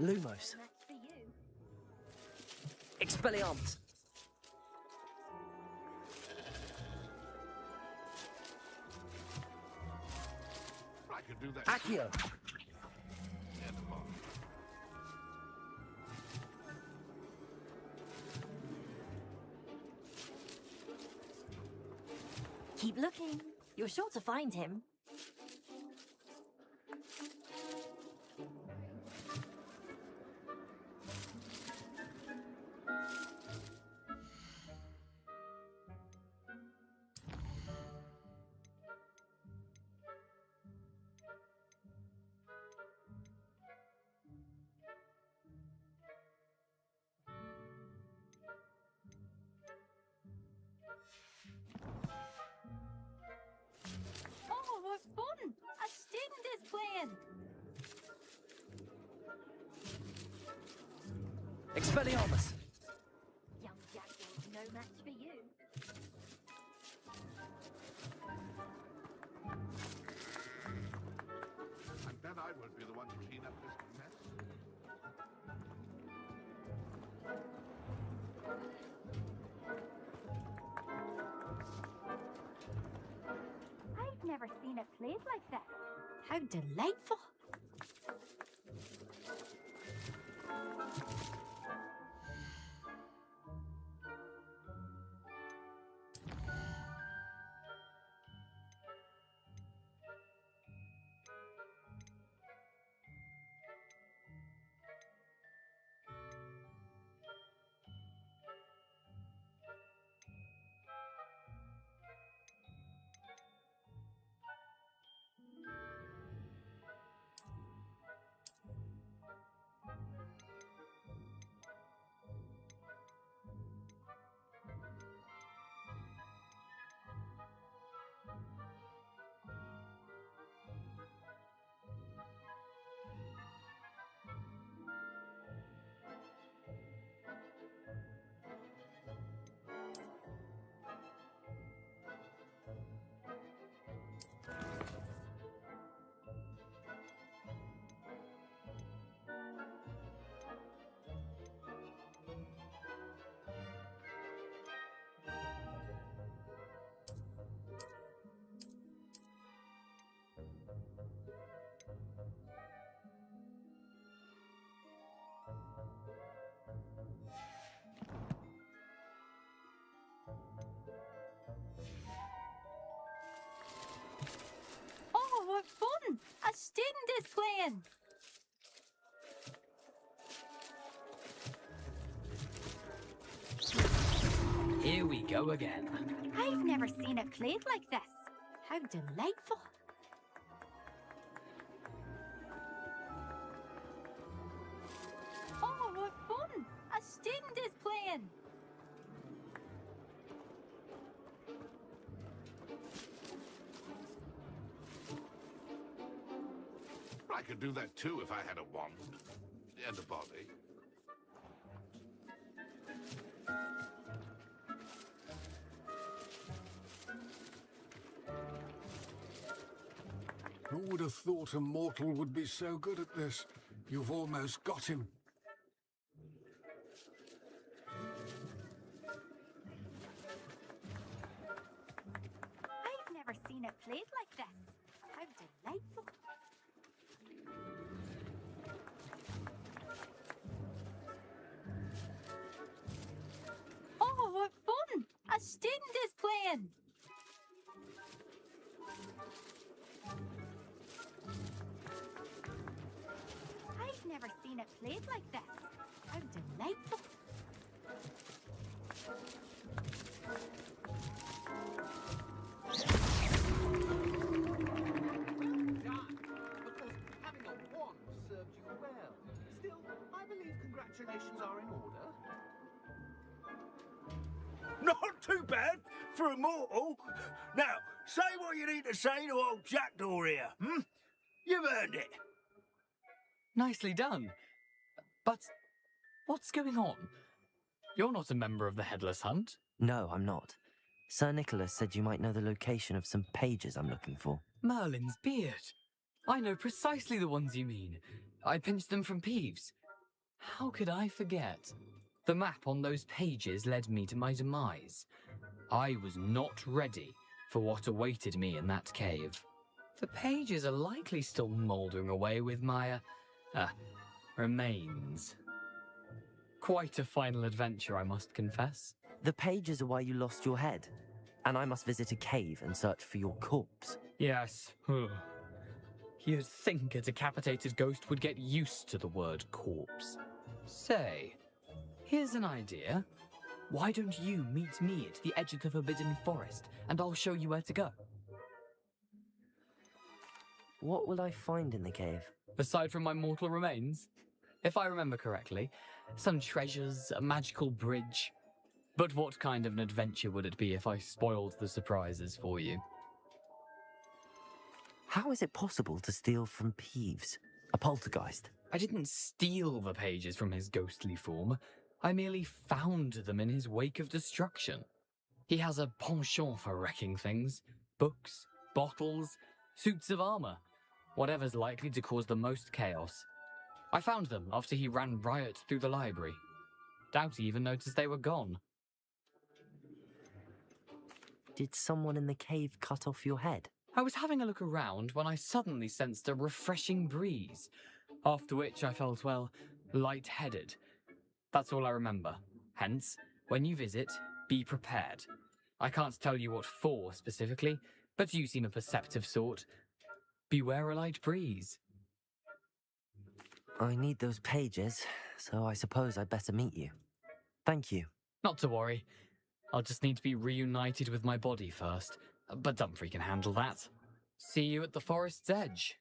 Lumos! Match for you. Expelliarmus! I could do that. Accio! And a body. Keep looking. You're sure to find him. Oh, what fun! A student is playing. Expelliarmus! Young jackdaw's no match for you. I'm glad I won't be the one to clean up this mess. I've never seen it played like this. How delightful. Oh, what fun! A student is playing. we go again. I've never seen it played like this. How delightful. Oh, what fun! A student is playing. I could do that too if I had a wand and a body. Who would have thought a mortal would be so good at this? You've almost got him. I've never seen it played like this. How delightful. Oh, what fun! A student is playing. I've never seen it played like this. How delightful. Having a wand served you well. Still, I believe congratulations are in order. Not too bad for a mortal. Now, say what you need to say to old Jackdaw here, hmm? You've earned it. Nicely done. But what's going on? You're not a member of the Headless Hunt. No, I'm not. Sir Nicholas said you might know the location of some pages I'm looking for. Merlin's beard. I know precisely the ones you mean. I pinched them from Peeves. How could I forget? The map on those pages led me to my demise. I was not ready for what awaited me in that cave. The pages are likely still mouldering away with my, remains. Quite a final adventure, I must confess. The pages are why you lost your head, and I must visit a cave and search for your corpse. Yes. You'd think a decapitated ghost would get used to the word corpse. Say, here's an idea. Why don't you meet me at the edge of the Forbidden Forest, and I'll show you where to go? What will I find in the cave? Aside from my mortal remains? If I remember correctly, some treasures, a magical bridge. But what kind of an adventure would it be if I spoiled the surprises for you? How is it possible to steal from Peeves, a poltergeist? I didn't steal the pages from his ghostly form. I merely found them in his wake of destruction. He has a penchant for wrecking things. Books, bottles, suits of armor. Whatever's likely to cause the most chaos. I found them after he ran riot through the library. Doubt he even noticed they were gone. Did someone in the cave cut off your head? I was having a look around when I suddenly sensed a refreshing breeze, after which I felt, well, lightheaded. That's all I remember. Hence, when you visit, be prepared. I can't tell you what for specifically, but you seem a perceptive sort. Beware a light breeze. I need those pages, so I suppose I'd better meet you. Thank you. Not to worry. I'll just need to be reunited with my body first, but Dumfries can handle that. See you at the forest's edge.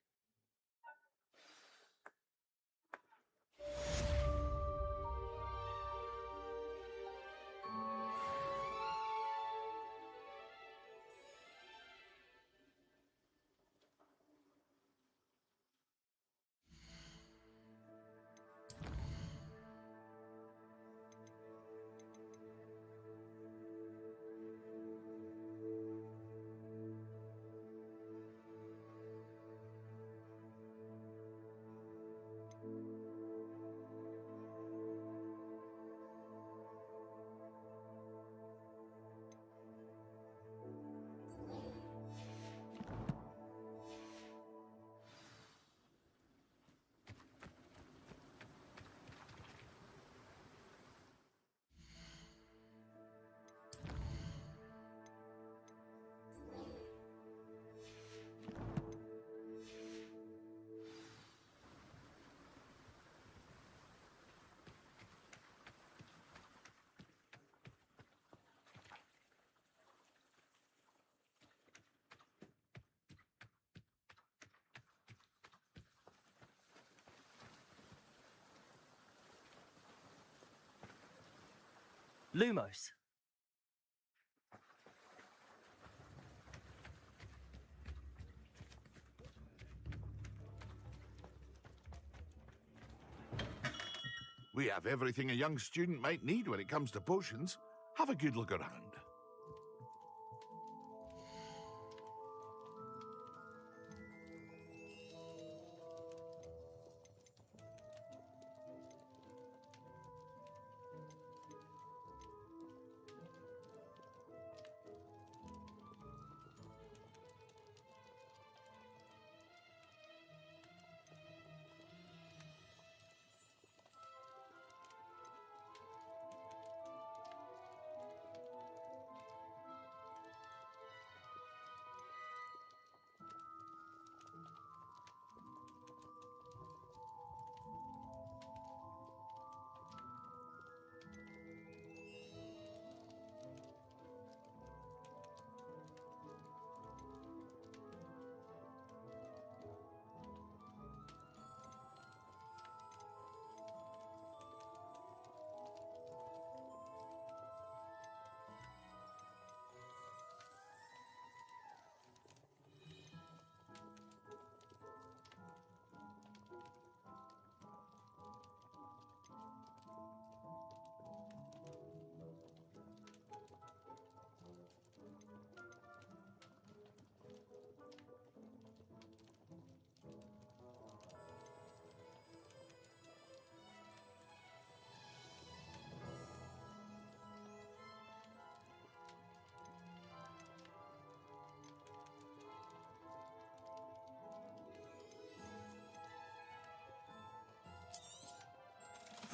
Lumos. We have everything a young student might need when it comes to potions. Have a good look around.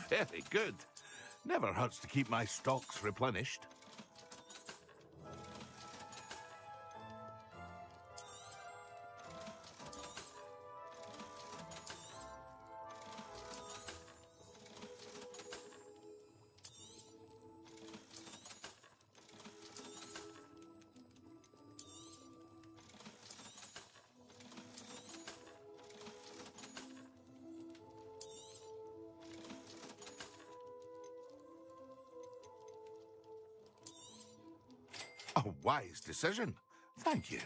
Very good. Never hurts to keep my stocks replenished. A wise decision. Thank you.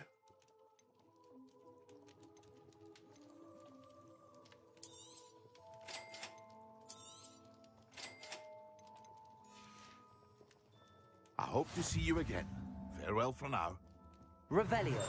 I hope to see you again. Farewell for now. Revelio.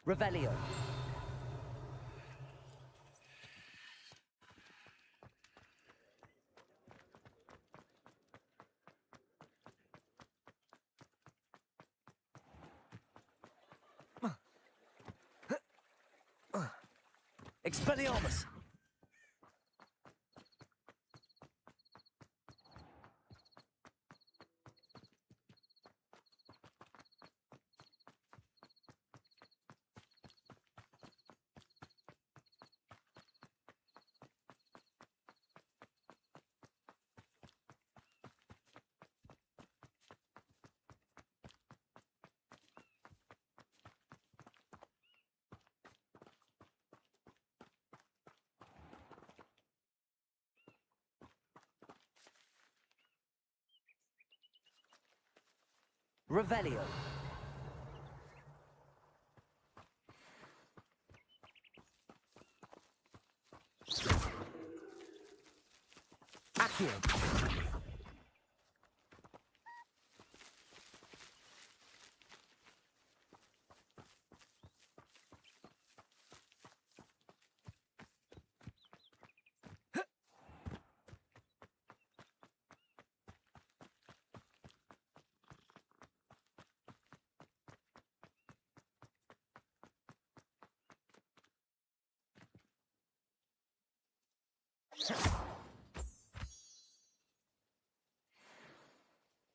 Revelio. Expelliarmus! Revelio. Accio.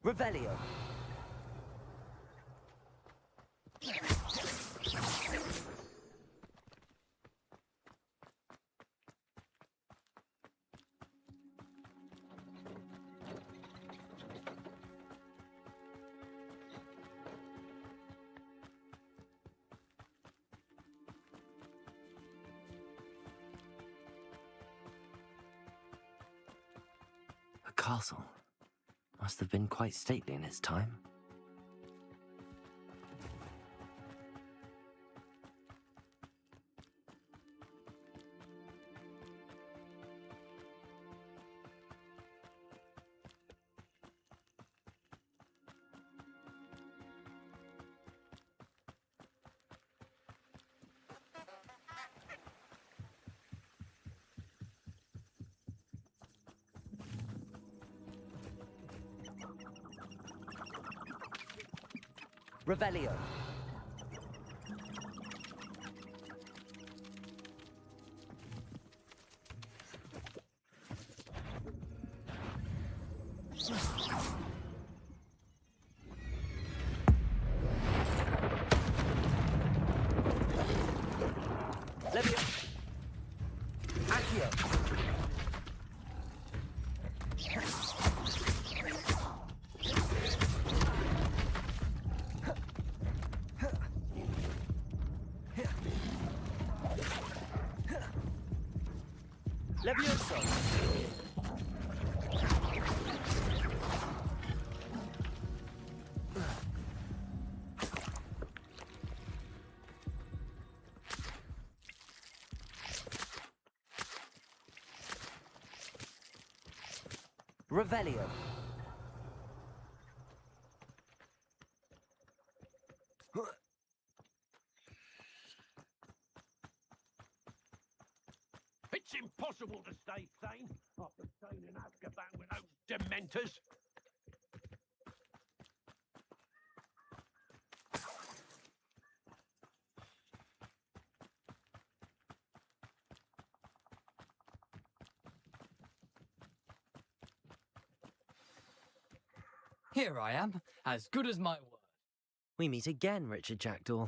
Revelio. A castle. Must have been quite stately in its time. Revelio. Levio. Accio. Levioso. Revelio. It's impossible to stay sane after staying in Azkaban with those dementors. Here I am, as good as my word. We meet again, Richard Jackdaw.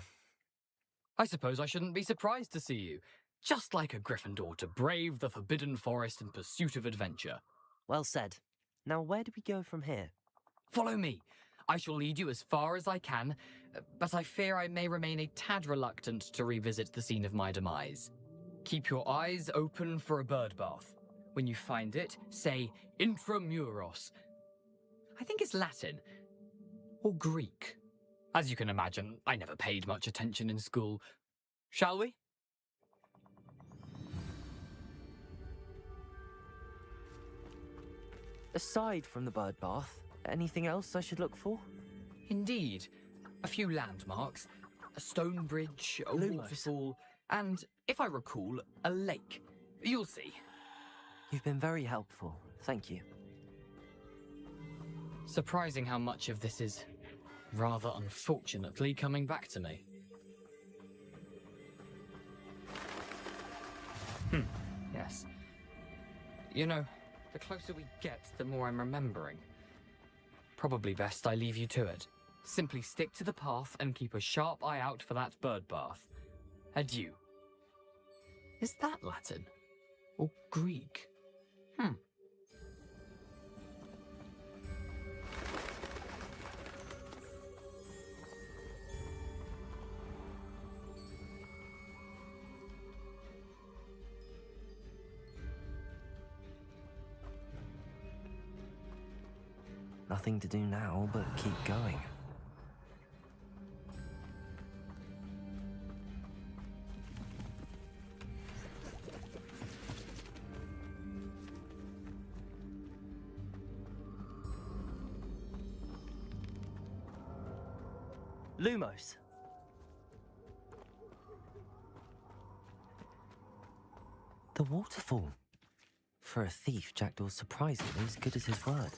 I suppose I shouldn't be surprised to see you. Just like a Gryffindor to brave the Forbidden Forest in pursuit of adventure. Well said. Now where do we go from here? Follow me. I shall lead you as far as I can, but I fear I may remain a tad reluctant to revisit the scene of my demise. Keep your eyes open for a bird bath. When you find it, say intramuros. I think it's Latin. Or Greek. As you can imagine, I never paid much attention in school. Shall we? Aside from the bird bath, anything else I should look for? Indeed. A few landmarks. a stone bridge, a Lumos. waterfall, and, if I recall, a lake. You'll see. You've been very helpful. Thank you. Surprising how much of this is, rather unfortunately, coming back to me. Yes. You know, the closer we get, the more I'm remembering. Probably best I leave you to it. Simply stick to the path and keep a sharp eye out for that bird bath. Adieu. Is that Latin? Or Greek? Nothing to do now but keep going. Lumos. The waterfall. For a thief, Jackdaw's surprisingly as good as his word.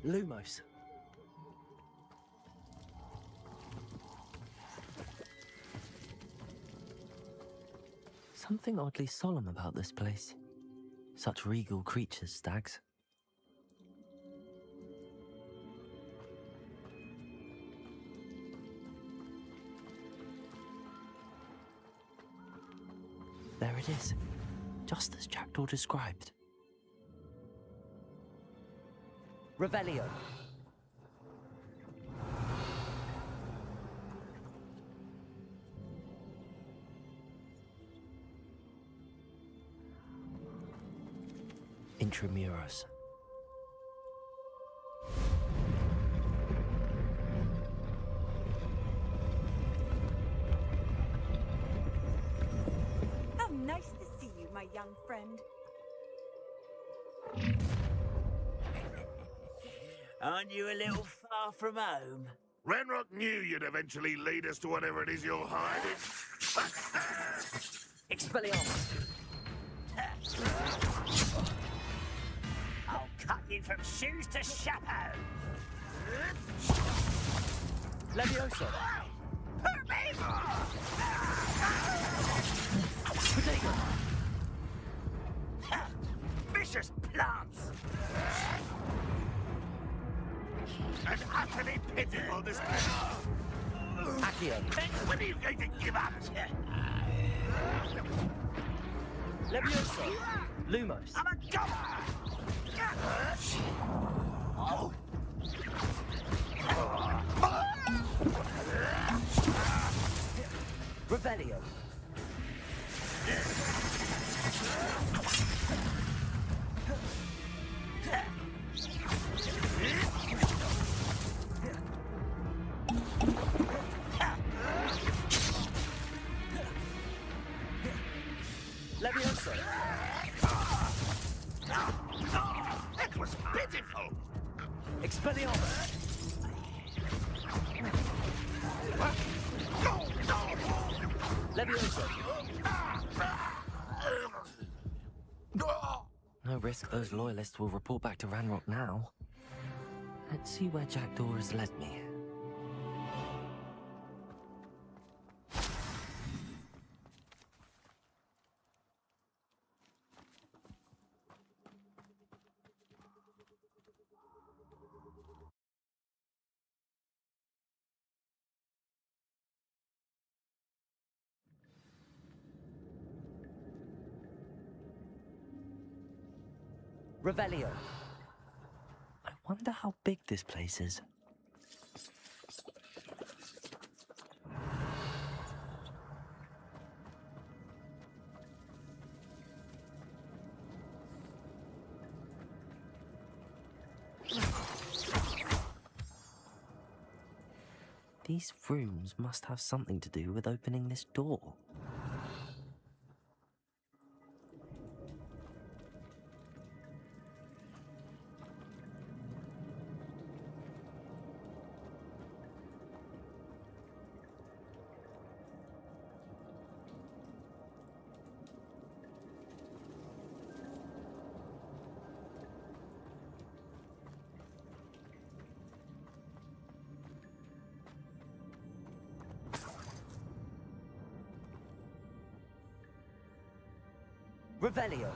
Lumos. Something oddly solemn about this place. Such regal creatures, stags. There it is, just as Jackdaw described. Revelio. Intramuros. How nice to see you, my young friend. Aren't you a little far from home? Ranrock knew you'd eventually lead us to whatever it is you're hiding. Expelliarmus. I'll cut you from shoes to chapeau. Levioso. Potato. Vicious plants. And utterly pitiful display. Accio. When are you going to give up? Levioso. Lumos. I'm a goblin. Oh. Revelio. Levioso. That was pitiful. Expelliarmus. Levioso. No risk those loyalists will report back to Ranrock now. Let's see where Jackdaw has led me. Revelio. I wonder how big this place is. These rooms must have something to do with opening this door. Revelio.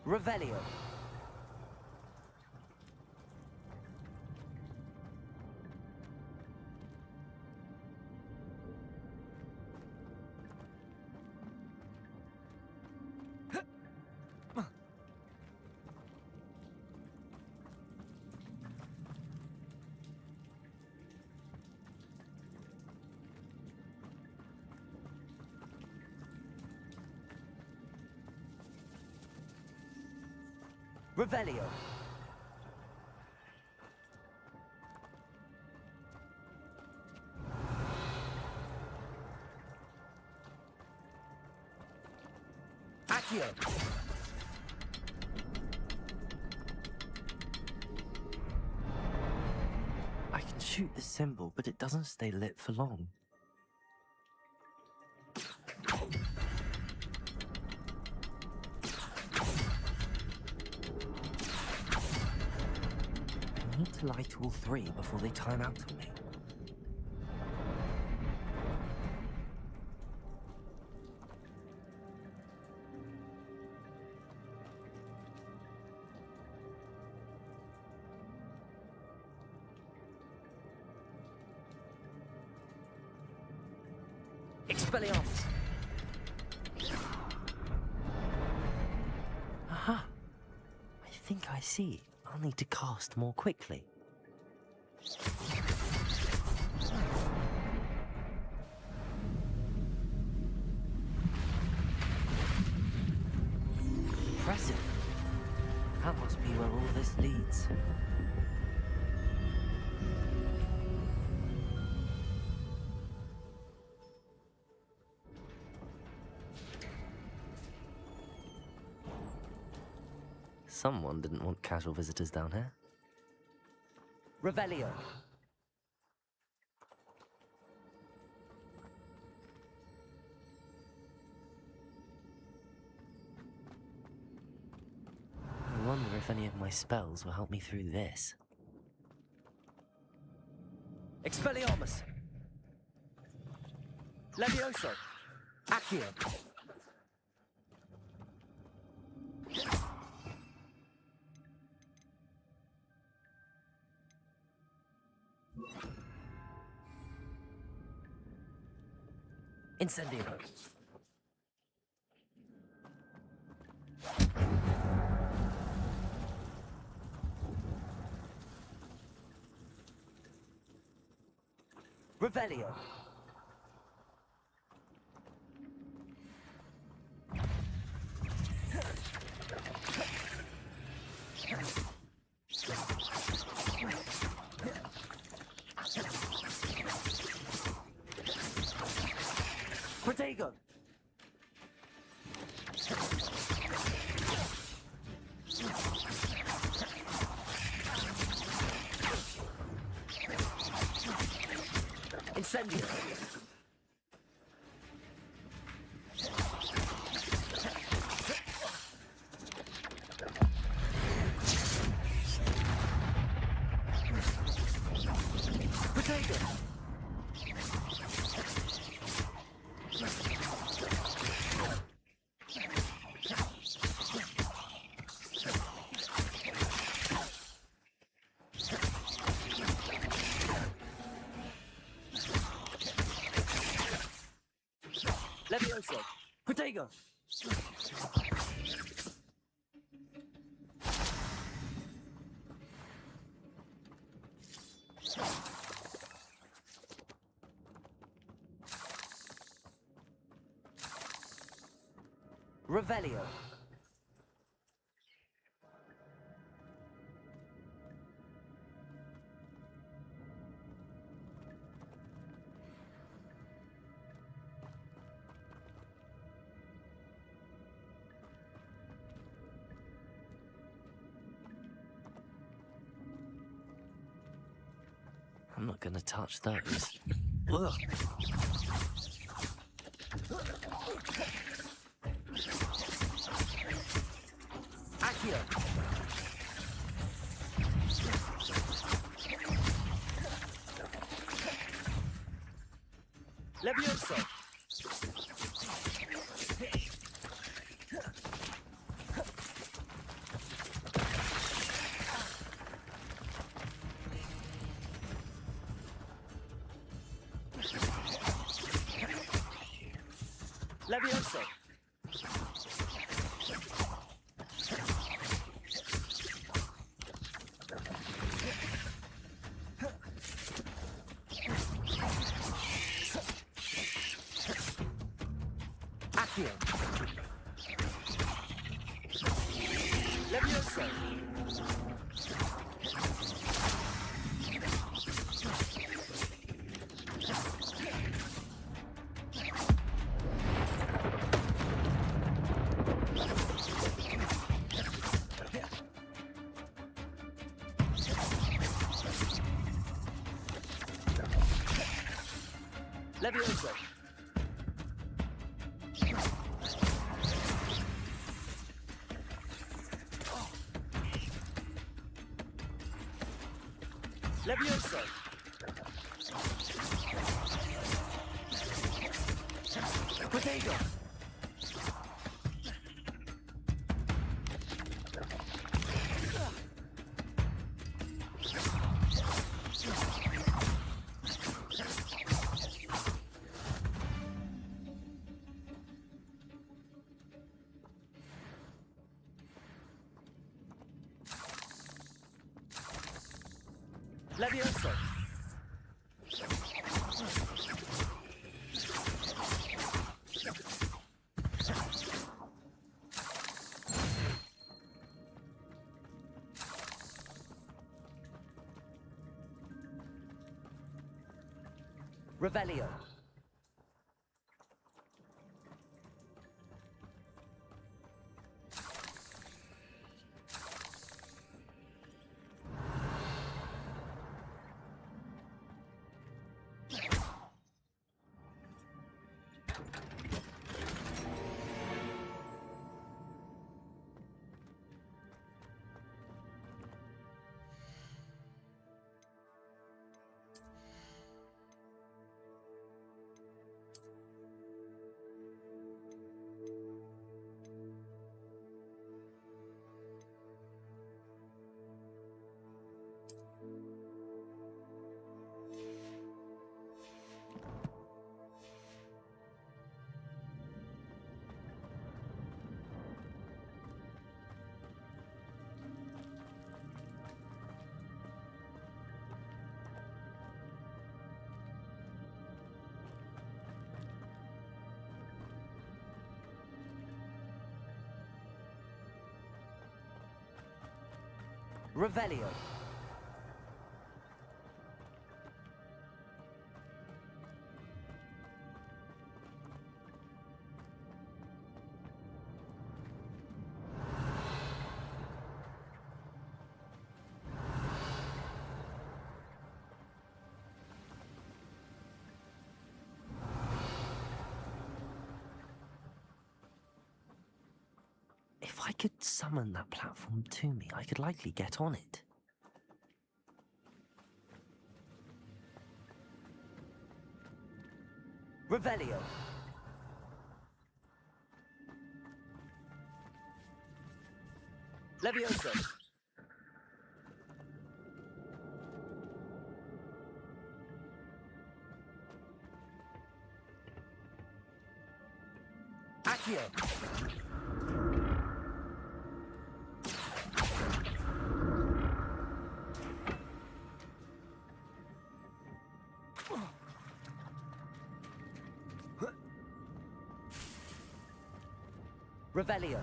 Revelio. Revelio. Accio. I can shoot the symbol, but it doesn't stay lit for long. I need to light all three before they time out on me. Expelliarmus! Aha! I think I see. I'll need to cast more quickly. Impressive. That must be where all this leads. Someone didn't want casual visitors down here. Revelio. I wonder if any of my spells will help me through this. Expelliarmus! Levioso! Accio! Incendio. Revelio. Protego. Incendio. Protego. Levioso! Protego! Revelio. I'm not gonna touch those. Ugh. Accio. Levioso. Levioso. Accio. Levioso. Levioso. Levioso. Protego. Levioso. Revelio. Revelio. If I could summon that platform to me, I could likely get on it. Revelio. Levioso. Accio. Revelio.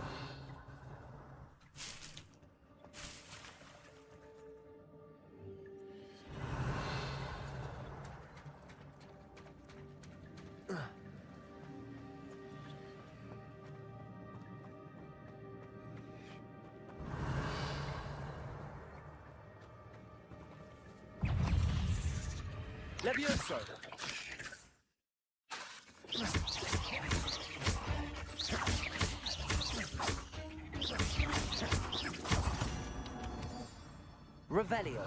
Levioso. Revelio.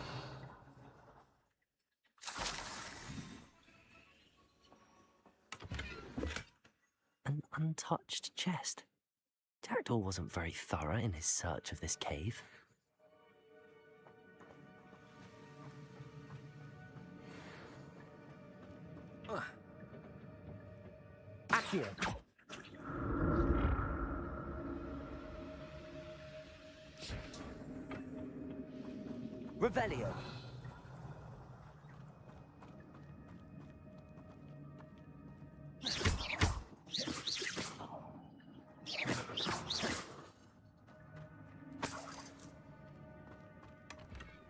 An untouched chest. Jackdaw wasn't very thorough in his search of this cave. Accio. Revelio.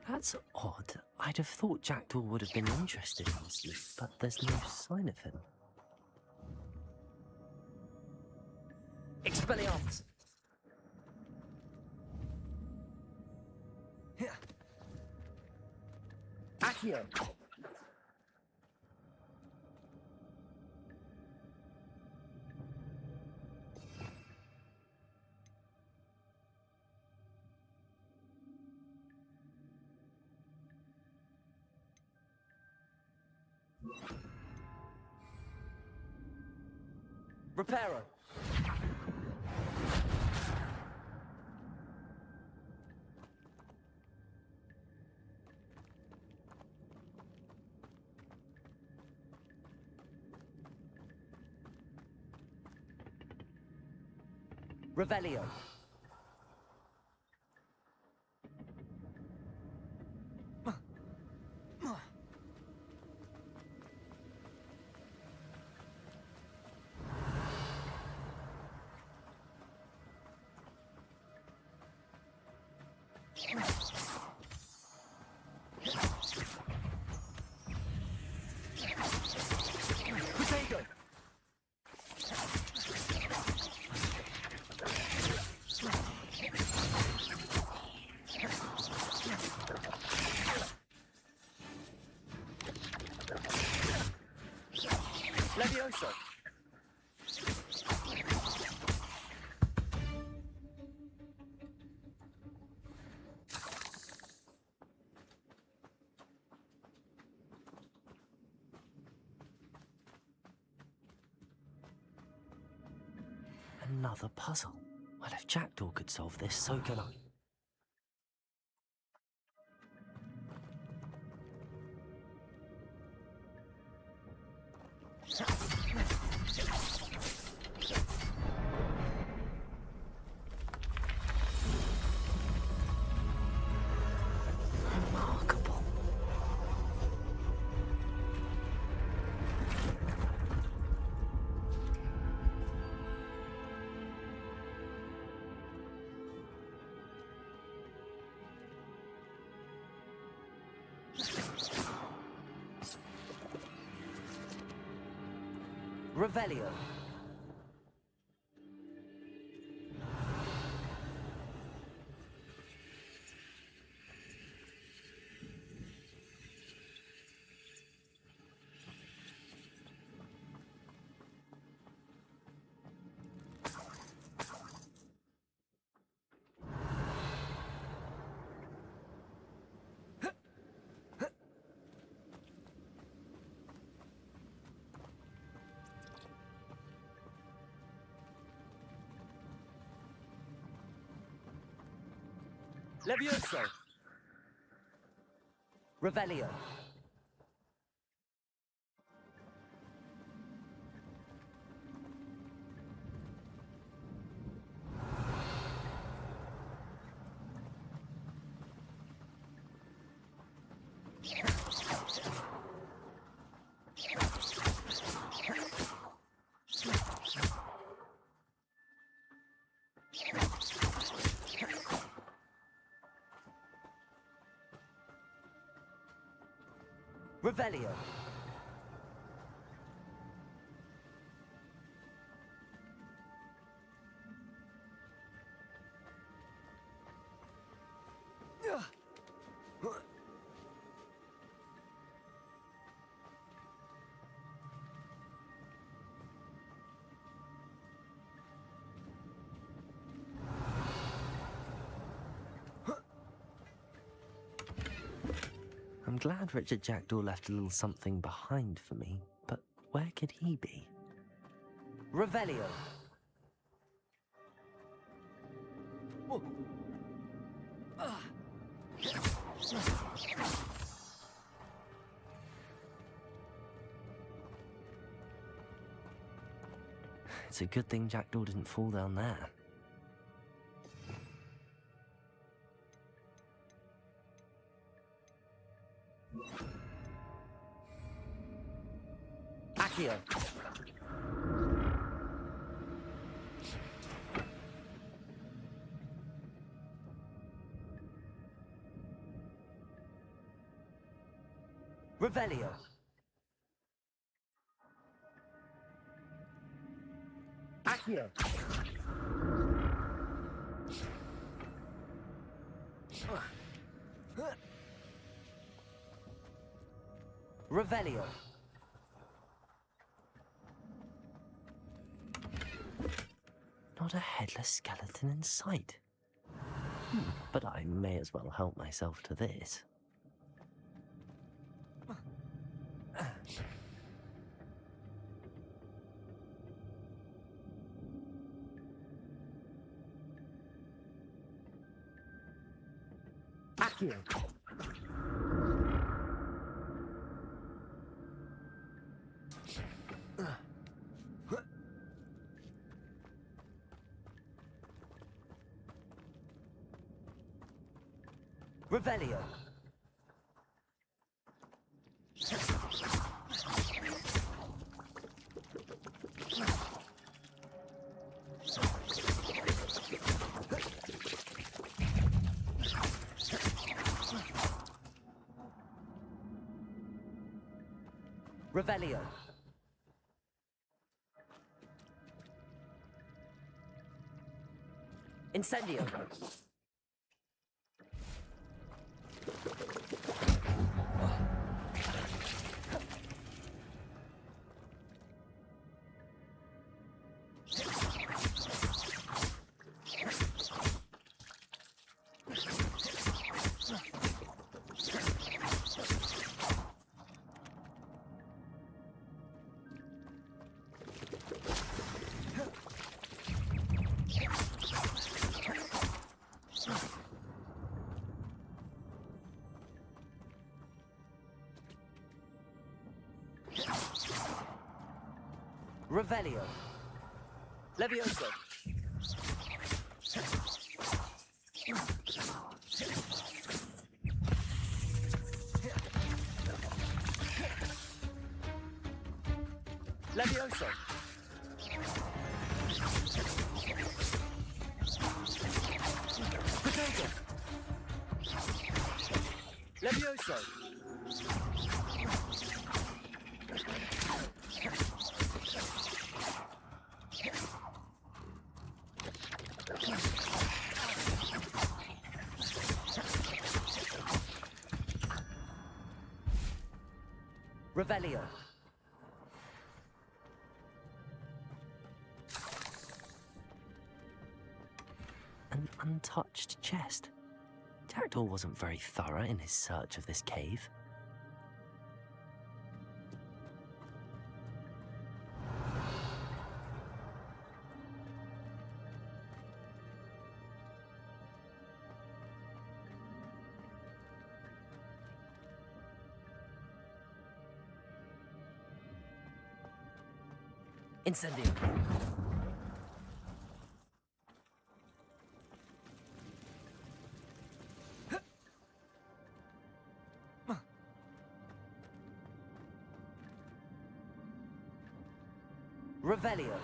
That's odd. I'd have thought Jackdaw would have been interested in this, but there's no sign of him. Expelliarmus! Accio! Reparo! Revelio. Potato. Levioso. Another puzzle. Well, if Jackdaw could solve this, so can I. Remarkable. Revelio. Levioso. Revelio. Revelio. I'm glad Richard Jackdaw left a little something behind for me, but where could he be? Revelio. It's a good thing Jackdaw didn't fall down there. Accio. Revelio. Accio. Revelio. Not a headless skeleton in sight. But I may as well help myself to this. Accio. Revelio. Revelio. Incendio. Revelio. Levioso. Levioso. Potato. Levioso. Revelio. An untouched chest. Jackdaw wasn't very thorough in his search of this cave. Incendio. Revelio.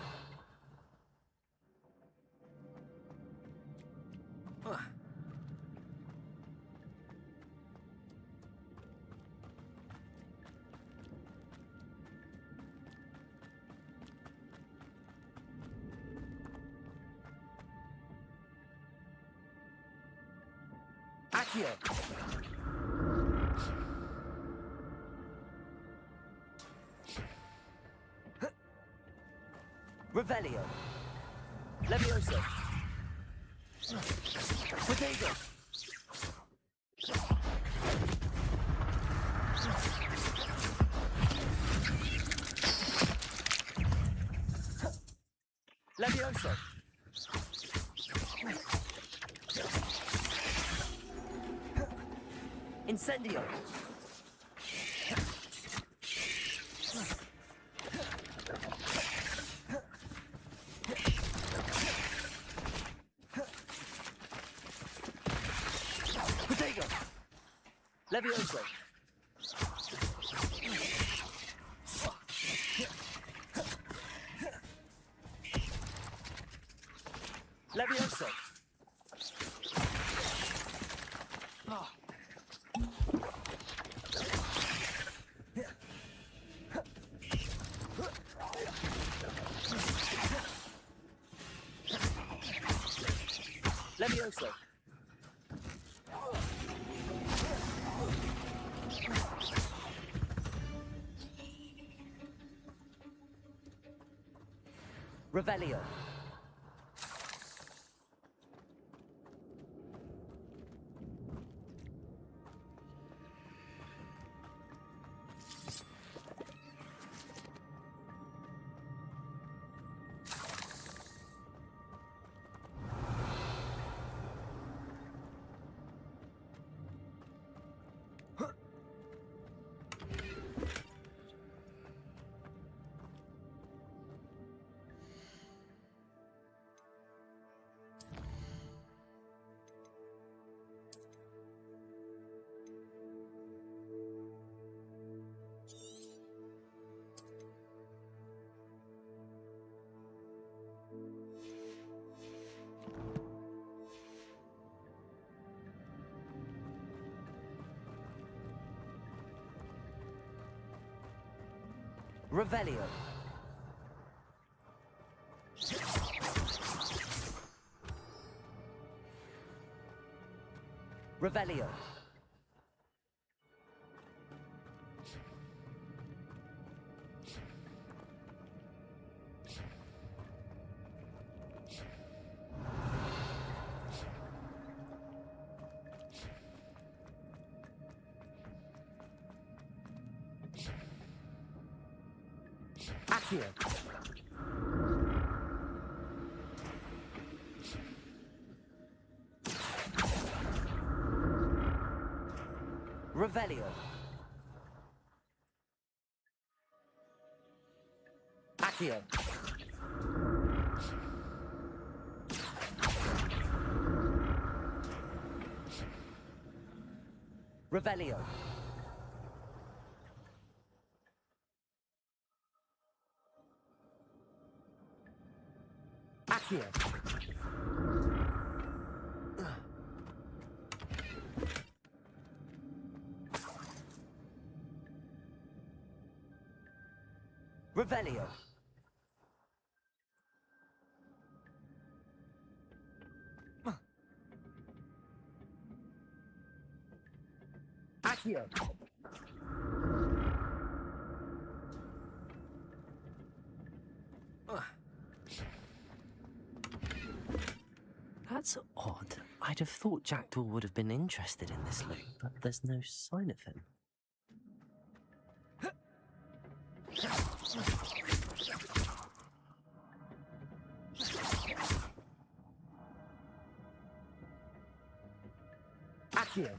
Accio. Revelio. Levioso. Potato. Levioso. Incendio. Potato. Levioso. Levioso. Levioso. Revelio. Revelio. Revelio. Accio. Revelio. Accio. Revelio. Accio. Revelio. Accio. That's odd. I'd have thought Jackdaw would have been interested in this loot, but there's no sign of him. Accio.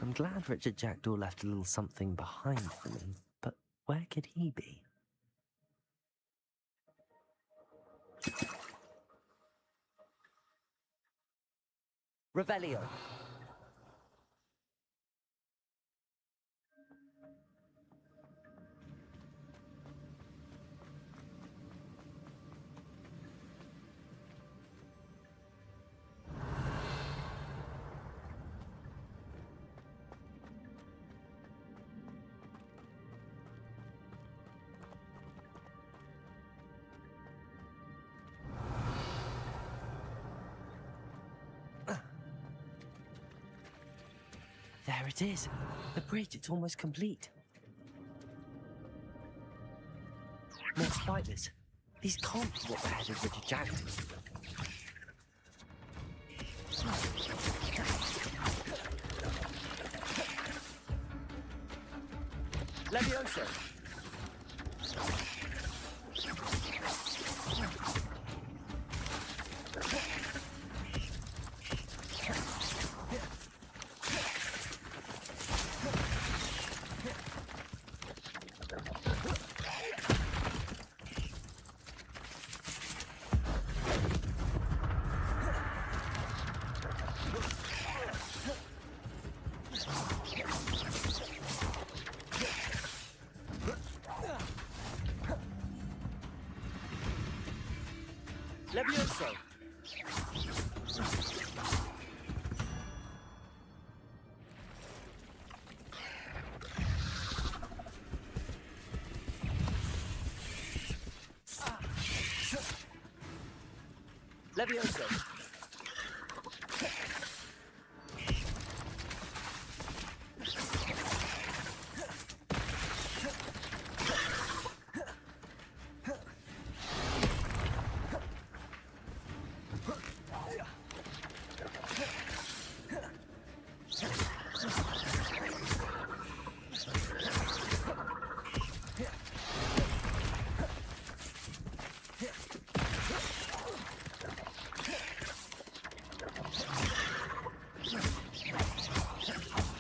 I'm glad Richard Jackdaw left a little something behind for me, but where could he be? Revelio. There it is. The bridge, it's almost complete. More spiders. These can't be what the head of Richard Jack did. Levioso! Levioso! Levioso!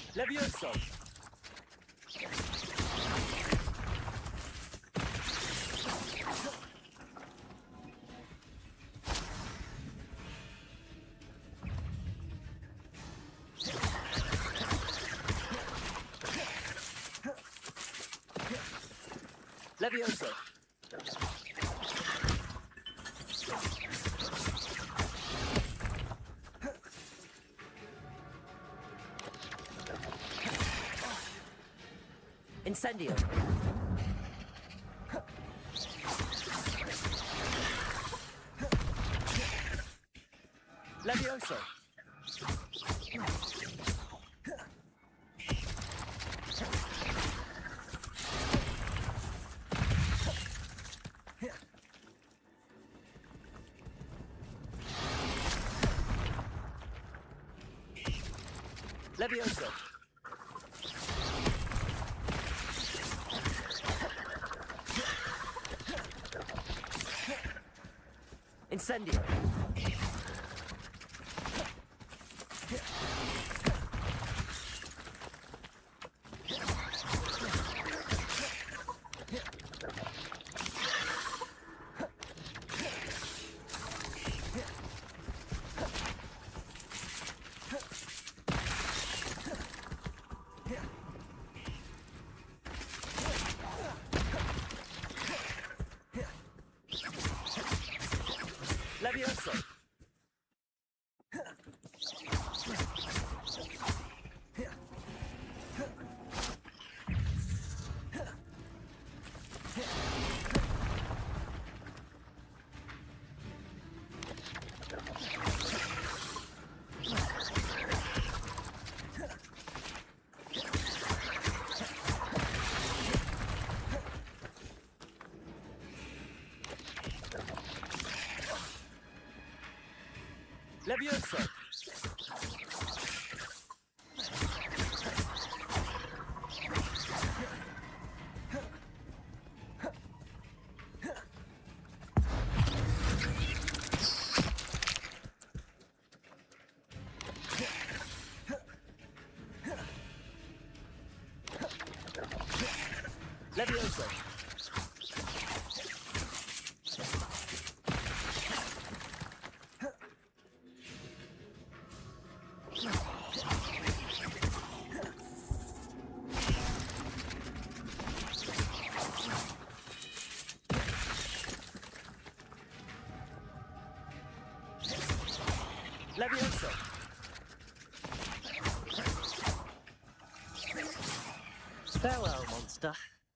Levioso! Levioso! Incendio! Levioso! Levioso! Incendio! Levioso! Levioso! Levioso! Levioso! Farewell, monster.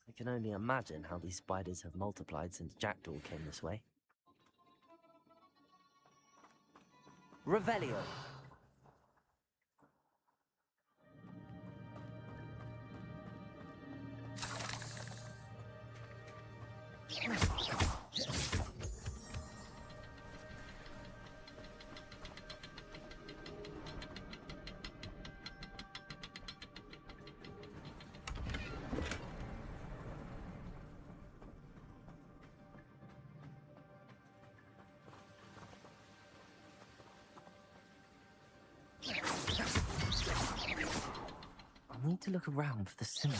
I can only imagine how these spiders have multiplied since Jackdaw came this way. Revelio. I need to look around for the symbol.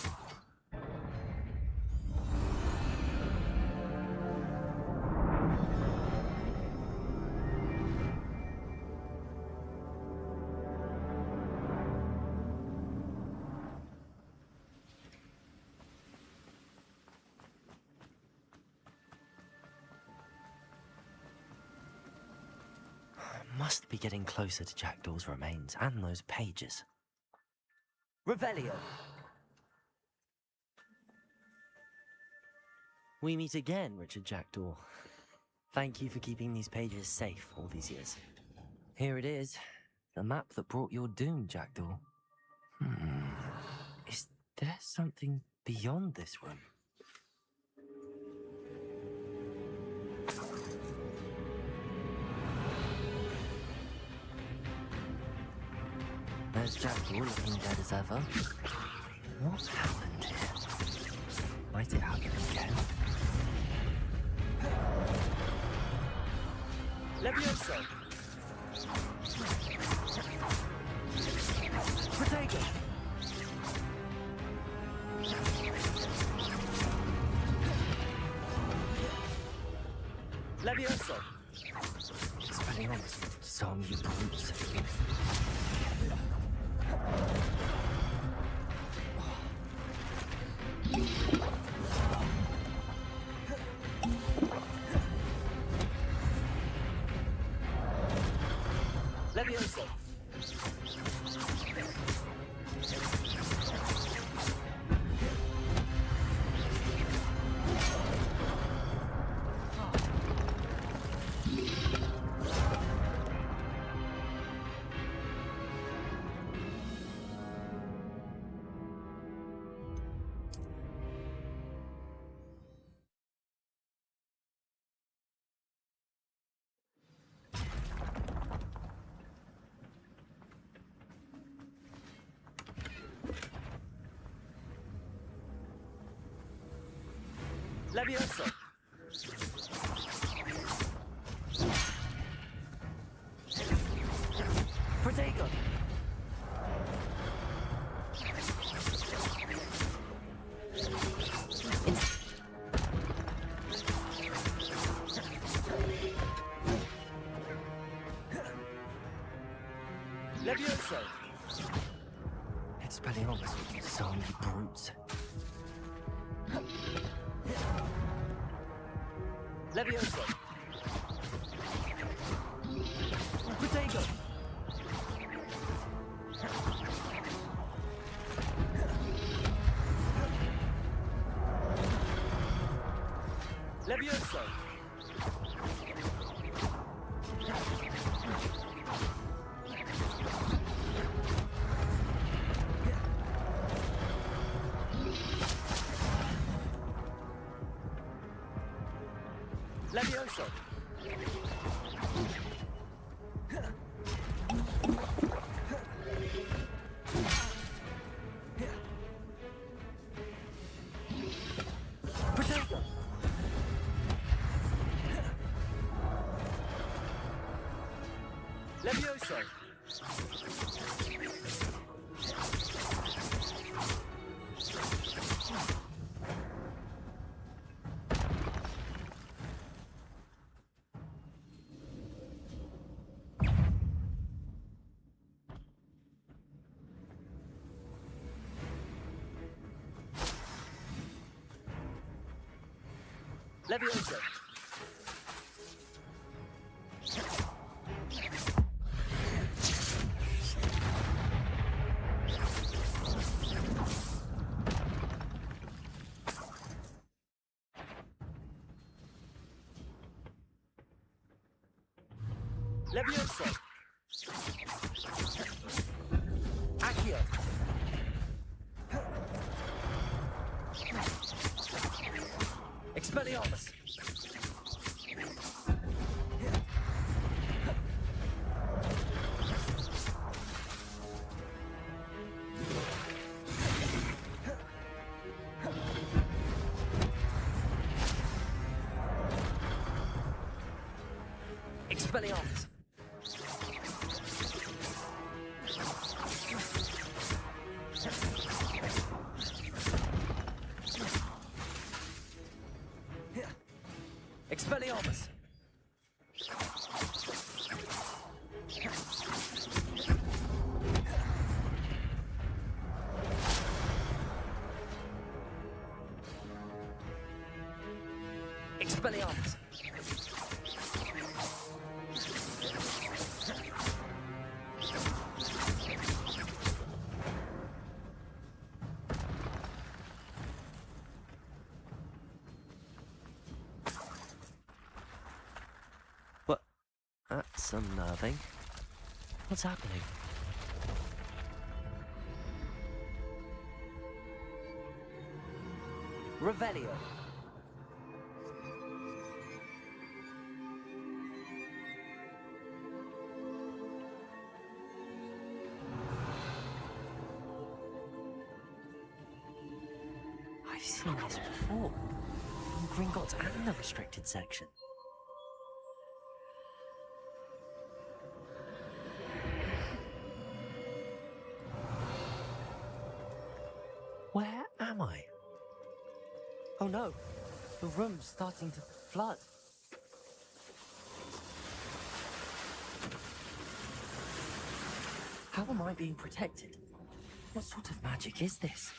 Must be getting closer to Jackdaw's remains and those pages. Revelio. We meet again, Richard Jackdaw. Thank you for keeping these pages safe all these years. Here it is, the map that brought your doom, Jackdaw. Is there something beyond this room? There's Jackdaw looking dead as ever. What happened here? Might it happen again? Levioso! Protego! Levioso! Spelling on some you brutes. Levioso! Levioso! Protego! Levioso! It's Spellions, some you brutes. Levioso! Protego! Levioso! Levioso! Protego! Levioso! Levioso! Levioso! Accio! Expelliarmus! Expelliarmus! Expelliarmus! Expelliarmus! What? That's unnerving. What's happening? Revelio. I've seen this before. In Gringotts and the restricted section. Where am I? Oh no, the room's starting to flood. How am I being protected? What sort of magic is this?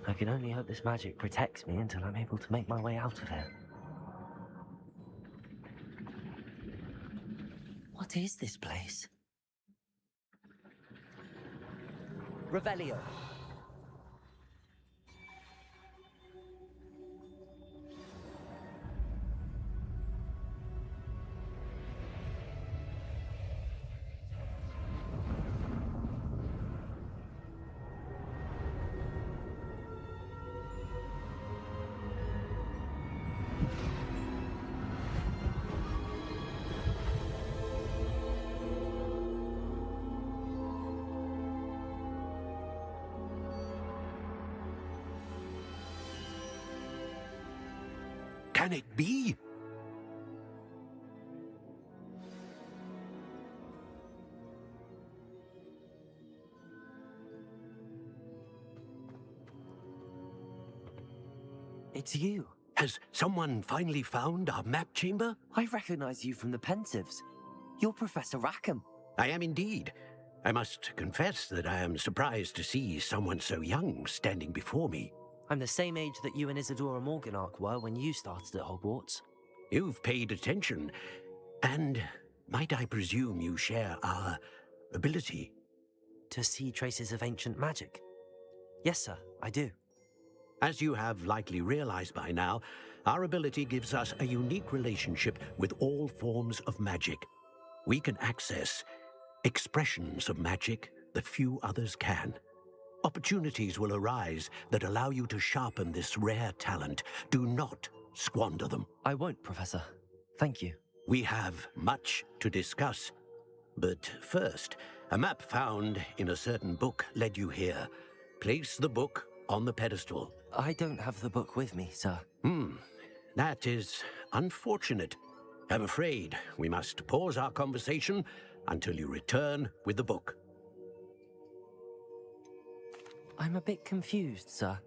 I can only hope this magic protects me until I'm able to make my way out of here. What is this place? Revelio. Can it be? It's you. Has someone finally found our map chamber? I recognize you from the Pensives. You're Professor Rackham. I am indeed. I must confess that I am surprised to see someone so young standing before me. I'm the same age that you and Isadora Morganach were when you started at Hogwarts. You've paid attention, and might I presume you share our ability? To see traces of ancient magic? Yes, sir, I do. As you have likely realized by now, our ability gives us a unique relationship with all forms of magic. We can access expressions of magic that few others can. Opportunities will arise that allow you to sharpen this rare talent. Do not squander them. I won't, Professor. Thank you. We have much to discuss. But first, a map found in a certain book led you here. Place the book on the pedestal. I don't have the book with me, sir. That is unfortunate. I'm afraid we must pause our conversation until you return with the book. I'm a bit confused, sir.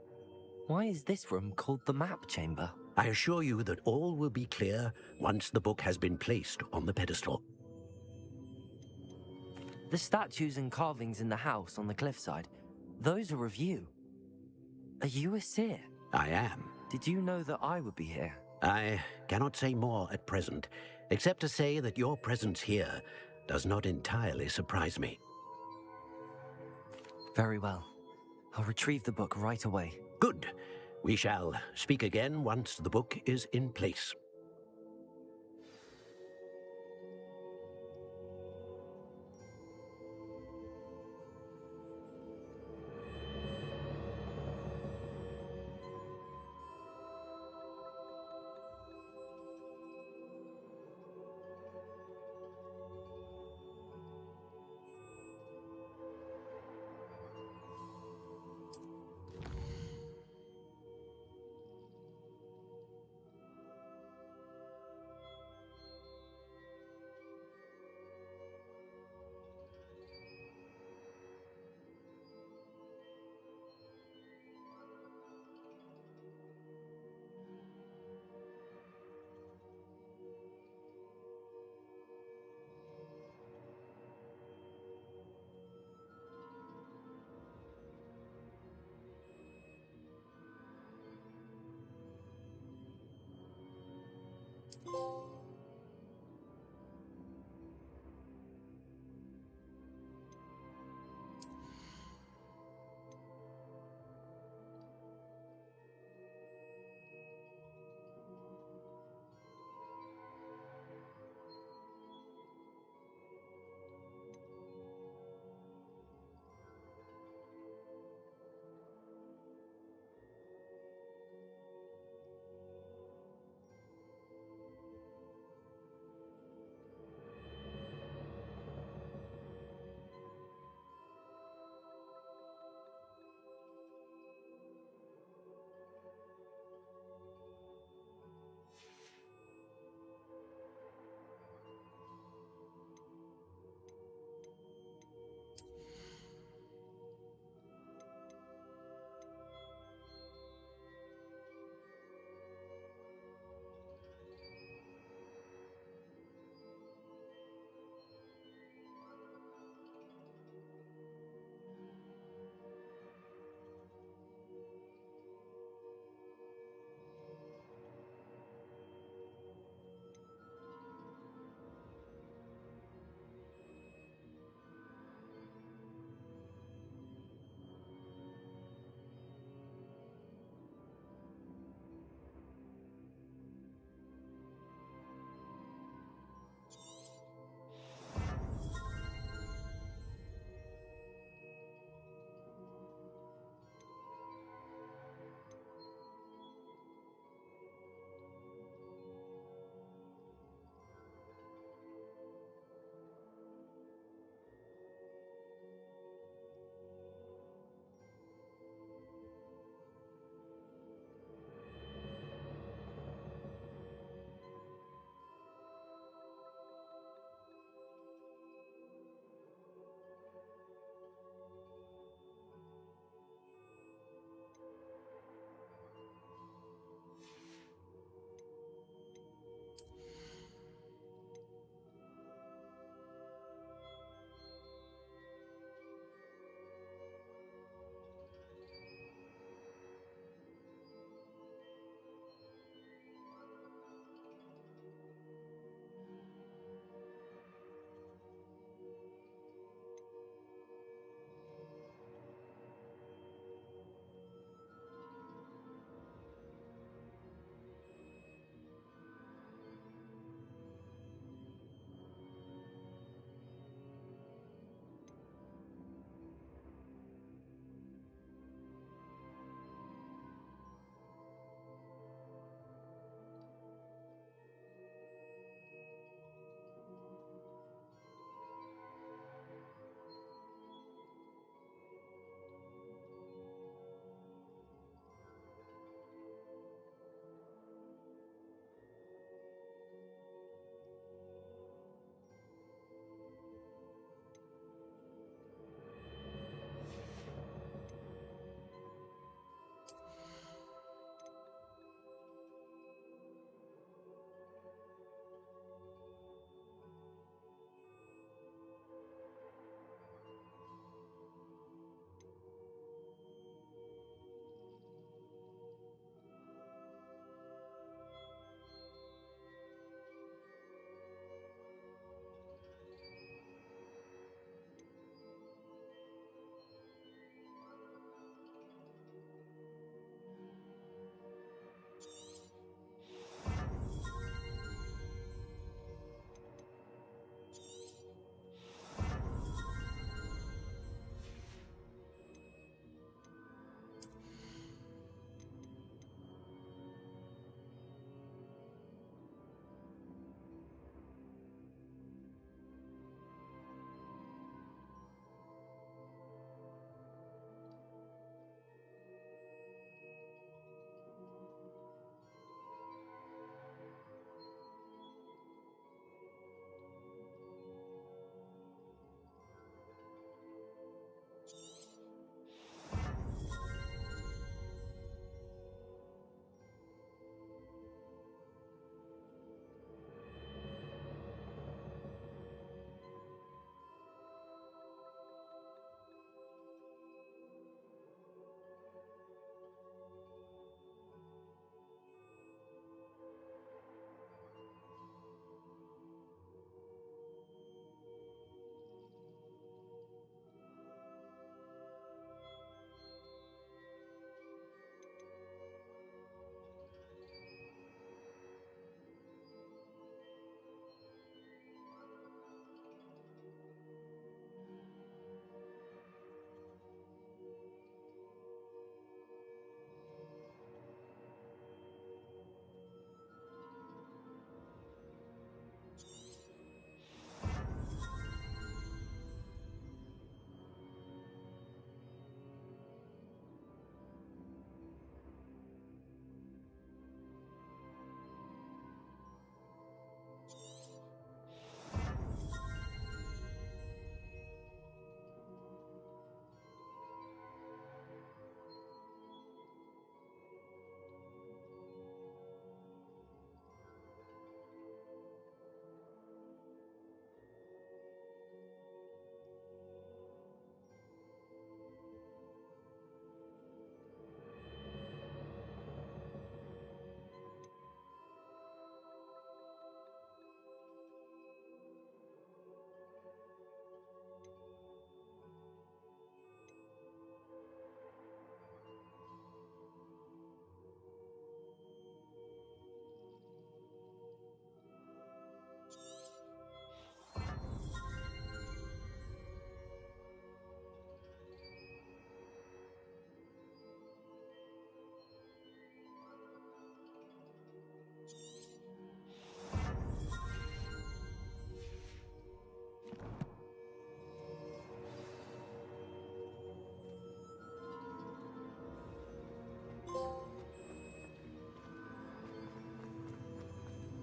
Why is this room called the map chamber? I assure you that all will be clear once the book has been placed on the pedestal. The statues and carvings in the house on the cliffside, those are of you. Are you a seer? I am. Did you know that I would be here? I cannot say more at present, except to say that your presence here does not entirely surprise me. Very well. I'll retrieve the book right away. Good. We shall speak again once the book is in place.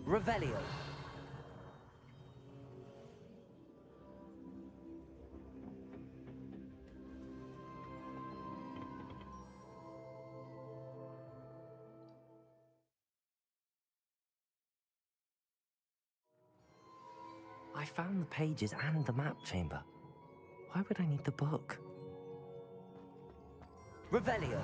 Revelio. I found the pages and the map chamber. Why would I need the book? Revelio.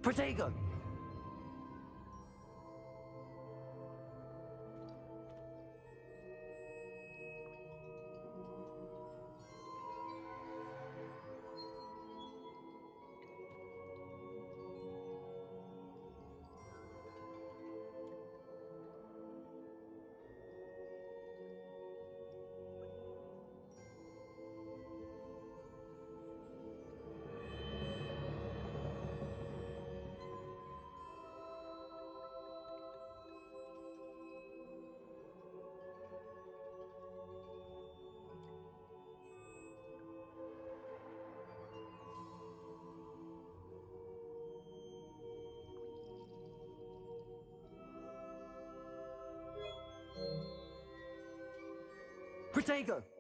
Protego! Protego!